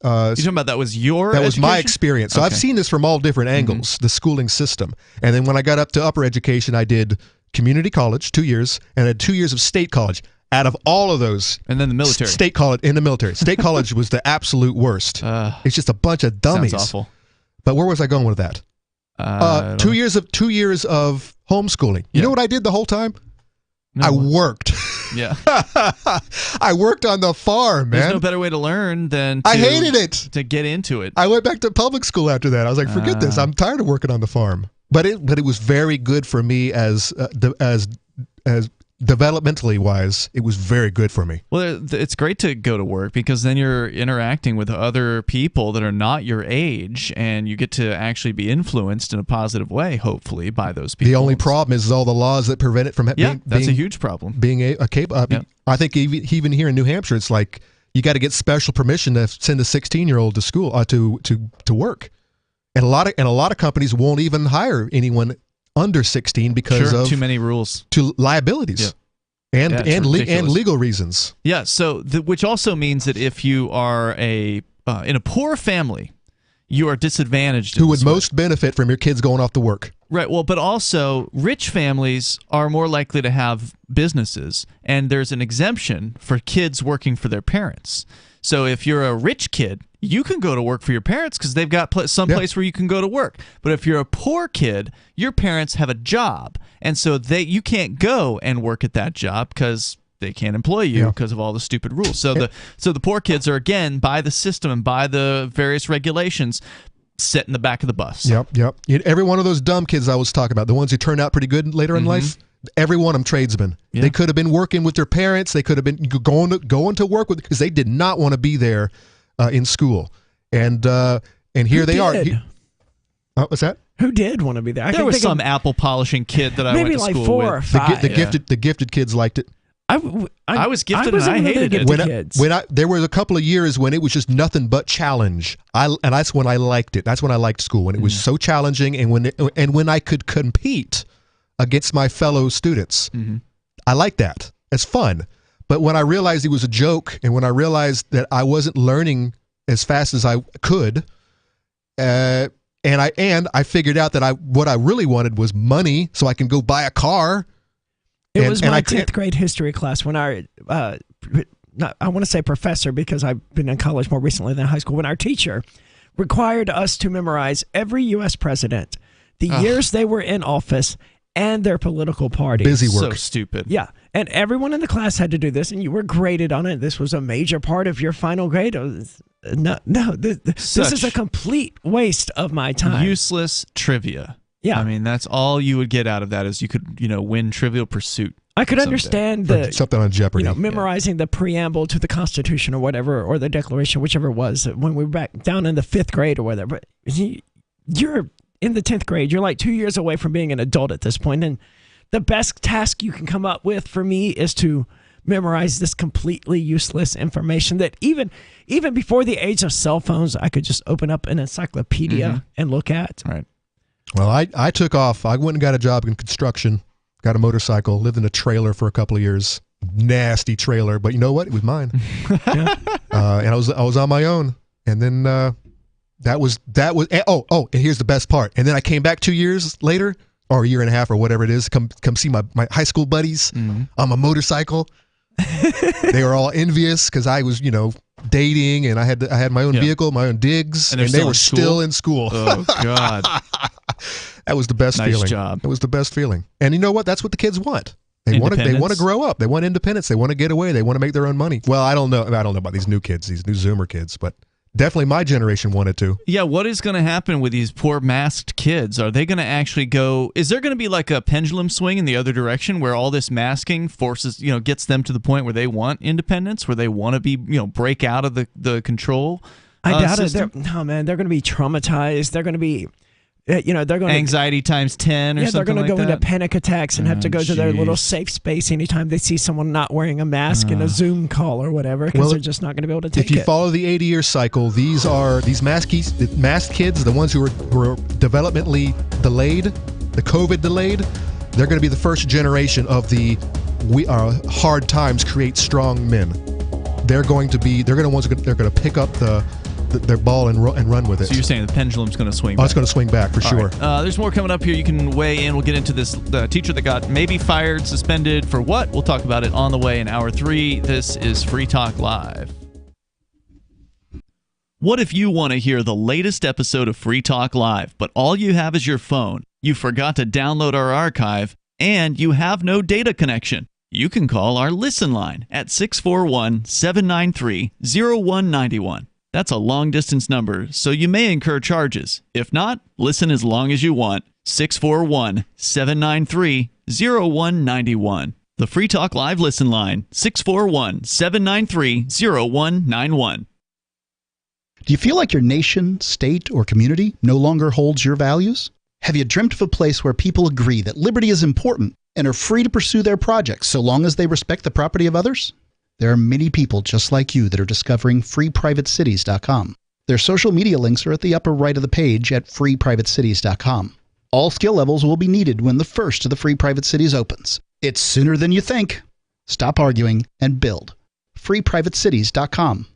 talking about that was your That was my education? experience. So I've seen this from all different angles, the schooling system. And then when I got up to upper education, I did community college, 2 years, and I had 2 years of state college. Out of all of those, and then the military, state college in the military, state college was the absolute worst. It's just a bunch of dummies. Sounds awful. But where was I going with that? 2 years of homeschooling. You know what I did the whole time? No. I worked. Yeah. I worked on the farm, man. There's no better way to learn than I hated it. To get into it. I went back to public school after that. I was like, forget this. I'm tired of working on the farm. But it was very good for me as developmentally wise. It was very good for me. Well, it's great to go to work because then you're interacting with other people that are not your age, and you get to actually be influenced in a positive way, hopefully, by those people. The only problem is all the laws that prevent it from that's a huge problem. Being a cable. I think even here in New Hampshire, it's like you got to get special permission to send a 16-year-old to school to work, and a lot of companies won't even hire anyone under 16 because of too many rules, to liabilities, and legal reasons. Yeah, so which also means that if you are in a poor family, you are disadvantaged. Who would most benefit from your kids going off to work? Right. Well, but also rich families are more likely to have businesses, and there's an exemption for kids working for their parents. So if you're a rich kid, you can go to work for your parents because they've got some place where you can go to work. But if you're a poor kid, your parents have a job, and so you can't go and work at that job because they can't employ you because of all the stupid rules. So the poor kids are, again, by the system and by the various regulations, set in the back of the bus. Yep. Every one of those dumb kids I was talking about, the ones who turned out pretty good later in life, every one of them tradesmen. They could have been working with their parents. They could have been going to work with, because they did not want to be there in school. And here they are. What's that? Who did want to be there? There was some apple polishing kid that I went to school with. Maybe like 4 or 5. The gifted kids liked it. I was gifted and I hated it. There were a couple of years when it was just nothing but challenge. And that's when I liked it. That's when I liked school, when it was so challenging, and when I could compete against my fellow students. I liked that. It's fun. But when I realized it was a joke, and when I realized that I wasn't learning as fast as I could, and I figured out that what I really wanted was money so I can go buy a car. It was my 10th grade history class when I want to say professor because I've been in college more recently than high school, when our teacher required us to memorize every U.S. president, the years they were in office, and their political parties. Busy work. So stupid. Yeah. And everyone in the class had to do this, and you were graded on it. This was a major part of your final grade. This is a complete waste of my time. Useless trivia. Yeah. I mean, that's all you would get out of that is you could, win Trivial Pursuit. I could understand something on Jeopardy. Memorizing the preamble to the Constitution or whatever, or the Declaration, whichever it was, when we were back down in the 5th grade or whatever. But you're in the 10th grade. You're like 2 years away from being an adult at this point. And the best task you can come up with for me is to memorize this completely useless information that even before the age of cell phones, I could just open up an encyclopedia and look at. Right. Well, I took off. I went and got a job in construction, got a motorcycle, lived in a trailer for a couple of years. Nasty trailer, but you know what? It was mine. And I was on my own. And then that was. And here's the best part. And then I came back 2 years later, or a year and a half, or whatever it is. Come see my high school buddies on my motorcycle. They were all envious because I was, dating, and I had my own vehicle, my own digs, and they were still in school. Oh God. That was the best feeling. Nice job. It was the best feeling. And you know what? That's what the kids want. They want to grow up. They want independence. They want to get away. They want to make their own money. Well, I don't know about these new kids, these new Zoomer kids, but definitely my generation wanted to. Yeah, what is going to happen with these poor masked kids? Are they going to actually go? Is there going to be like a pendulum swing in the other direction where all this masking forces, gets them to the point where they want independence, where they want to be, break out of the control? I doubt system? it. No, man, they're going to be traumatized. They're going to be They're going anxiety times 10 or something like that. They're going to go into panic attacks and have to go to their little safe space anytime they see someone not wearing a mask in a Zoom call or whatever, because they're just not going to be able to take it. If you follow the 80-year cycle, these masked kids, the ones who were developmentally delayed, the COVID delayed, they're going to be the first generation of the hard times create strong men. They're going to pick up their ball and run with it. So you're saying the pendulum's going to swing back? Oh, it's going to swing back for sure. Right. There's more coming up here. You can weigh in. We'll get into this. The teacher that got maybe fired, suspended for what? We'll talk about it on the way in hour 3. This is Free Talk Live. What if you want to hear the latest episode of Free Talk Live, but all you have is your phone, you forgot to download our archive, and you have no data connection? You can call our Listen line at 641-793-0191. That's a long-distance number, so you may incur charges. If not, listen as long as you want. 641-793-0191. The Free Talk Live Listen line, 641-793-0191. Do you feel like your nation, state, or community no longer holds your values? Have you dreamt of a place where people agree that liberty is important and are free to pursue their projects so long as they respect the property of others? There are many people just like you that are discovering freeprivatecities.com. Their social media links are at the upper right of the page at freeprivatecities.com. All skill levels will be needed when the first of the Free Private Cities opens. It's sooner than you think. Stop arguing and build. freeprivatecities.com.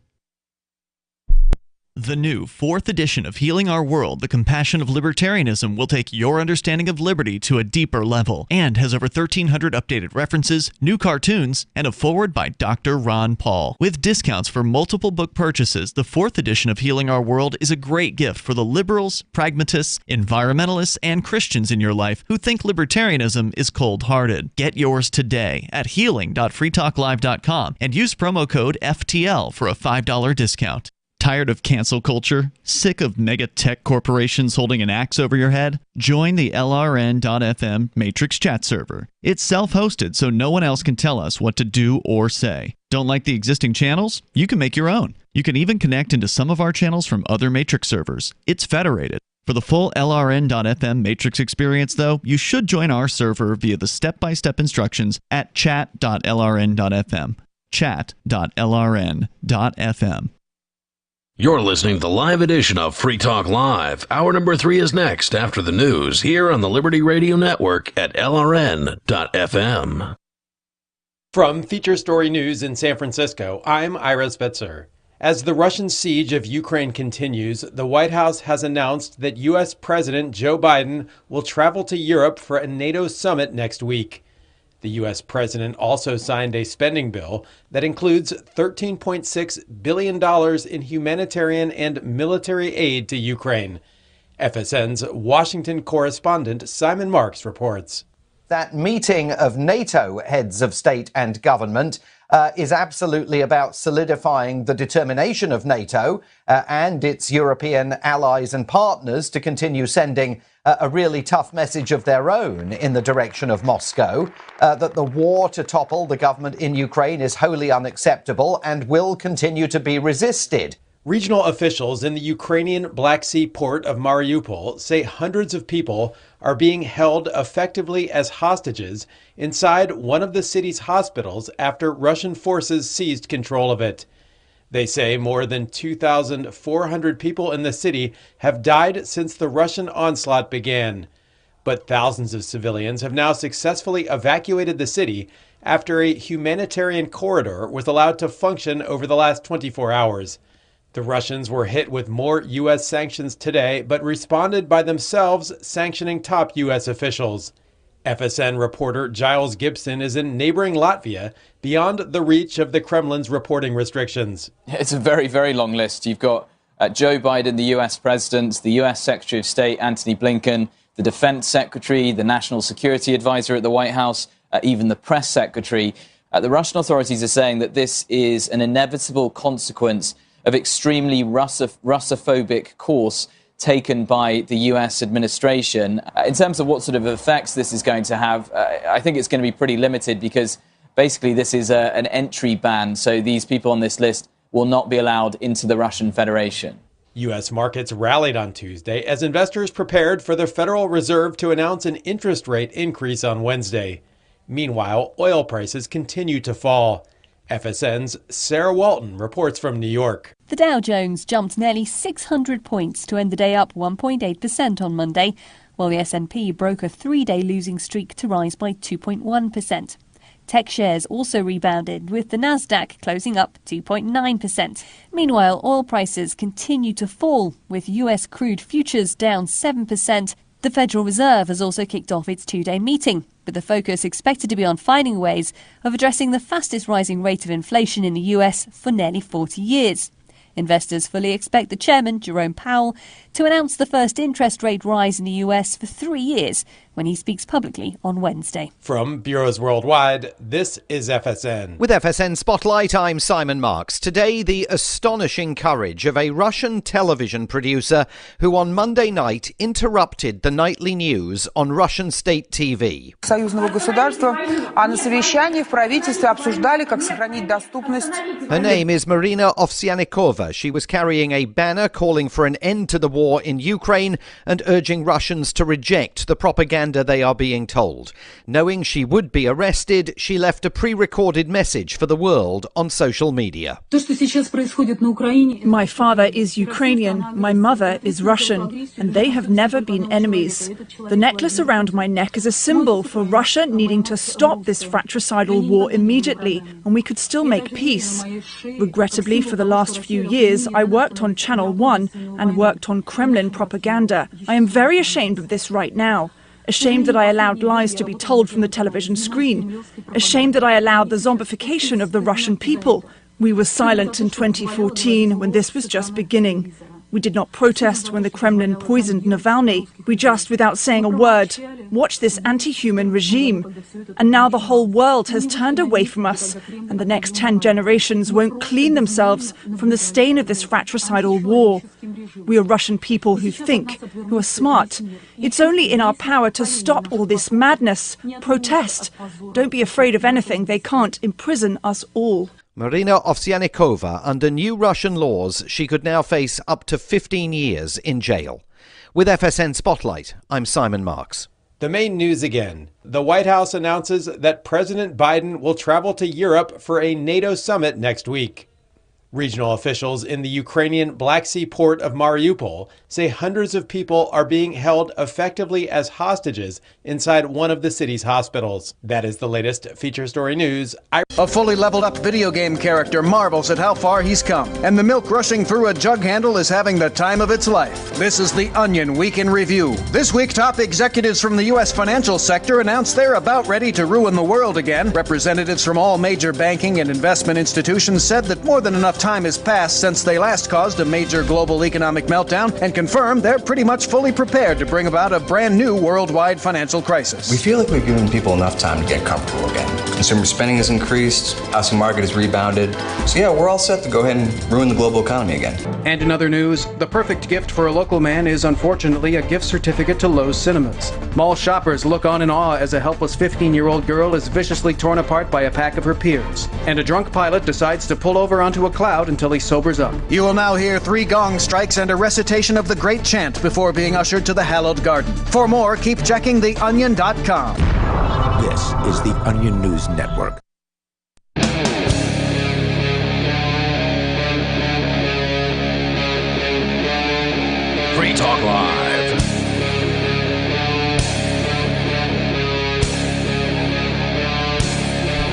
The new 4th edition of Healing Our World, The Compassion of Libertarianism, will take your understanding of liberty to a deeper level and has over 1,300 updated references, new cartoons, and a foreword by Dr. Ron Paul. With discounts for multiple book purchases, the 4th edition of Healing Our World is a great gift for the liberals, pragmatists, environmentalists, and Christians in your life who think libertarianism is cold-hearted. Get yours today at healing.freetalklive.com and use promo code FTL for a $5 discount. Tired of cancel culture? Sick of mega tech corporations holding an axe over your head? Join the LRN.FM Matrix chat server. It's self-hosted, so no one else can tell us what to do or say. Don't like the existing channels? You can make your own. You can even connect into some of our channels from other Matrix servers. It's federated. For the full LRN.FM Matrix experience, though, you should join our server via the step-by-step instructions at chat.lrn.fm. chat.lrn.fm. You're listening to the live edition of Free Talk Live. Hour number 3 is next after the news here on the Liberty Radio Network at LRN.FM. From Feature Story News in San Francisco, I'm Ira Spitzer. As the Russian siege of Ukraine continues, the White House has announced that U.S. President Joe Biden will travel to Europe for a NATO summit next week. The U.S. president also signed a spending bill that includes $13.6 billion in humanitarian and military aid to Ukraine. FSN's Washington correspondent Simon Marks reports. That meeting of NATO heads of state and government is absolutely about solidifying the determination of NATO and its European allies and partners to continue sending a really tough message of their own in the direction of Moscow, that the war to topple the government in Ukraine is wholly unacceptable and will continue to be resisted. Regional officials in the Ukrainian Black Sea port of Mariupol say hundreds of people are being held effectively as hostages inside one of the city's hospitals after Russian forces seized control of it. They say more than 2,400 people in the city have died since the Russian onslaught began. But thousands of civilians have now successfully evacuated the city after a humanitarian corridor was allowed to function over the last 24 hours. The Russians were hit with more U.S. sanctions today, but responded by themselves sanctioning top U.S. officials. FSN reporter Giles Gibson is in neighboring Latvia, beyond the reach of the Kremlin's reporting restrictions. It's a very, very long list. You've got Joe Biden, the U.S. president, the U.S. Secretary of State, Antony Blinken, the defense secretary, the national security advisor at the White House, even the press secretary. The Russian authorities are saying that this is an inevitable consequence of extremely Russophobic course taken by the U.S. administration. In terms of what sort of effects this is going to have, I think it's going to be pretty limited because basically this is an entry ban. So these people on this list will not be allowed into the Russian Federation. U.S. markets rallied on Tuesday as investors prepared for the Federal Reserve to announce an interest rate increase on Wednesday. Meanwhile, oil prices continue to fall. FSN's Sarah Walton reports from New York. The Dow Jones jumped nearly 600 points to end the day up 1.8% on Monday, while the S&P broke a three-day losing streak to rise by 2.1%. Tech shares also rebounded, with the Nasdaq closing up 2.9%. Meanwhile, oil prices continue to fall, with U.S. crude futures down 7%. The Federal Reserve has also kicked off its two-day meeting, with the focus expected to be on finding ways of addressing the fastest rising rate of inflation in the U.S. for nearly 40 years. Investors fully expect the chairman, Jerome Powell, to announce the first interest rate rise in the U.S. for 3 years when he speaks publicly on Wednesday. From Bureaus Worldwide, this is FSN. With FSN Spotlight, I'm Simon Marks. Today, the astonishing courage of a Russian television producer who on Monday night interrupted the nightly news on Russian state TV. Her name is Marina Ovsyannikova. She was carrying a banner calling for an end to the war in Ukraine and urging Russians to reject the propaganda they are being told. Knowing she would be arrested, she left a pre-recorded message for the world on social media. My father is Ukrainian, my mother is Russian, and they have never been enemies. The necklace around my neck is a symbol for Russia needing to stop this fratricidal war immediately, and we could still make peace. Regrettably, for the last few years, I worked on Channel 1 and worked on Kremlin propaganda. I am very ashamed of this right now. Ashamed that I allowed lies to be told from the television screen. Ashamed that I allowed the zombification of the Russian people. We were silent in 2014 when this was just beginning. We did not protest when the Kremlin poisoned Navalny. We just, without saying a word, watched this anti-human regime. And now the whole world has turned away from us, and the next 10 generations won't clean themselves from the stain of this fratricidal war. We are Russian people who think, who are smart. It's only in our power to stop all this madness. Protest. Don't be afraid of anything. They can't imprison us all. Marina Ovsyannikova, under new Russian laws, she could now face up to 15 years in jail. With FSN Spotlight, I'm Simon Marks. The main news again. The White House announces that President Biden will travel to Europe for a NATO summit next week. Regional officials in the Ukrainian Black Sea port of Mariupol say hundreds of people are being held effectively as hostages inside one of the city's hospitals. That is the latest feature story news. A fully leveled up video game character marvels at how far he's come, and the milk rushing through a jug handle is having the time of its life. This is The Onion Week in Review. This week, top executives from the U.S. financial sector announced they're about ready to ruin the world again. Representatives from all major banking and investment institutions said that more than enough time has passed since they last caused a major global economic meltdown and confirmed they're pretty much fully prepared to bring about a brand new worldwide financial crisis. We feel like we've given people enough time to get comfortable again. Consumer spending has increased, housing market has rebounded. So yeah, we're all set to go ahead and ruin the global economy again. And in other news, the perfect gift for a local man is unfortunately a gift certificate to Lowe's Cinemas. Mall shoppers look on in awe as a helpless 15-year-old girl is viciously torn apart by a pack of her peers. And a drunk pilot decides to pull over onto a cloud until he sobers up. You will now hear 3 gong strikes and a recitation of the great chant before being ushered to the hallowed garden. For more, keep checking theonion.com. This is the Onion News Network. Free Talk Live.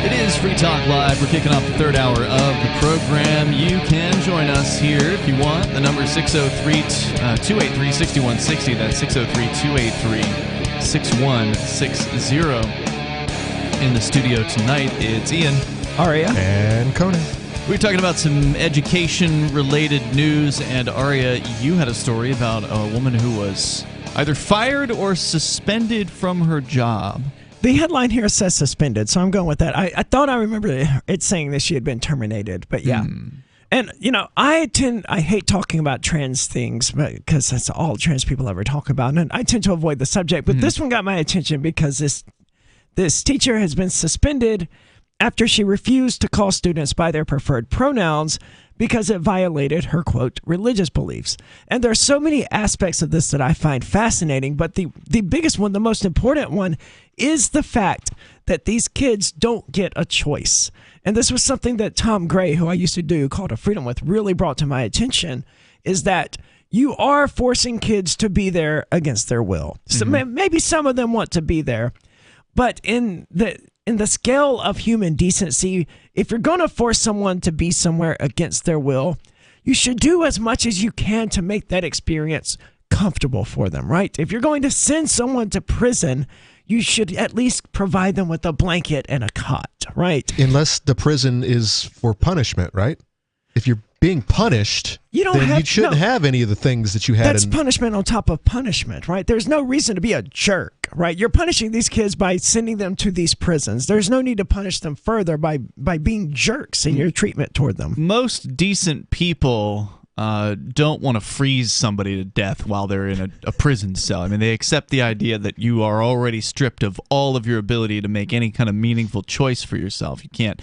It is Free Talk Live. We're kicking off the third hour of the program. You can join us here if you want. The number is 603-283-6160. That's 603-283-6160. In the studio tonight, it's Ian, Aria, and Conan. We're talking about some education-related news, and Aria, you had a story about a woman who was either fired or suspended from her job. The headline here says suspended, so I'm going with that. I thought I remember it saying that she had been terminated, but yeah. And, you know, I hate talking about trans things because that's all trans people ever talk about, and I tend to avoid the subject, but this one got my attention because this teacher has been suspended after she refused to call students by their preferred pronouns because it violated her, quote, religious beliefs. And there are so many aspects of this that I find fascinating, but the biggest one, the most important one, is the fact that these kids don't get a choice. And this was something that Tom Gray, who I used to do Call to Freedom with, really brought to my attention, is that you are forcing kids to be there against their will. So maybe some of them want to be there, but in the scale of human decency, if you're going to force someone to be somewhere against their will, you should do as much as you can to make that experience comfortable for them, right? If you're going to send someone to prison, you should at least provide them with a blanket and a cot, right? Unless the prison is for punishment, right? If you're being punished, you shouldn't have any of the things that you had. That's punishment on top of punishment, right? There's no reason to be a jerk, right? You're punishing these kids by sending them to these prisons. There's no need to punish them further by being jerks in your treatment toward them. Most decent people don't want to freeze somebody to death while they're in a prison cell. I mean, they accept the idea that you are already stripped of all of your ability to make any kind of meaningful choice for yourself. You can't,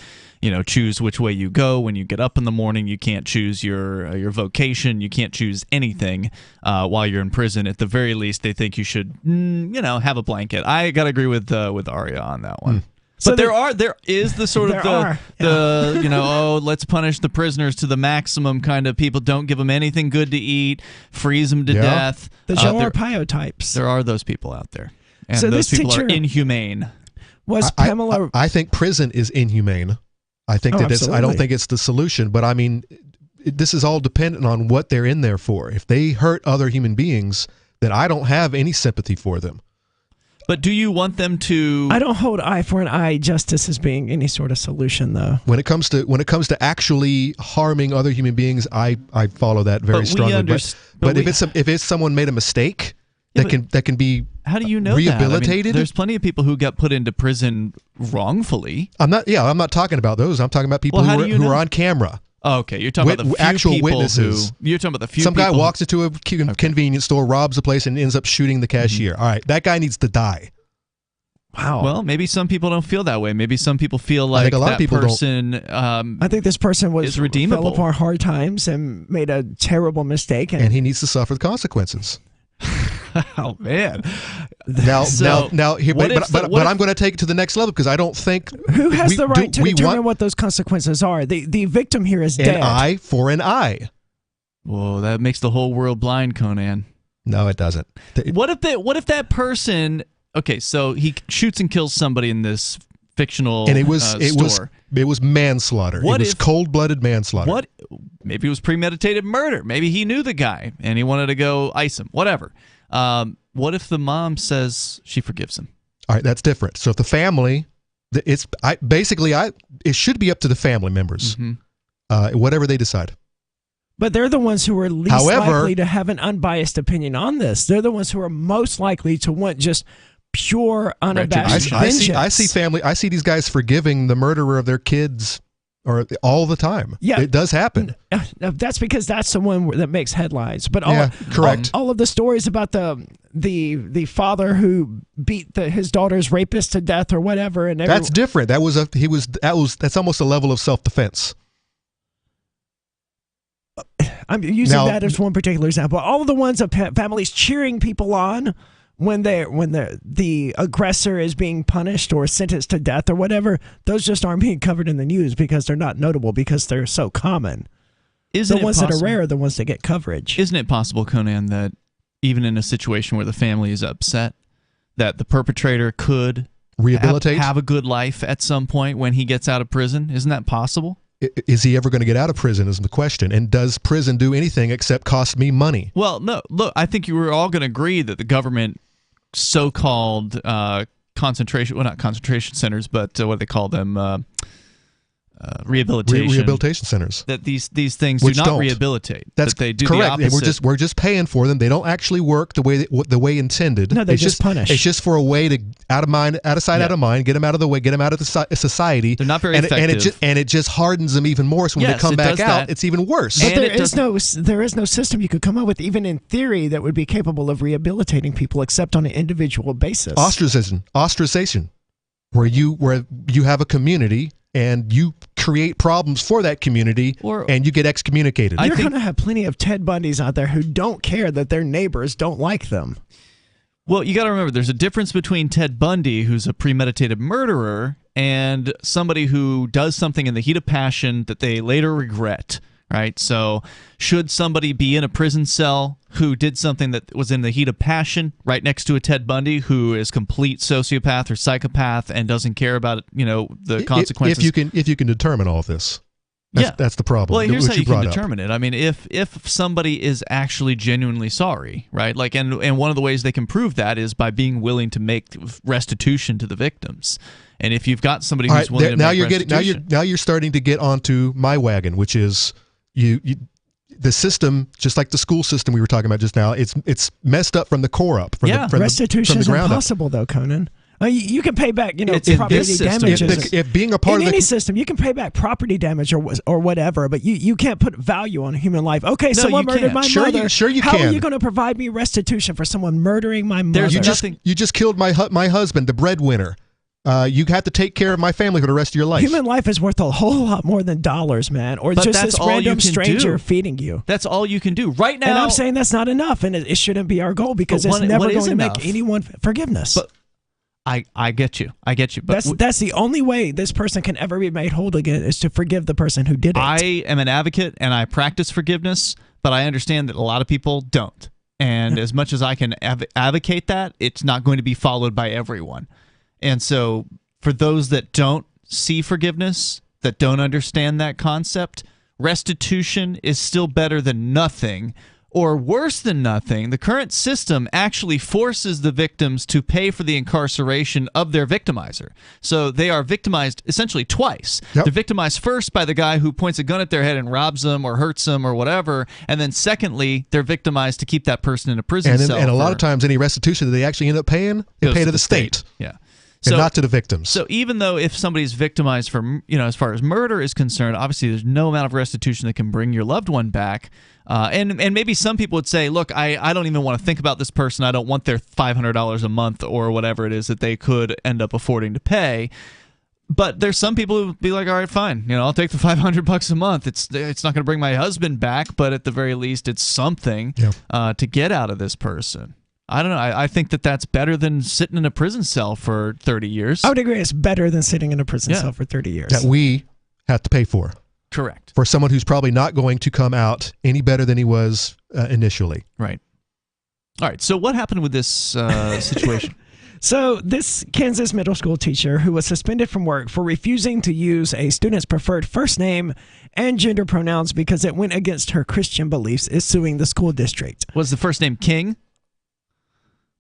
choose which way you go when you get up in the morning. You can't choose your vocation. You can't choose anything while you're in prison. At the very least, they think you should, have a blanket. I gotta agree with Arya on that one. But there is the sort of let's punish the prisoners to the maximum kind of people. Don't give them anything good to eat, freeze them to death. The Joe Arpaio types. There are those people out there, and so those people are inhumane. Was Pamela? I think prison is inhumane. I think I don't think it's the solution, but I mean, this is all dependent on what they're in there for. If they hurt other human beings, then I don't have any sympathy for them. But do you want them to? I don't hold eye for an eye justice as being any sort of solution, though. When it comes to actually harming other human beings, I follow that very strongly. But if it's someone made a mistake that can be how do you know rehabilitated? That? I mean, there's plenty of people who got put into prison wrongfully. I'm not talking about those. I'm talking about people who are on camera. Oh, okay, you're talking about the few actual people witnesses. You're talking about the few. Some guy walks into a convenience store, robs the place, and ends up shooting the cashier. All right, that guy needs to die. Wow. Well, maybe some people don't feel that way. Maybe some people feel like I think a lot of people person. I think this person is redeemable. Fell upon hard times and made a terrible mistake, and he needs to suffer the consequences. Oh man! Now, but I'm going to take it to the next level because I don't think who has the right to determine what those consequences are. The victim here is dead. An eye for an eye. Whoa, that makes the whole world blind, Conan. No, it doesn't. What if that person? Okay, so he shoots and kills somebody in this fictional and it was manslaughter. It was cold-blooded manslaughter. Maybe it was premeditated murder. Maybe he knew the guy and he wanted to go ice him. Whatever. What if the mom says she forgives him? All right, that's different. So if the family, it should be up to the family members, whatever they decide. But they're the ones who are least likely to have an unbiased opinion on this. They're the ones who are most likely to want just pure, unabashed vengeance. I see these guys forgiving the murderer of their kids all the time. Yeah, it does happen. That's because that's the one that makes headlines. But correct. All of the stories about the father who beat his daughter's rapist to death or whatever, and that's different. That's almost a level of self-defense. I'm using that as one particular example. All of the ones of families cheering people on when the aggressor is being punished or sentenced to death or whatever, those just aren't being covered in the news because they're not notable because they're so common. The ones that are rare are the ones that get coverage. Isn't it possible, Conan, that even in a situation where the family is upset, that the perpetrator could rehabilitate, have a good life at some point when he gets out of prison? Isn't that possible? Is he ever going to get out of prison is the question. And does prison do anything except cost me money? Well, no. Look, I think you were all going to agree that the government so-called concentration, well, not concentration centers, but what do they call them? Rehabilitation centers. That these things do not rehabilitate. That's that they do correct. The opposite. And we're just paying for them. They don't actually work the way intended. No, they just punish. It's just for a way to out of sight, out of mind, get them out of the way, get them out of the society. They're not very effective. And it just hardens them even more. So when they come back out, it's even worse. But there is no system you could come up with, even in theory, that would be capable of rehabilitating people except on an individual basis. Ostracization, where you have a community and you create problems for that community, and you get excommunicated. You're going to have plenty of Ted Bundys out there who don't care that their neighbors don't like them. Well, you got to remember, there's a difference between Ted Bundy, who's a premeditated murderer, and somebody who does something in the heat of passion that they later regret. Right? So should somebody be in a prison cell who did something that was in the heat of passion right next to a Ted Bundy who is complete sociopath or psychopath and doesn't care about, the consequences? If you can determine all this. That's the problem. Well, here's how you can determine it. I mean, if somebody is actually genuinely sorry, right? Like, and one of the ways they can prove that is by being willing to make restitution to the victims. And if you've got somebody who's willing to make restitution, now you're starting to get onto my wagon, which is the system, just like the school system we were talking about just now, it's messed up from the core up. Restitution is impossible, though, Conan. You can pay back, property damages. If being a part of any system, you can pay back property damage or whatever, but you can't put value on human life. Okay, someone murdered my mother. Sure you How can. are you going to provide me restitution for someone murdering my mother? You just killed my husband, the breadwinner. You have to take care of my family for the rest of your life. Human life is worth a whole lot more than dollars, man, or just this random stranger feeding you. That's all you can do right now. And I'm saying that's not enough, and it shouldn't be our goal because it's never going to make anyone forgiveness. But I get you. But that's the only way this person can ever be made whole again is to forgive the person who did it. I am an advocate and I practice forgiveness, but I understand that a lot of people don't. And as much as I can advocate that, it's not going to be followed by everyone. And so for those that don't see forgiveness, that don't understand that concept, restitution is still better than nothing, or worse than nothing. The current system actually forces the victims to pay for the incarceration of their victimizer. So they are victimized essentially twice. Yep. They're victimized first by the guy who points a gun at their head and robs them or hurts them or whatever, and then secondly, they're victimized to keep that person in a prison cell. And a lot of times any restitution that they actually end up paying, they pay to the state. Yeah. And not to the victims. So even though if somebody's victimized for, as far as murder is concerned, obviously there's no amount of restitution that can bring your loved one back. And maybe some people would say, look, I don't even want to think about this person. I don't want their $500 a month or whatever it is that they could end up affording to pay. But there's some people who would be like, all right, fine. I'll take the $500 a month. It's not going to bring my husband back, but at the very least, it's something to get out of this person. I don't know. I think that's better than sitting in a prison cell for 30 years. I would agree. It's better than sitting in a prison cell for 30 years. That we have to pay for. Correct. For someone who's probably not going to come out any better than he was initially. Right. All right. So what happened with this situation? So this Kansas middle school teacher who was suspended from work for refusing to use a student's preferred first name and gender pronouns because it went against her Christian beliefs is suing the school district. Was the first name King?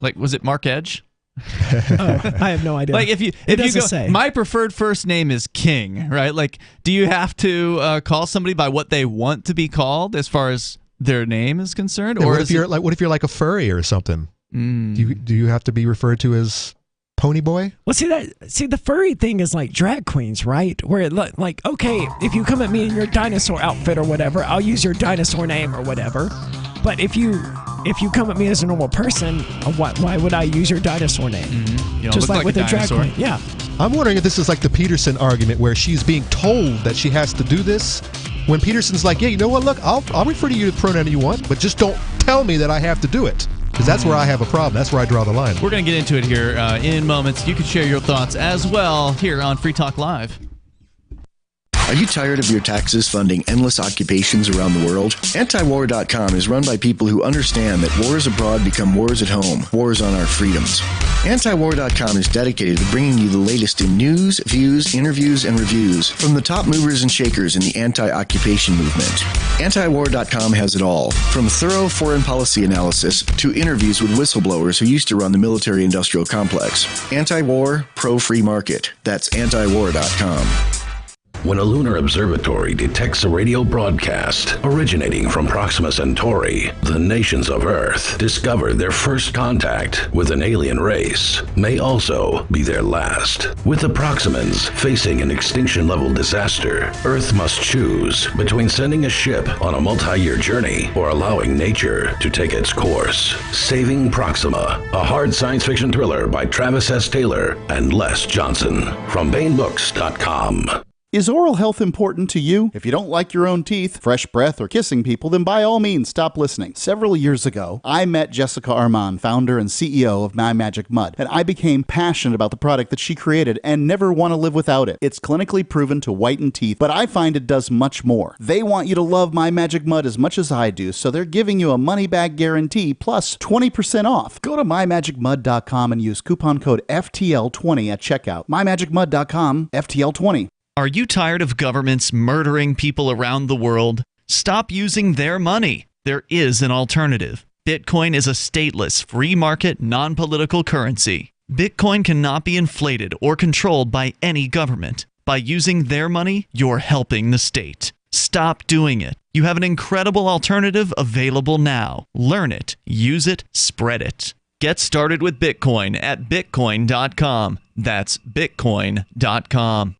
Like, was it Mark Edge? I have no idea. Like, if you go, my preferred first name is King, right? Like, do you have to call somebody by what they want to be called as far as their name is concerned? Or what if you're like a furry or something? Do you have to be referred to as Pony Boy? Well, see the furry thing is like drag queens, right? Where it like, okay, if you come at me in your dinosaur outfit or whatever, I'll use your dinosaur name or whatever. But if you come at me as a normal person, why would I use your dinosaur name? Mm-hmm. Just like with a drag queen. Yeah. I'm wondering if this is like the Peterson argument where she's being told that she has to do this. When Peterson's like, yeah, you know what? Look, I'll refer to you the pronoun you want, but just don't tell me that I have to do it. Because that's where I have a problem. That's where I draw the line. We're going to get into it here in moments. You can share your thoughts as well here on Free Talk Live. Are you tired of your taxes funding endless occupations around the world? Antiwar.com is run by people who understand that wars abroad become wars at home, wars on our freedoms. Antiwar.com is dedicated to bringing you the latest in news, views, interviews, and reviews from the top movers and shakers in the anti-occupation movement. Antiwar.com has it all, from thorough foreign policy analysis to interviews with whistleblowers who used to run the military-industrial complex. Anti-war, pro-free market. That's antiwar.com. When a lunar observatory detects a radio broadcast originating from Proxima Centauri, the nations of Earth discover their first contact with an alien race may also be their last. With the Proximans facing an extinction-level disaster, Earth must choose between sending a ship on a multi-year journey or allowing nature to take its course. Saving Proxima, a hard science fiction thriller by Travis S. Taylor and Les Johnson from BaneBooks.com. Is oral health important to you? If you don't like your own teeth, fresh breath, or kissing people, then by all means stop listening. Several years ago, I met Jessica Armand, founder and CEO of My Magic Mud, and I became passionate about the product that she created and never want to live without it. It's clinically proven to whiten teeth, but I find it does much more. They want you to love My Magic Mud as much as I do, so they're giving you a money-back guarantee plus 20% off. Go to mymagicmud.com and use coupon code FTL20 at checkout. mymagicmud.com, FTL20. Are you tired of governments murdering people around the world? Stop using their money. There is an alternative. Bitcoin is a stateless, free market, non-political currency. Bitcoin cannot be inflated or controlled by any government. By using their money, you're helping the state. Stop doing it. You have an incredible alternative available now. Learn it, use it, spread it. Get started with Bitcoin at bitcoin.com. That's bitcoin.com.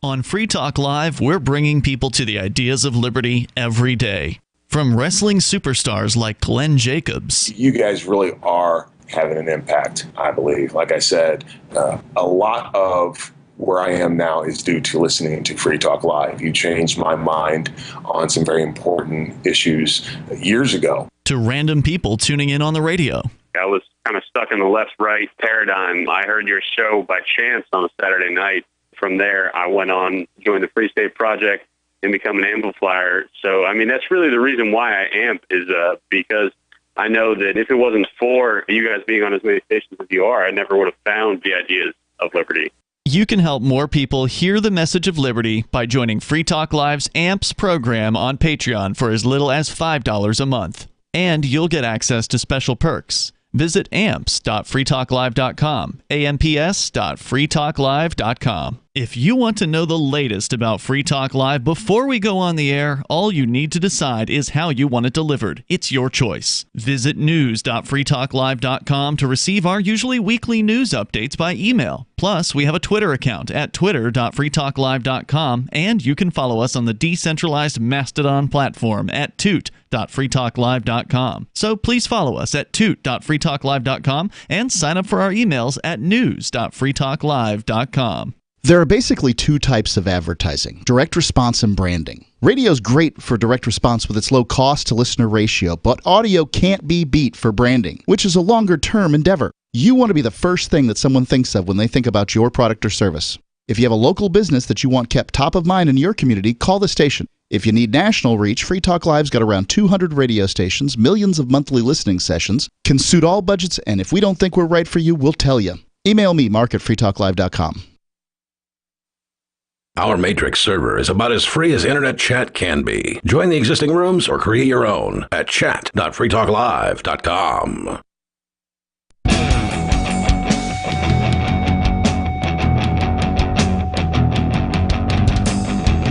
On Free Talk Live, we're bringing people to the ideas of liberty every day. From wrestling superstars like Glenn Jacobs. You guys really are having an impact, I believe. Like I said, a lot of where I am now is due to listening to Free Talk Live. You changed my mind on some very important issues years ago. To random people tuning in on the radio. I was kind of stuck in the left-right paradigm. I heard your show by chance on a Saturday night. From there, I went on, joined the Free State Project, and become an amplifier. So, I mean, that's really the reason why I amp is because I know that if it wasn't for you guys being on as many stations as you are, I never would have found the ideas of liberty. You can help more people hear the message of liberty by joining Free Talk Live's AMPS program on Patreon for as little as $5 a month. And you'll get access to special perks. Visit amps.freetalklive.com, amps.freetalklive.com. If you want to know the latest about Free Talk Live before we go on the air, all you need to decide is how you want it delivered. It's your choice. Visit news.freetalklive.com to receive our usually weekly news updates by email. Plus, we have a Twitter account at twitter.freetalklive.com, and you can follow us on the decentralized Mastodon platform at toot.freetalklive.com. So please follow us at toot.freetalklive.com and sign up for our emails at news.freetalklive.com. There are basically two types of advertising, direct response and branding. Radio's great for direct response with its low cost to listener ratio, but audio can't be beat for branding, which is a longer term endeavor. You want to be the first thing that someone thinks of when they think about your product or service. If you have a local business that you want kept top of mind in your community, call the station. If you need national reach, Free Talk Live's got around 200 radio stations, millions of monthly listening sessions, can suit all budgets, and if we don't think we're right for you, we'll tell you. Email me, mark@freetalklive.com. Our Matrix server is about as free as internet chat can be. Join the existing rooms or create your own at chat.freetalklive.com.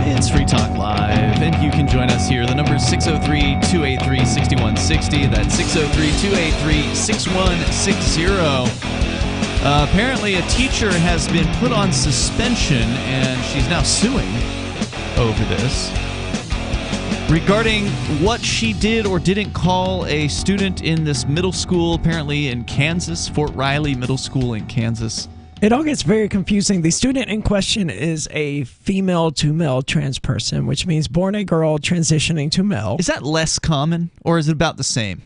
It's Free Talk Live, and you can join us here. The number is 603-283-6160. That's 603-283-6160. Apparently, a teacher has been put on suspension, and she's now suing over this regarding what she did or didn't call a student in this middle school, apparently in Kansas, Fort Riley Middle School in Kansas. It all gets very confusing. The student in question is a female-to-male trans person, which means born a girl transitioning to male. Is that less common, or is it about the same?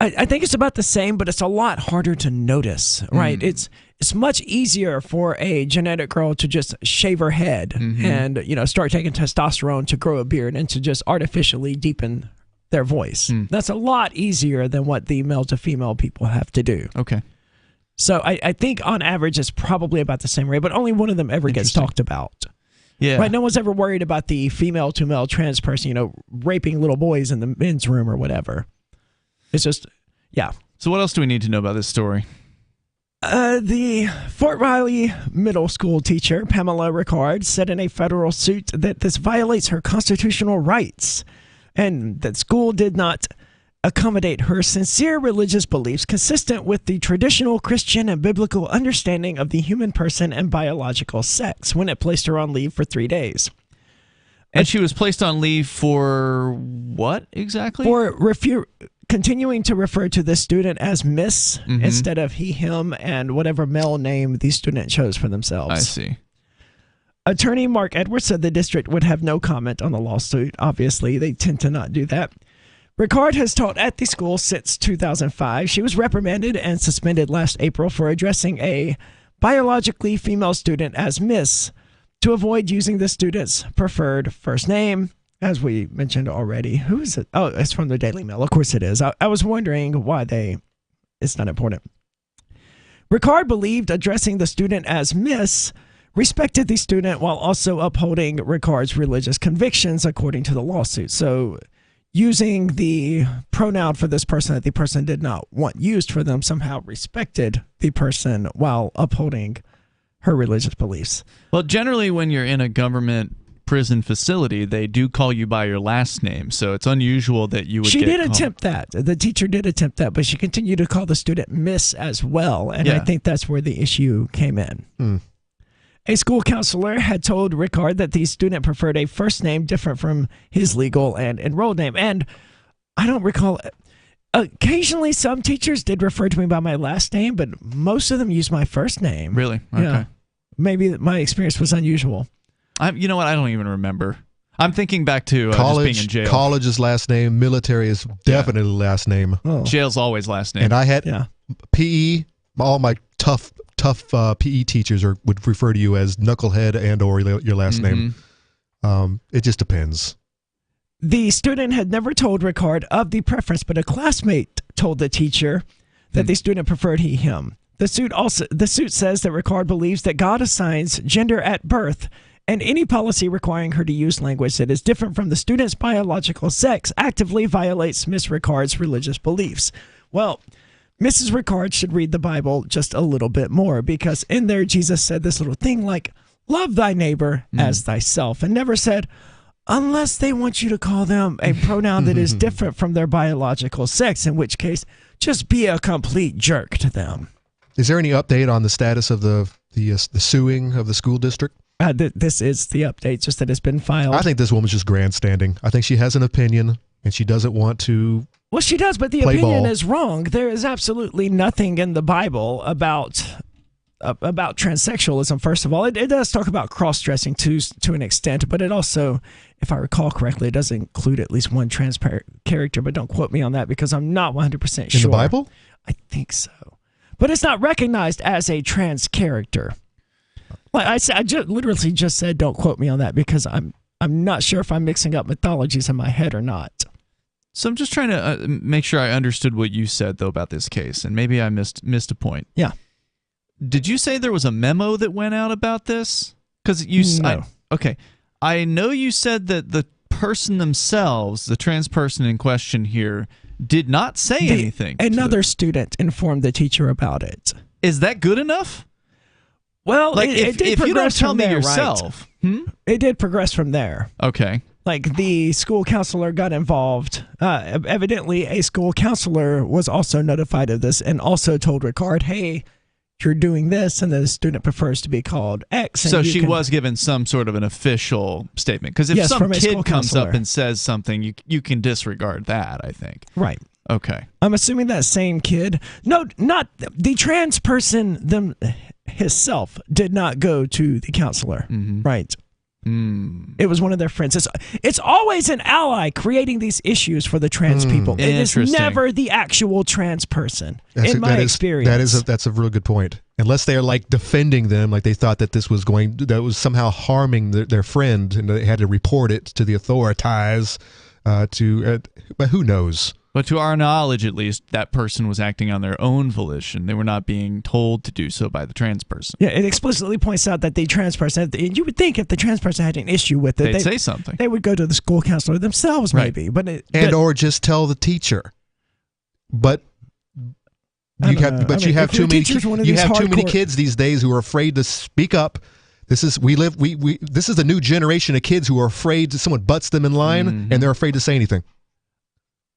I think it's about the same, but it's a lot harder to notice, right? It's much easier for a genetic girl to just shave her head and start taking testosterone to grow a beard and to just artificially deepen their voice. That's a lot easier than what the male to female people have to do. Okay. So I think on average it's probably about the same rate, but only one of them ever gets talked about. Yeah. Right. No one's ever worried about the female to male trans person, raping little boys in the men's room or whatever. It's just, yeah. So what else do we need to know about this story? The Fort Riley Middle School teacher, Pamela Ricard, said in a federal suit that this violates her constitutional rights and that school did not accommodate her sincere religious beliefs consistent with the traditional Christian and biblical understanding of the human person and biological sex when it placed her on leave for 3 days. And she was placed on leave for what exactly? For continuing to refer to this student as Miss instead of he, him, and whatever male name the student chose for themselves. I see. Attorney Mark Edwards said the district would have no comment on the lawsuit. Obviously, they tend to not do that. Ricard has taught at the school since 2005. She was reprimanded and suspended last April for addressing a biologically female student as Miss to avoid using the student's preferred first name. As we mentioned already, who is it? Oh, it's from the Daily Mail. Of course it is. I was wondering why it's not important. Ricard believed addressing the student as Miss respected the student while also upholding Ricard's religious convictions, according to the lawsuit. So using the pronoun for this person that the person did not want used for them somehow respected the person while upholding her religious beliefs. Well, generally when you're in a government prison facility, they do call you by your last name, so it's unusual that you would She get did called. attempt that. The teacher did attempt that, but she continued to call the student Miss as well, and I think that's where the issue came in. A school counselor had told Ricard that the student preferred a first name different from his legal and enrolled name, and I don't recall... Occasionally, some teachers did refer to me by my last name, but most of them used my first name. Really? Okay. Yeah. Maybe my experience was unusual. You know what? I don't even remember. I'm thinking back to college, just being in jail. College is last name. Military is definitely last name. Jail's always last name. And I had PE. All my tough PE teachers would refer to you as knucklehead and or your last name. It just depends. The student had never told Ricard of the preference, but a classmate told the teacher that the student preferred he, him. The suit says that Ricard believes that God assigns gender at birth, and any policy requiring her to use language that is different from the student's biological sex actively violates Miss Ricard's religious beliefs. Well, Mrs. Ricard should read the Bible just a little bit more, because in there Jesus said this little thing like, love thy neighbor as thyself, and never said, unless they want you to call them a pronoun that is different from their biological sex, in which case, just be a complete jerk to them. Is there any update on the status of the suing of the school district? This is the update, just that it's been filed. I think this woman's just grandstanding. I think she has an opinion, and she doesn't want to. Well, she does, but the opinion is wrong. There is absolutely nothing in the Bible about transsexualism. First of all, it does talk about cross-dressing to an extent, but it also, if I recall correctly, it does include at least one trans character. But don't quote me on that because I'm not 100% sure. In the Bible? I think so, but it's not recognized as a trans character. Like I literally just said, don't quote me on that because I'm not sure if I'm mixing up mythologies in my head or not. So I'm just trying to make sure I understood what you said though about this case, and maybe I missed a point. Yeah. Did you say there was a memo that went out about this? Because No. Okay. I know you said that the person themselves, the trans person in question here, did not say anything. Another student informed the teacher about it. Is that good enough? Well, like it did if you don't progress tell from me there, yourself, right? It did progress from there. Okay. Like the school counselor got involved. Evidently, a school counselor was also notified of this and also told Ricard, hey, you're doing this, and the student prefers to be called X. So she was given some sort of an official statement. Because if some kid comes up and says something, you can disregard that, I think. Right. Okay. I'm assuming that same kid. No, not the trans person himself did not go to the counselor. Right. It was one of their friends. It's always an ally creating these issues for the trans people. It is never the actual trans person. In my experience, that's a really good point. Unless they are like defending them, like they thought that that was somehow harming their friend, and they had to report it to the authorities. But who knows? But to our knowledge, at least, that person was acting on their own volition. They were not being told to do so by the trans person. Yeah, it explicitly points out that the trans person, you would think if the trans person had an issue with it, they'd say something. They would go to the school counselor themselves, maybe. Or just tell the teacher. But you have too many kids these days who are afraid to speak up. This is this is the new generation of kids who are afraid that someone butts them in line and they're afraid to say anything.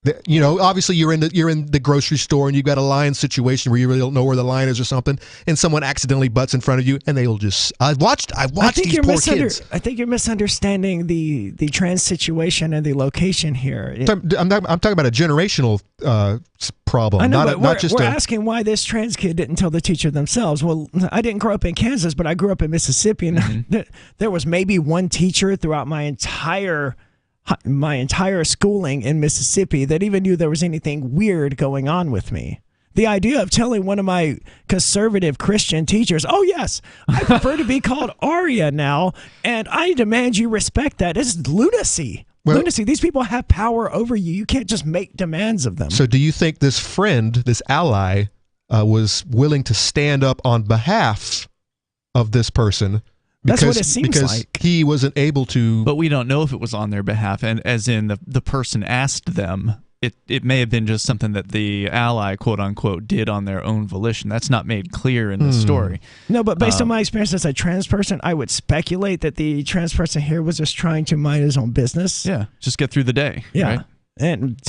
Obviously you're in the grocery store and you've got a line situation where you really don't know where the line is or something, and someone accidentally butts in front of you, and they'll just. I watched these poor kids. I think you're misunderstanding the trans situation and the location here. I'm talking about a generational problem. I know, not just we're asking why this trans kid didn't tell the teacher themselves. Well, I didn't grow up in Kansas, but I grew up in Mississippi, and there was maybe one teacher throughout my entire schooling in Mississippi that even knew there was anything weird going on with me. The idea of telling one of my conservative Christian teachers, oh yes, I prefer to be called Aria now, and I demand you respect that, is lunacy. Lunacy. These people have power over you. You can't just make demands of them. So do you think this friend, this ally, was willing to stand up on behalf of this person? That's what it seems because like. He wasn't able to. But we don't know if it was on their behalf, and as in the person asked them. It may have been just something that the ally, quote unquote, did on their own volition. That's not made clear in the story. No, but based on my experience as a trans person, I would speculate that the trans person here was just trying to mind his own business. Yeah, just get through the day. Yeah, right? And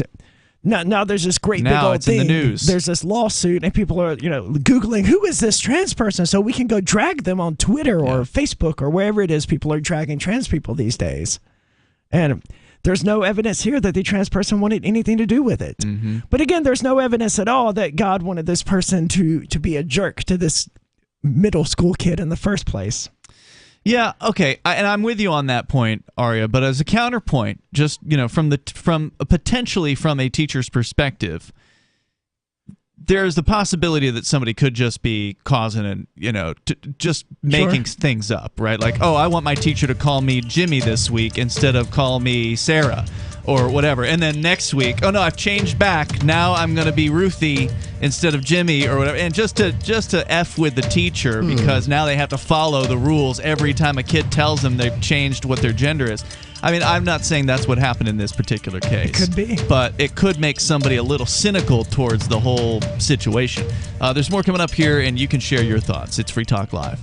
now there's this great now big old it's thing. In the news. There's this lawsuit, and people are Googling who is this trans person, so we can go drag them on Twitter or Facebook or wherever it is people are dragging trans people these days, and. There's no evidence here that the trans person wanted anything to do with it. Mm-hmm. But again, there's no evidence at all that God wanted this person to be a jerk to this middle school kid in the first place. Yeah, okay, and I'm with you on that point, Aria. But as a counterpoint, just potentially from a teacher's perspective, there's the possibility that somebody could just be causing just making things up, right? Like, oh, I want my teacher to call me Jimmy this week instead of call me Sarah or whatever. And then next week, oh no, I've changed back. Now I'm going to be Ruthie instead of Jimmy or whatever. And just to F with the teacher because now they have to follow the rules every time a kid tells them they've changed what their gender is. I mean, I'm not saying that's what happened in this particular case. It could be. But it could make somebody a little cynical towards the whole situation. There's more coming up here, and you can share your thoughts. It's Free Talk Live.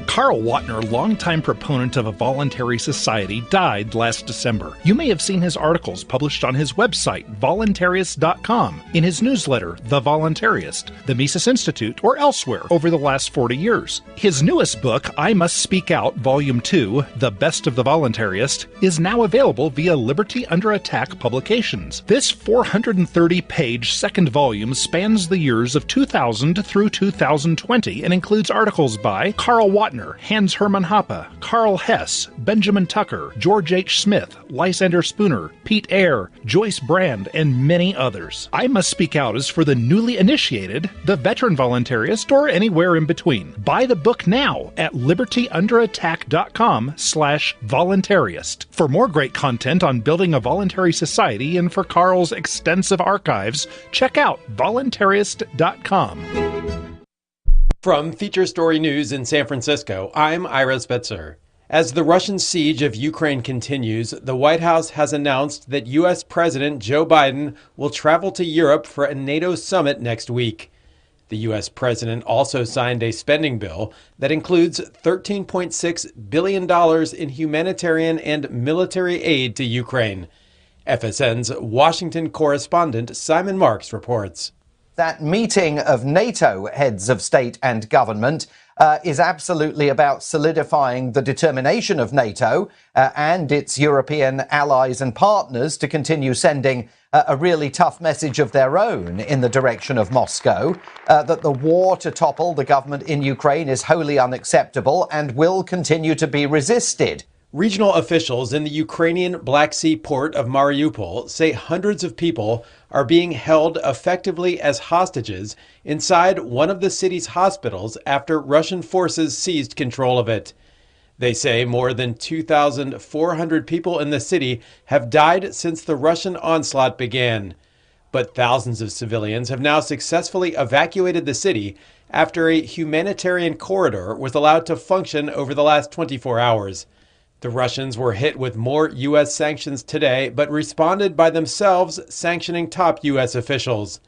Carl Watner, longtime proponent of a voluntary society, died last December. You may have seen his articles published on his website, voluntarist.com, in his newsletter, The Voluntarist, the Mises Institute, or elsewhere over the last 40 years. His newest book, I Must Speak Out, Volume 2, The Best of the Voluntarist, is now available via Liberty Under Attack Publications. This 430-page second volume spans the years of 2000 through 2020 and includes articles by Carl Watner, Hans Hermann Hoppe, Carl Hess, Benjamin Tucker, George H. Smith, Lysander Spooner, Pete Eyre, Joyce Brand, and many others. I Must Speak Out is for the newly initiated, the veteran voluntarist, or anywhere in between. Buy the book now at libertyunderattack.com/voluntarist. For more great content on building a voluntary society and for Carl's extensive archives, check out voluntarist.com. From Feature Story News in San Francisco, I'm Ira Spitzer. As the Russian siege of Ukraine continues, the White House has announced that U.S. President Joe Biden will travel to Europe for a NATO summit next week. The U.S. president also signed a spending bill that includes $13.6 billion in humanitarian and military aid to Ukraine. FSN's Washington correspondent Simon Marks reports. That meeting of NATO heads of state and government is absolutely about solidifying the determination of NATO and its European allies and partners to continue sending a really tough message of their own in the direction of Moscow, that the war to topple the government in Ukraine is wholly unacceptable and will continue to be resisted. Regional officials in the Ukrainian Black Sea port of Mariupol say hundreds of people are being held effectively as hostages inside one of the city's hospitals after Russian forces seized control of it. They say more than 2,400 people in the city have died since the Russian onslaught began. But thousands of civilians have now successfully evacuated the city after a humanitarian corridor was allowed to function over the last 24 hours. The Russians were hit with more U.S. sanctions today, but responded by themselves sanctioning top U.S. officials.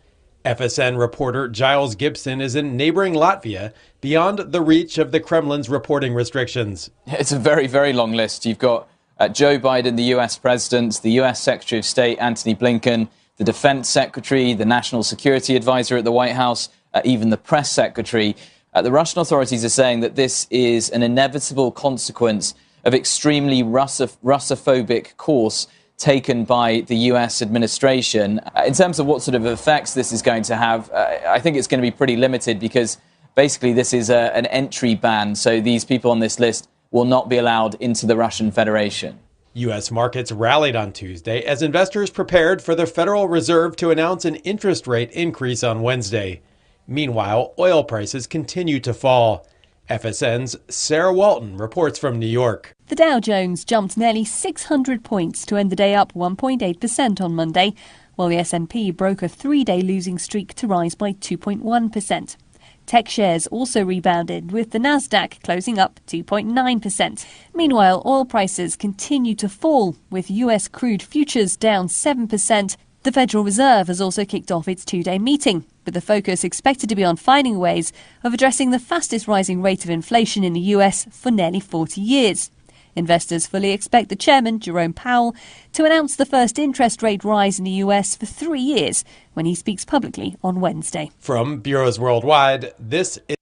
FSN reporter Giles Gibson is in neighboring Latvia, beyond the reach of the Kremlin's reporting restrictions. It's a very, very long list. You've got Joe Biden, the US president, the US Secretary of State, Antony Blinken, the defense secretary, the national security advisor at the White House, even the press secretary. The Russian authorities are saying that this is an inevitable consequence of extremely Russophobic course taken by the US administration. In terms of what sort of effects this is going to have, I think it's going to be pretty limited because basically this is an entry ban. So these people on this list will not be allowed into the Russian Federation. U.S. markets rallied on Tuesday as investors prepared for the Federal Reserve to announce an interest rate increase on Wednesday. Meanwhile, oil prices continue to fall. FSN's Sarah Walton reports from New York. The Dow Jones jumped nearly 600 points to end the day up 1.8% on Monday, while the S&P broke a three-day losing streak to rise by 2.1%. Tech shares also rebounded, with the Nasdaq closing up 2.9%. Meanwhile, oil prices continue to fall, with US crude futures down 7%. The Federal Reserve has also kicked off its two-day meeting, with the focus expected to be on finding ways of addressing the fastest rising rate of inflation in the US for nearly 40 years. Investors fully expect the chairman, Jerome Powell, to announce the first interest rate rise in the US for 3 years when he speaks publicly on Wednesday. From Bureaus Worldwide, this is...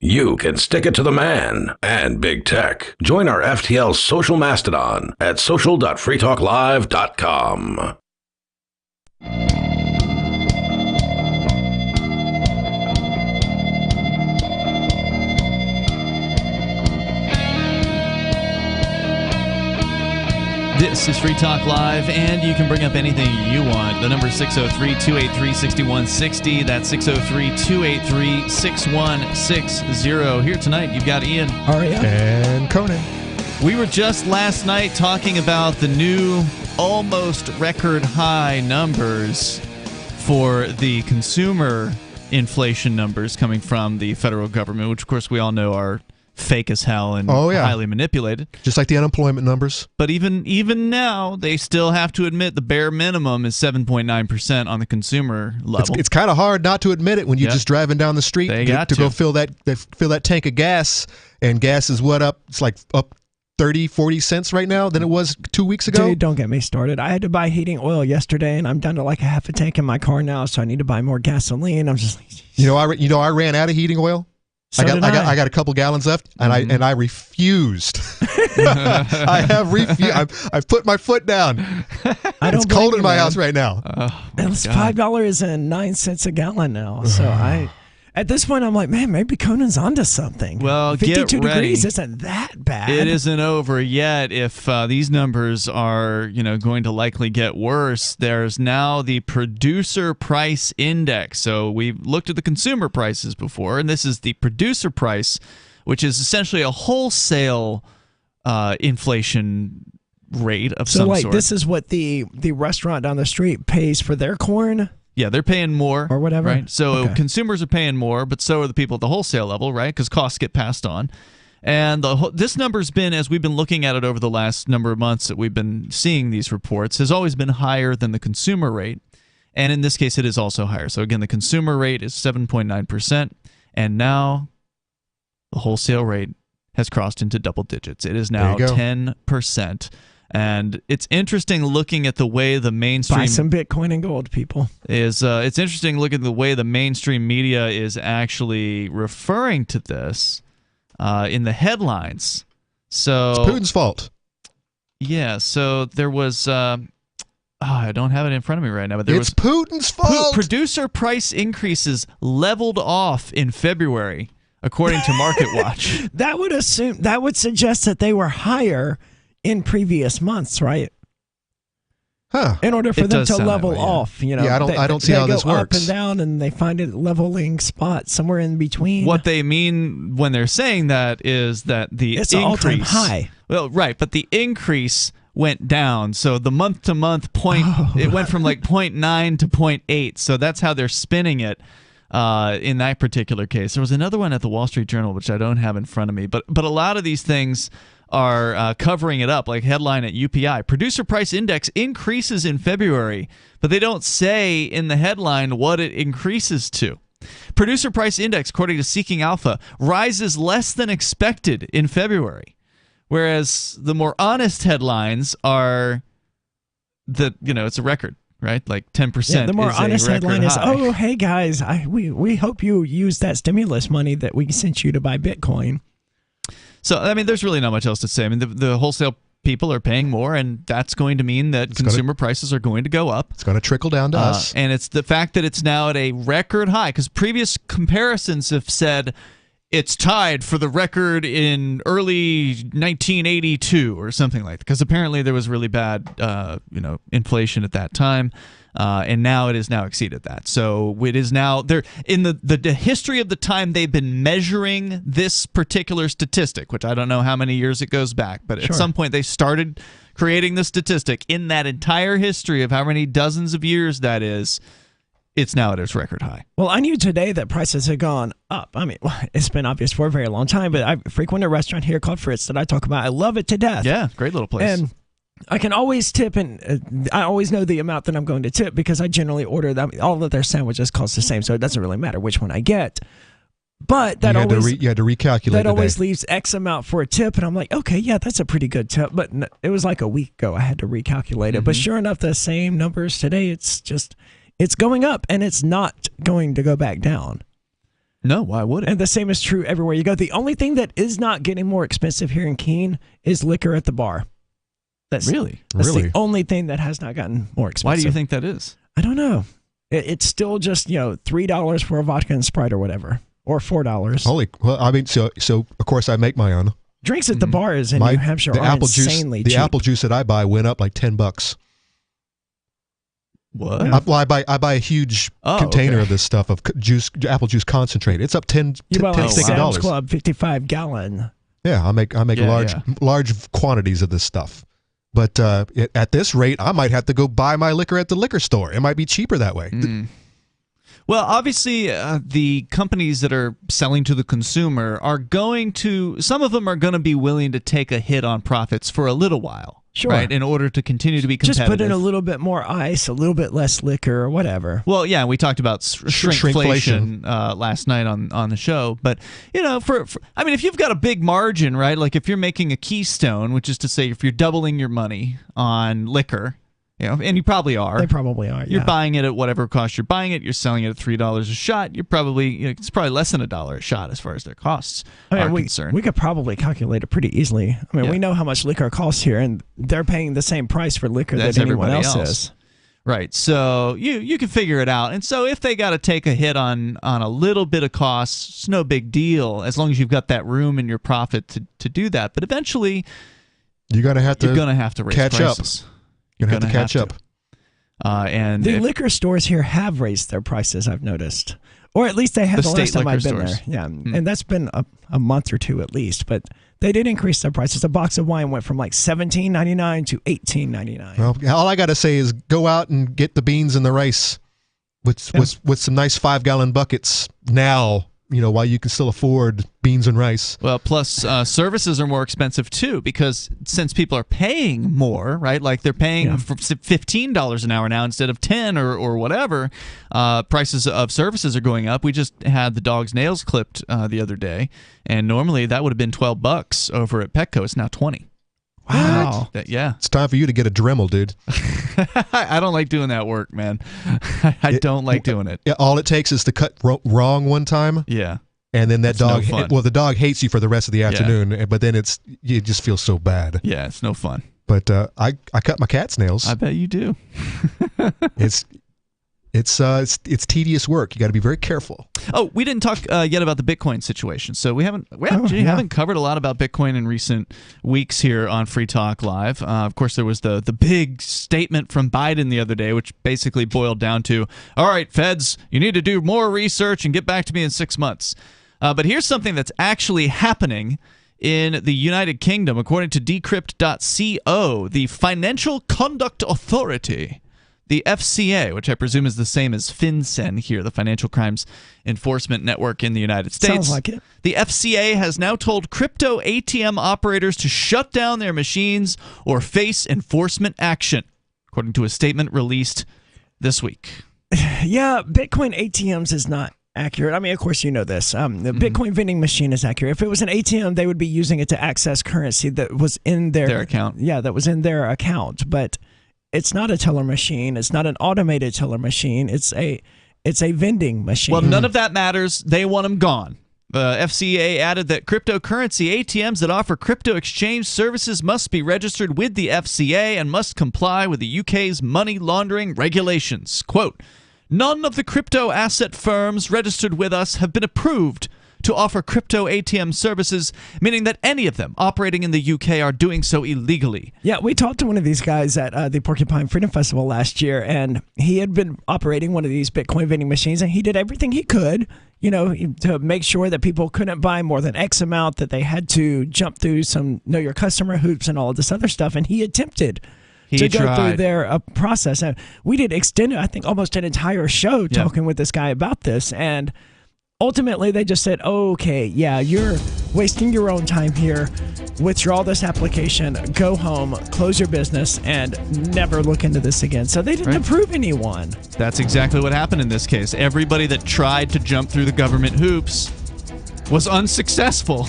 You can stick it to the man and big tech. Join our FTL social mastodon at social.freetalklive.com. This is Free Talk Live, and you can bring up anything you want. The number is 603-283-6160. That's 603-283-6160. Here tonight, you've got Ian. Aria. And Conan. We were just last night talking about the new almost record high numbers for the consumer inflation numbers coming from the federal government, which of course we all know are fake as hell and highly manipulated. Just like the unemployment numbers. But even now, they still have to admit the bare minimum is 7.9% on the consumer level. It's kind of hard not to admit it when you're just driving down the street to go fill that tank of gas, and gas is up? It's like up 30, 40 cents right now than it was 2 weeks ago. Dude, don't get me started. I had to buy heating oil yesterday, and I'm down to like a half a tank in my car now, so I need to buy more gasoline. I'm just like, I ran out of heating oil. So I got a couple gallons left, and I refused. I have refused. I've put my foot down. It's cold in my house right now. It's $5.09 a gallon now. So at this point, I'm like, man, maybe Conan's onto something. Well, 52 get ready. degrees isn't that bad. It isn't over yet. If these numbers are, going to likely get worse, there's now the producer price index. So we've looked at the consumer prices before, and this is the producer price, which is essentially a wholesale inflation rate of some sort. So, this is what the restaurant down the street pays for their corn? Yeah, they're paying more. Or whatever. Right? So consumers are paying more, but so are the people at the wholesale level, right? Because costs get passed on. And this number's been, as we've been looking at it over the last number of months that we've been seeing these reports, has always been higher than the consumer rate. And in this case, it is also higher. So again, the consumer rate is 7.9%. And now the wholesale rate has crossed into double digits. It is now 10%. And it's interesting looking at the way the mainstream... Buy some Bitcoin and gold, people. It's interesting looking at the way the mainstream media is actually referring to this in the headlines. So it's Putin's fault. Yeah, so there was... I don't have it in front of me right now, but it's Putin's fault! Producer price increases leveled off in February, according to MarketWatch. That would suggest that they were higher in previous months, right? Huh. In order for them to level off, I don't see how this works. Up and down, and they find a leveling spot somewhere in between. What they mean when they're saying that is that it's an all-time high. Well, right, but the increase went down. So the month-to-month point, it went from like 0.9 to 0.8. So that's how they're spinning it. In that particular case, there was another one at the Wall Street Journal, which I don't have in front of me, but a lot of these things are covering it up, like headline at UPI. Producer price index increases in February, but they don't say in the headline what it increases to. Producer price index, according to Seeking Alpha, rises less than expected in February, Whereas the more honest headlines are that, it's a record, right? Like 10%. Yeah, the more honest headline is, high. "Oh, hey guys, we hope you use that stimulus money that we sent you to buy Bitcoin." So, I mean, there's really not much else to say. I mean, the wholesale people are paying more, and that's going to mean that consumer prices are going to go up. It's going to trickle down to us. And it's the fact that it's now at a record high, because previous comparisons have said it's tied for the record in early 1982 or something like that, because apparently there was really bad inflation at that time, and now it has now exceeded that. So it is now there in the history of the time they've been measuring this particular statistic, which I don't know how many years it goes back, but at some point they started creating the statistic. In that entire history of how many dozens of years that is, it's now at its record high. Well, I knew today that prices had gone up. I mean, it's been obvious for a very long time, but I frequent a restaurant here called Fritz that I talk about. I love it to death. Yeah, great little place. And I can always tip, and I always know the amount that I'm going to tip because I generally order them. All of their sandwiches cost the same, so it doesn't really matter which one I get. But that you always had to recalculate. That always leaves X amount for a tip, and I'm like, okay, yeah, that's a pretty good tip. But it was like a week ago I had to recalculate it. But sure enough, the same numbers today. It's going up, and it's not going to go back down. No, why would it? And the same is true everywhere you go. The only thing that is not getting more expensive here in Keene is liquor at the bar. That's the only thing that has not gotten more expensive. Why do you think that is? I don't know. It's still just $3 for a vodka and Sprite or whatever, or $4. Well, I mean, so of course I make my own. Drinks at the bars in New Hampshire are insanely cheap. The apple juice that I buy went up like $10. What? I buy a huge container of this stuff of apple juice concentrate. It's up $10. You buy like Sam's $10. Club 55-gallon. Yeah, I make large quantities of this stuff. But at this rate, I might have to go buy my liquor at the liquor store. It might be cheaper that way. Well, obviously, the companies that are selling to the consumer are some of them are going to be willing to take a hit on profits for a little while. Sure. Right, in order to continue to be competitive. Just put in a little bit more ice, a little bit less liquor, or whatever. Well, yeah, we talked about shrinkflation last night on the show. But, I mean, if you've got a big margin, right, like if you're making a Keystone, which is to say if you're doubling your money on liquor, and you probably are. They probably are, You're buying it at whatever cost you're buying it. You're selling it at $3 a shot. You're probably, it's probably less than $1 a shot as far as their costs are concerned. We could probably calculate it pretty easily. I mean, we know how much liquor costs here, and they're paying the same price for liquor that anyone else is. Right. So you can figure it out. And so if they got to take a hit on a little bit of costs, it's no big deal as long as you've got that room in your profit to do that. But eventually, you're going to have to raise catch prices. Up. You're going to have to catch up. And the liquor stores here have raised their prices, I've noticed. Or at least they have the last time I've been there. Yeah, and that's been a month or two at least. But they did increase their prices. A box of wine went from like $17.99 to $18.99. Well, all I got to say is go out and get the beans and the rice with some nice 5-gallon buckets now. While you can still afford beans and rice. Well, plus services are more expensive too, because since people are paying more, right? Like they're paying for $15 an hour now instead of $10 or whatever. Prices of services are going up. We just had the dog's nails clipped the other day, and normally that would have been $12 over at Petco. It's now $20. Wow. Yeah. It's time for you to get a Dremel, dude. I don't like doing that work, man. I don't like doing it. All it takes is to cut wrong one time. Yeah. And then the dog hates you for the rest of the afternoon, but then you just feel so bad. Yeah, it's no fun. But I cut my cat's nails. I bet you do. It's tedious work. You got to be very careful. Oh, we didn't talk yet about the Bitcoin situation. So we haven't covered a lot about Bitcoin in recent weeks here on Free Talk Live. Of course, there was the big statement from Biden the other day, which basically boiled down to, all right, feds, you need to do more research and get back to me in 6 months. But here's something that's actually happening in the United Kingdom. According to Decrypt.co, the Financial Conduct Authority, the FCA, which I presume is the same as FinCEN here, the Financial Crimes Enforcement Network in the United States. Sounds like it. The FCA has now told crypto ATM operators to shut down their machines or face enforcement action, according to a statement released this week. Yeah, Bitcoin ATMs is not accurate. I mean, of course, you know this. The Bitcoin vending machine is accurate. If it was an ATM, they would be using it to access currency that was in their account. Yeah, that was in their account. But it's not a teller machine. It's not an automated teller machine. It's a vending machine. Well, none of that matters. They want them gone. The FCA added that cryptocurrency ATMs that offer crypto exchange services must be registered with the FCA and must comply with the UK's money laundering regulations. Quote, none of the crypto asset firms registered with us have been approved to offer crypto ATM services, meaning that any of them operating in the UK are doing so illegally. Yeah, we talked to one of these guys at the Porcupine Freedom Festival last year, and he had been operating one of these Bitcoin vending machines, and he did everything he could, to make sure that people couldn't buy more than X amount, that they had to jump through some know your customer hoops and all of this other stuff, and he attempted to go through their process. And we did extend, I think, almost an entire show talking with this guy about this, and ultimately, they just said, okay, yeah, you're wasting your own time here. Withdraw this application, go home, close your business, and never look into this again. So they didn't approve anyone. That's exactly what happened in this case. Everybody that tried to jump through the government hoops was unsuccessful.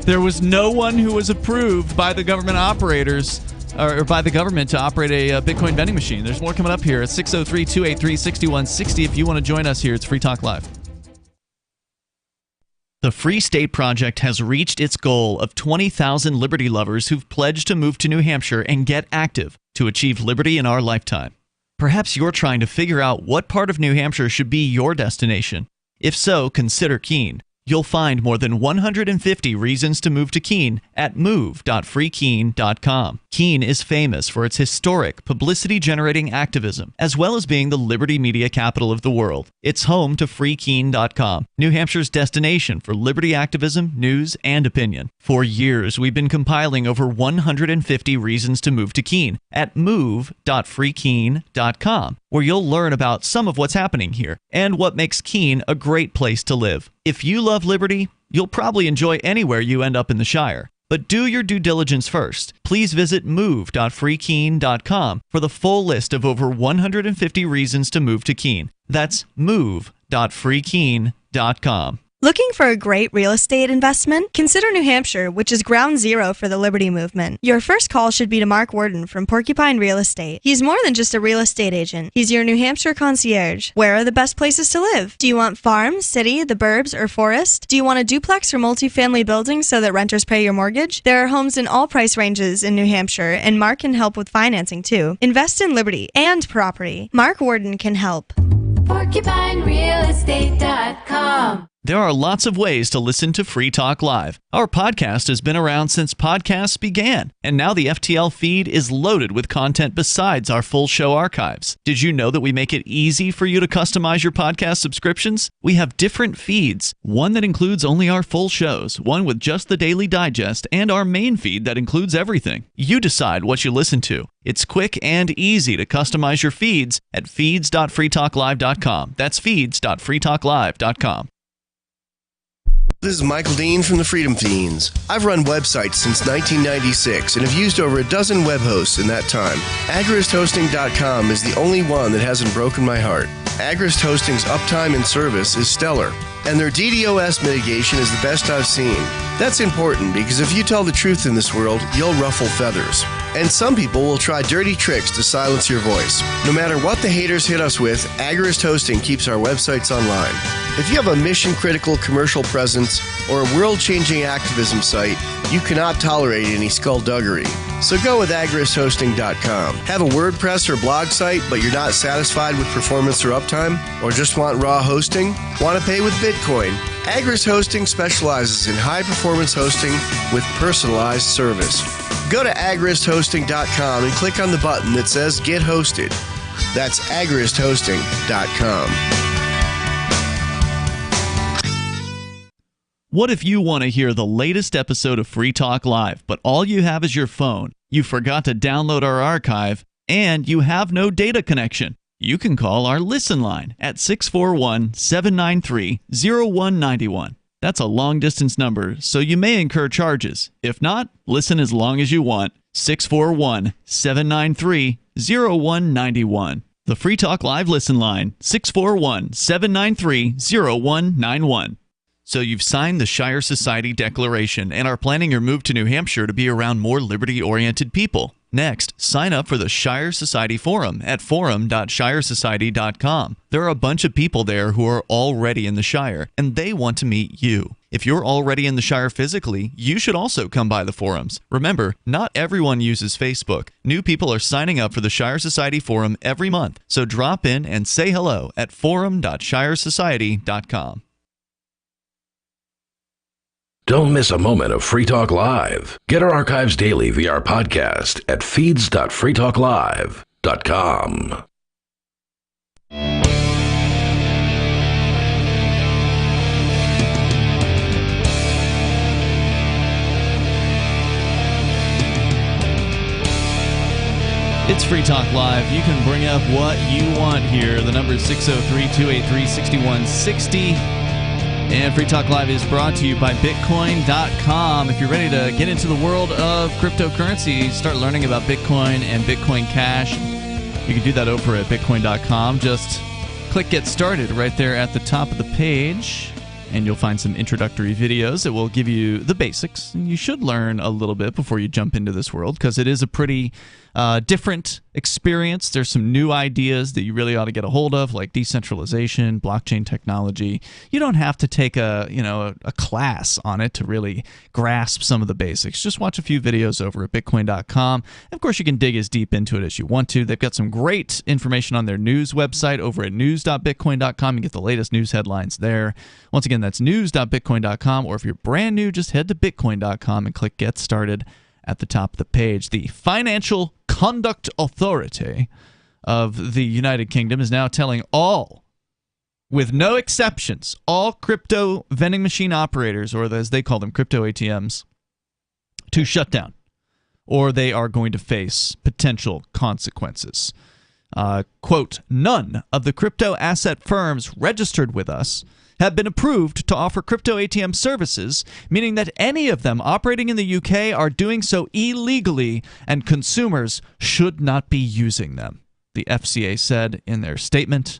There was no one who was approved by the government operators or by the government to operate a Bitcoin vending machine. There's more coming up here at 603-283-6160. If you want to join us here, it's Free Talk Live. The Free State Project has reached its goal of 20,000 liberty lovers who've pledged to move to New Hampshire and get active to achieve liberty in our lifetime. Perhaps you're trying to figure out what part of New Hampshire should be your destination. If so, consider Keene. You'll find more than 150 reasons to move to Keene at move.freekeene.com. Keene is famous for its historic, publicity-generating activism, as well as being the liberty media capital of the world. It's home to freekeene.com, New Hampshire's destination for liberty activism, news, and opinion. For years, we've been compiling over 150 reasons to move to Keene at move.freekeene.com, where you'll learn about some of what's happening here and what makes Keene a great place to live. If you love liberty, you'll probably enjoy anywhere you end up in the Shire. But do your due diligence first. Please visit move.freekeene.com for the full list of over 150 reasons to move to Keene. That's move.freekeene.com. Looking for a great real estate investment? Consider New Hampshire, which is ground zero for the Liberty Movement. Your first call should be to Mark Worden from Porcupine Real Estate. He's more than just a real estate agent. He's your New Hampshire concierge. Where are the best places to live? Do you want farm, city, the burbs, or forest? Do you want a duplex or multifamily building so that renters pay your mortgage? There are homes in all price ranges in New Hampshire, and Mark can help with financing too. Invest in liberty and property. Mark Worden can help. PorcupineRealEstate.com. There are lots of ways to listen to Free Talk Live. Our podcast has been around since podcasts began, and now the FTL feed is loaded with content besides our full show archives. Did you know that we make it easy for you to customize your podcast subscriptions? We have different feeds, one that includes only our full shows, one with just the Daily Digest, and our main feed that includes everything. You decide what you listen to. It's quick and easy to customize your feeds at feeds.freetalklive.com. That's feeds.freetalklive.com. This is Michael Dean from the Freedom Fiends. I've run websites since 1996 and have used over a dozen web hosts in that time. AgristHosting.com is the only one that hasn't broken my heart. Agrist Hosting's uptime and service is stellar, and their DDoS mitigation is the best I've seen. That's important because if you tell the truth in this world, you'll ruffle feathers. And some people will try dirty tricks to silence your voice. No matter what the haters hit us with, Agrist Hosting keeps our websites online. If you have a mission-critical commercial presence or a world-changing activism site, you cannot tolerate any skullduggery. So go with agristhosting.com. Have a WordPress or blog site, but you're not satisfied with performance or uptime? Or just want raw hosting? Want to pay with Bitcoin? Agrist Hosting specializes in high-performance hosting with personalized service. Go to agristhosting.com and click on the button that says Get Hosted. That's agristhosting.com. What if you want to hear the latest episode of Free Talk Live, but all you have is your phone, you forgot to download our archive, and you have no data connection? You can call our Listen line at 641-793-0191. That's a long-distance number, so you may incur charges. If not, listen as long as you want. 641-793-0191. The Free Talk Live listen line, 641-793-0191. So you've signed the Shire Society Declaration and are planning your move to New Hampshire to be around more liberty-oriented people. Next, sign up for the Shire Society Forum at forum.shiresociety.com. There are a bunch of people there who are already in the Shire, and they want to meet you. If you're already in the Shire physically, you should also come by the forums. Remember, not everyone uses Facebook. New people are signing up for the Shire Society Forum every month, so drop in and say hello at forum.shiresociety.com. Don't miss a moment of Free Talk Live. Get our archives daily via our podcast at feeds.freetalklive.com. It's Free Talk Live. You can bring up what you want here. The number is 603-283-6160. And Free Talk Live is brought to you by Bitcoin.com. If you're ready to get into the world of cryptocurrency, start learning about Bitcoin and Bitcoin Cash, you can do that over at Bitcoin.com. Just click Get Started right there at the top of the page, and you'll find some introductory videos that will give you the basics. And you should learn a little bit before you jump into this world, because it is a pretty different experience. There's some new ideas that you really ought to get a hold of, like decentralization, blockchain technology. You don't have to take a class on it to really grasp some of the basics. Just watch a few videos over at Bitcoin.com. Of course, you can dig as deep into it as you want to. They've got some great information on their news website over at news.bitcoin.com. You get the latest news headlines there. Once again, that's news.bitcoin.com, or if you're brand new, just head to bitcoin.com and click Get Started at the top of the page. The Financial Conduct Authority of the United Kingdom is now telling all, with no exceptions, all crypto vending machine operators, or as they call them, crypto ATMs, to shut down, or they are going to face potential consequences. Quote, none of the crypto asset firms registered with us have been approved to offer crypto ATM services, meaning that any of them operating in the UK are doing so illegally, and consumers should not be using them, the FCA said in their statement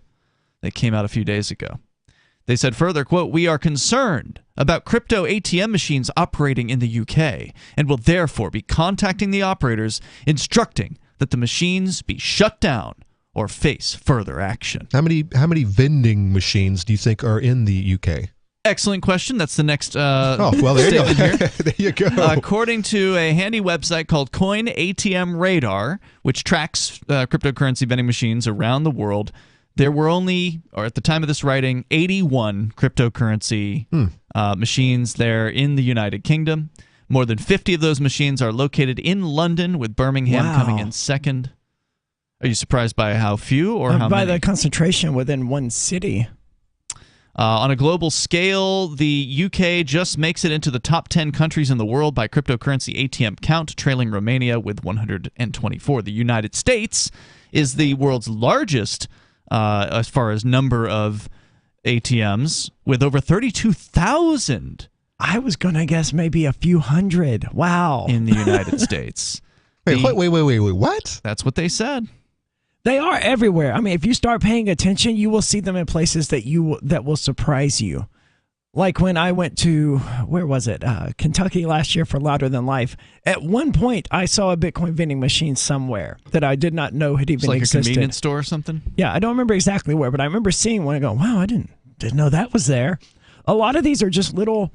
that came out a few days ago. They said further, quote, we are concerned about crypto ATM machines operating in the UK and will therefore be contacting the operators, instructing that the machines be shut down or face further action. How many vending machines do you think are in the UK? Excellent question. That's the next oh, well, there you go. here. There you go. According to a handy website called Coin ATM Radar, which tracks cryptocurrency vending machines around the world, there were only, or at the time of this writing, 81 cryptocurrency machines there in the United Kingdom. More than 50 of those machines are located in London, with Birmingham coming in second. Are you surprised by how few or how many? By the concentration within one city. On a global scale, the UK just makes it into the top 10 countries in the world by cryptocurrency ATM count, trailing Romania with 124. The United States is the world's largest as far as number of ATMs, with over 32,000. I was going to guess maybe a few hundred. Wow. In the United States. Wait, what? That's what they said. They are everywhere. I mean, if you start paying attention, you will see them in places that will surprise you. Like when I went to, where was it? Kentucky last year for Louder Than Life. At one point, I saw a Bitcoin vending machine somewhere that I did not know had even existed. Like a convenience store or something? Yeah, I don't remember exactly where, but I remember seeing one and going, wow, I didn't know that was there. A lot of these are just little,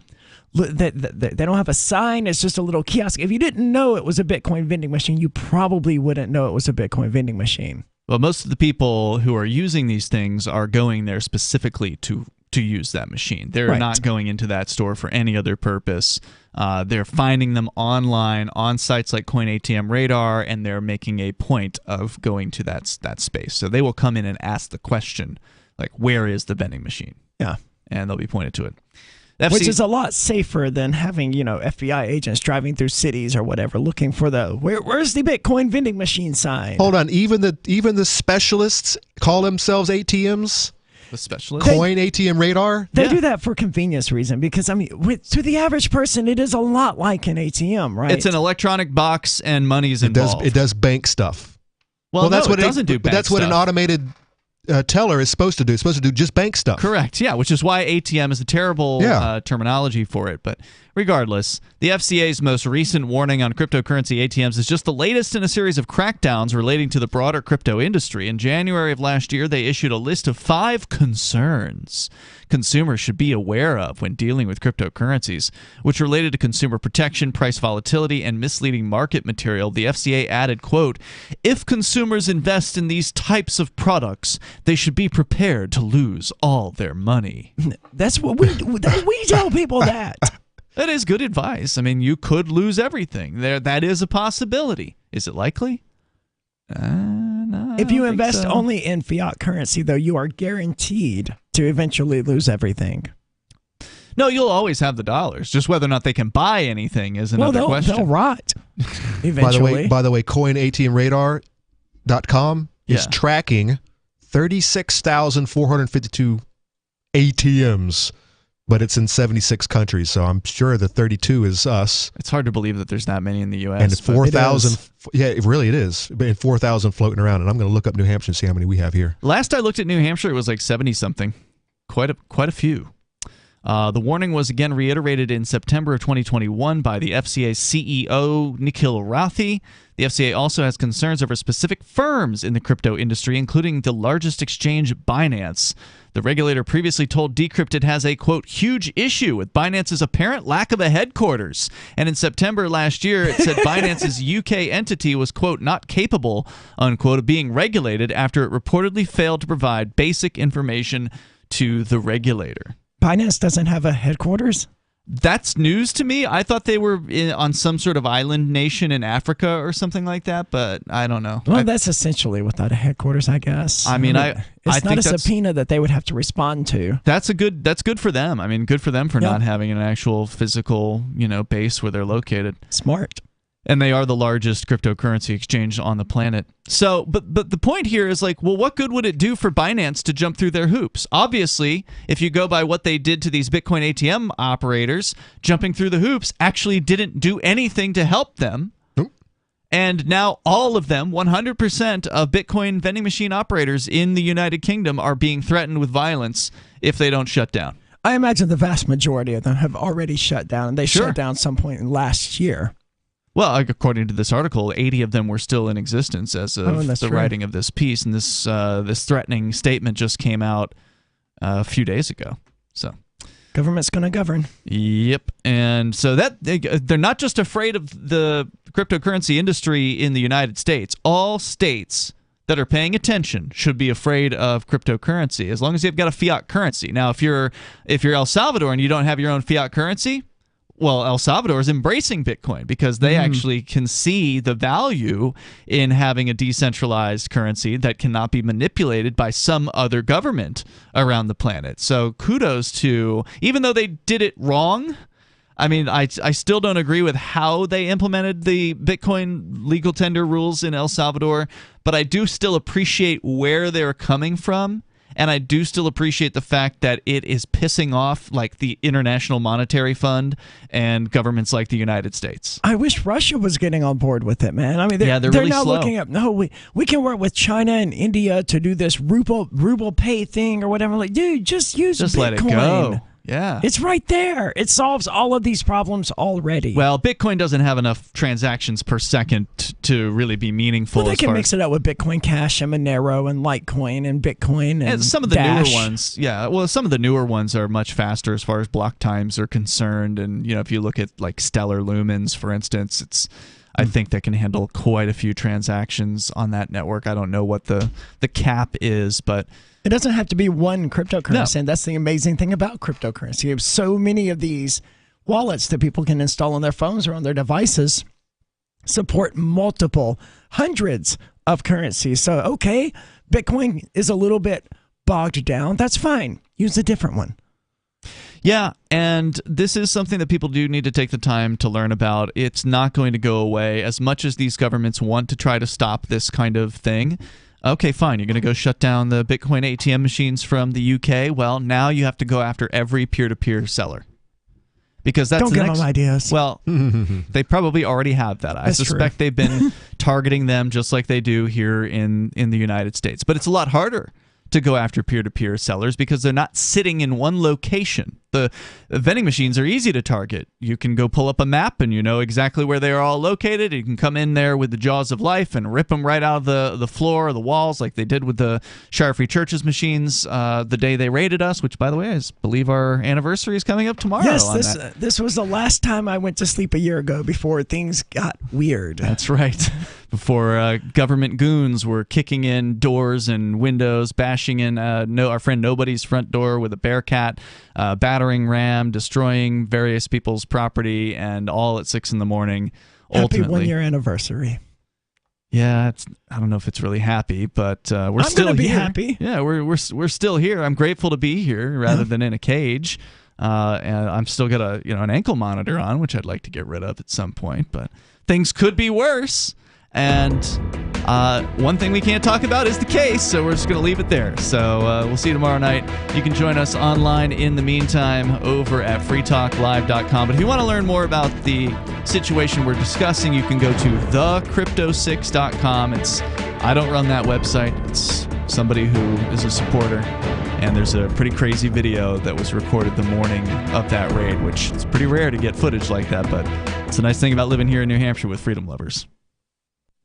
they don't have a sign. It's just a little kiosk. If you didn't know it was a Bitcoin vending machine, you probably wouldn't know it was a Bitcoin vending machine. Well, most of the people who are using these things are going there specifically to use that machine. They're not going into that store for any other purpose. They're finding them online on sites like Coin ATM Radar, and they're making a point of going to that space. So they will come in and ask the question, like, where is the vending machine? Yeah. And they'll be pointed to it. Which is a lot safer than having, FBI agents driving through cities or whatever looking for where's the Bitcoin vending machine sign? Hold on, even the specialists call themselves ATMs? The specialists? Coin ATM Radar? They do that for convenience reason, because to the average person, it is a lot like an ATM, right? It's an electronic box and money's involved. It does bank stuff. Well, that's no, what it doesn't do But bank that's what an stuff. automated teller is supposed to do. It's supposed to do just bank stuff. Correct. Yeah, which is why ATM is a terrible terminology for it. But regardless, the FCA's most recent warning on cryptocurrency ATMs is just the latest in a series of crackdowns relating to the broader crypto industry. In January of last year, they issued a list of 5 concerns consumers should be aware of when dealing with cryptocurrencies, which related to consumer protection, price volatility, and misleading market material. The FCA added, quote, "If consumers invest in these types of products, they should be prepared to lose all their money." That's what we tell people that. That is good advice. I mean, you could lose everything. That is a possibility. Is it likely? No, if you invest only in fiat currency, though, you are guaranteed to eventually lose everything. No, you'll always have the dollars. Just whether or not they can buy anything is another question. They'll rot eventually. By the way, CoinATMRadar.com is tracking 36,452 ATMs. But it's in 76 countries, so I'm sure the 32 is us. It's hard to believe that there's that many in the U.S. And 4,000, it really is. And 4,000 floating around. And I'm going to look up New Hampshire and see how many we have here. Last I looked at New Hampshire, it was like 70-something. Quite a few. The warning was again reiterated in September of 2021 by the FCA's CEO, Nikhil Rathi. The FCA also has concerns over specific firms in the crypto industry, including the largest exchange, Binance. The regulator previously told Decrypt it has a, quote, huge issue with Binance's apparent lack of a headquarters. And in September last year, it said Binance's UK entity was, quote, not capable, unquote, of being regulated after it reportedly failed to provide basic information to the regulator. Binance doesn't have a headquarters? That's news to me. I thought they were on some sort of island nation in Africa or something like that, but I don't know. Well, that's essentially without a headquarters, I guess. I mean, it's not a subpoena that they would have to respond to. That's good for them. I mean, good for them for not having an actual physical, base where they're located. Smart. And they are the largest cryptocurrency exchange on the planet. So, but the point here is like, well, what good would it do for Binance to jump through their hoops? Obviously, if you go by what they did to these Bitcoin ATM operators, jumping through the hoops actually didn't do anything to help them. Nope. And now all of them, 100% of Bitcoin vending machine operators in the United Kingdom are being threatened with violence if they don't shut down. I imagine the vast majority of them have already shut down, and they shut down some point in last year. Well, according to this article, 80 of them were still in existence as of the writing of this piece, and this threatening statement just came out a few days ago. So, government's going to govern. Yep, and so that they're not just afraid of the cryptocurrency industry in the United States. All states that are paying attention should be afraid of cryptocurrency, as long as you've got a fiat currency. Now, if you're El Salvador and you don't have your own fiat currency, well, El Salvador is embracing Bitcoin because they actually can see the value in having a decentralized currency that cannot be manipulated by some other government around the planet. So kudos to, even though they did it wrong, I mean, I still don't agree with how they implemented the Bitcoin legal tender rules in El Salvador, but I do still appreciate where they're coming from. And I do still appreciate the fact that it is pissing off like the International Monetary Fund and governments like the United States. I wish Russia was getting on board with it, man. I mean, they're really now slow. looking up. No, we can work with China and India to do this ruble pay thing or whatever. Like, dude, just use Bitcoin. Let it go. Yeah. It's right there. It solves all of these problems already. Well, Bitcoin doesn't have enough transactions per second to really be meaningful. Well, they can mix it up with Bitcoin Cash and Monero and Litecoin and Bitcoin and some of the Dash. newer ones. Yeah, well, some of the newer ones are much faster as far as block times are concerned. And, if you look at like Stellar Lumens, for instance, I think that can handle quite a few transactions on that network. I don't know what the cap is, but it doesn't have to be one cryptocurrency, and that's the amazing thing about cryptocurrency. You have so many of these wallets that people can install on their phones or on their devices, support multiple hundreds of currencies. So, okay, Bitcoin is a little bit bogged down. That's fine. Use a different one. Yeah, and this is something that people do need to take the time to learn about. It's not going to go away as much as these governments want to try to stop this kind of thing. Okay, fine. You're going to go shut down the Bitcoin ATM machines from the UK. Well, now you have to go after every peer-to-peer seller because that's Don't give them ideas. Well, they probably already have that. I suspect they've been targeting them just like they do here in the United States. But it's a lot harder to go after peer-to-peer sellers because they're not sitting in one location. The vending machines are easy to target. You can go pull up a map and you know exactly where they are all located. You can come in there with the jaws of life and rip them right out of the floor or the walls like they did with the Shire Free Churches machines the day they raided us, which, by the way, I believe our anniversary is coming up tomorrow. Yes, this was the last time I went to sleep a year ago before things got weird. That's right. Before government goons were kicking in doors and windows, bashing in our friend Nobody's front door with a Bearcat, battering ram, destroying various people's property, and all at 6 in the morning. Happy 1-year anniversary. Yeah, I don't know if it's really happy, but we're still gonna be here. Happy. Yeah, we're still here. I'm grateful to be here rather than in a cage. And I'm still got an ankle monitor on, which I'd like to get rid of at some point. But things could be worse. And one thing we can't talk about is the case, so we're just going to leave it there. So we'll see you tomorrow night. You can join us online in the meantime over at freetalklive.com. But if you want to learn more about the situation we're discussing, you can go to thecrypto6.com. I don't run that website. It's somebody who is a supporter. And there's a pretty crazy video that was recorded the morning of that raid, which it's pretty rare to get footage like that, but it's a nice thing about living here in New Hampshire with freedom lovers.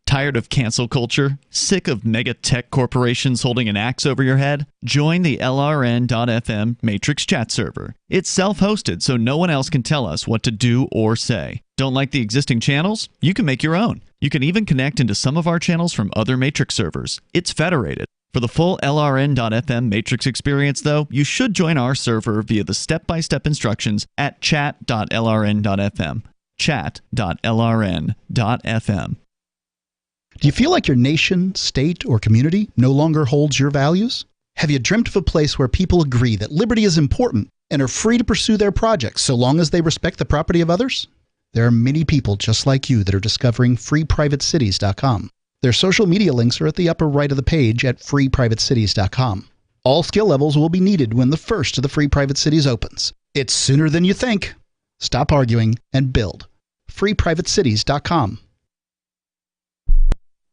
Tired of cancel culture? Sick of mega tech corporations holding an axe over your head? Join the LRN.FM Matrix chat server. It's self-hosted, so no one else can tell us what to do or say. Don't like the existing channels? You can make your own. You can even connect into some of our channels from other Matrix servers. It's federated. For the full LRN.FM Matrix experience, though, you should join our server via the step-by-step instructions at chat.lrn.fm. Chat.lrn.fm. Do you feel like your nation, state, or community no longer holds your values? Have you dreamt of a place where people agree that liberty is important and are free to pursue their projects so long as they respect the property of others? There are many people just like you that are discovering freeprivatecities.com. Their social media links are at the upper right of the page at freeprivatecities.com. All skill levels will be needed when the first of the Free Private Cities opens. It's sooner than you think. Stop arguing and build. freeprivatecities.com.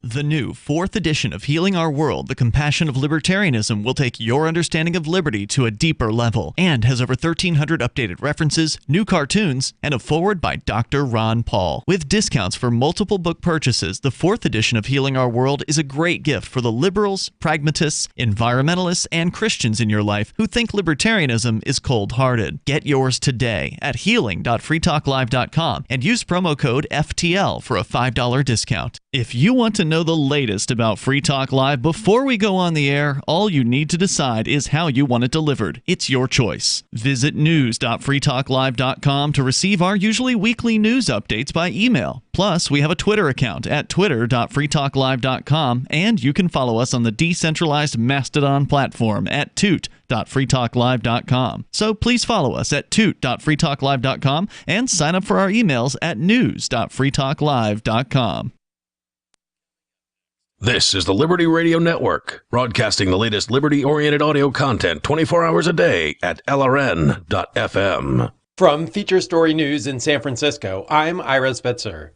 The new 4th edition of Healing Our World, The Compassion of Libertarianism, will take your understanding of liberty to a deeper level and has over 1,300 updated references, new cartoons, and a foreword by Dr. Ron Paul. With discounts for multiple book purchases, the 4th edition of Healing Our World is a great gift for the liberals, pragmatists, environmentalists, and Christians in your life who think libertarianism is cold-hearted. Get yours today at healing.freetalklive.com and use promo code FTL for a $5 discount. If you want to know the latest about Free Talk Live before we go on the air, all you need to decide is how you want it delivered. It's your choice. Visit news.freetalklive.com to receive our usually weekly news updates by email. Plus, we have a Twitter account at twitter.freetalklive.com, and you can follow us on the decentralized Mastodon platform at toot.freetalklive.com. So please follow us at toot.freetalklive.com and sign up for our emails at news.freetalklive.com. This is the Liberty Radio Network, broadcasting the latest liberty-oriented audio content 24 hours a day at LRN.FM. From Feature Story News in San Francisco, I'm Ira Spitzer.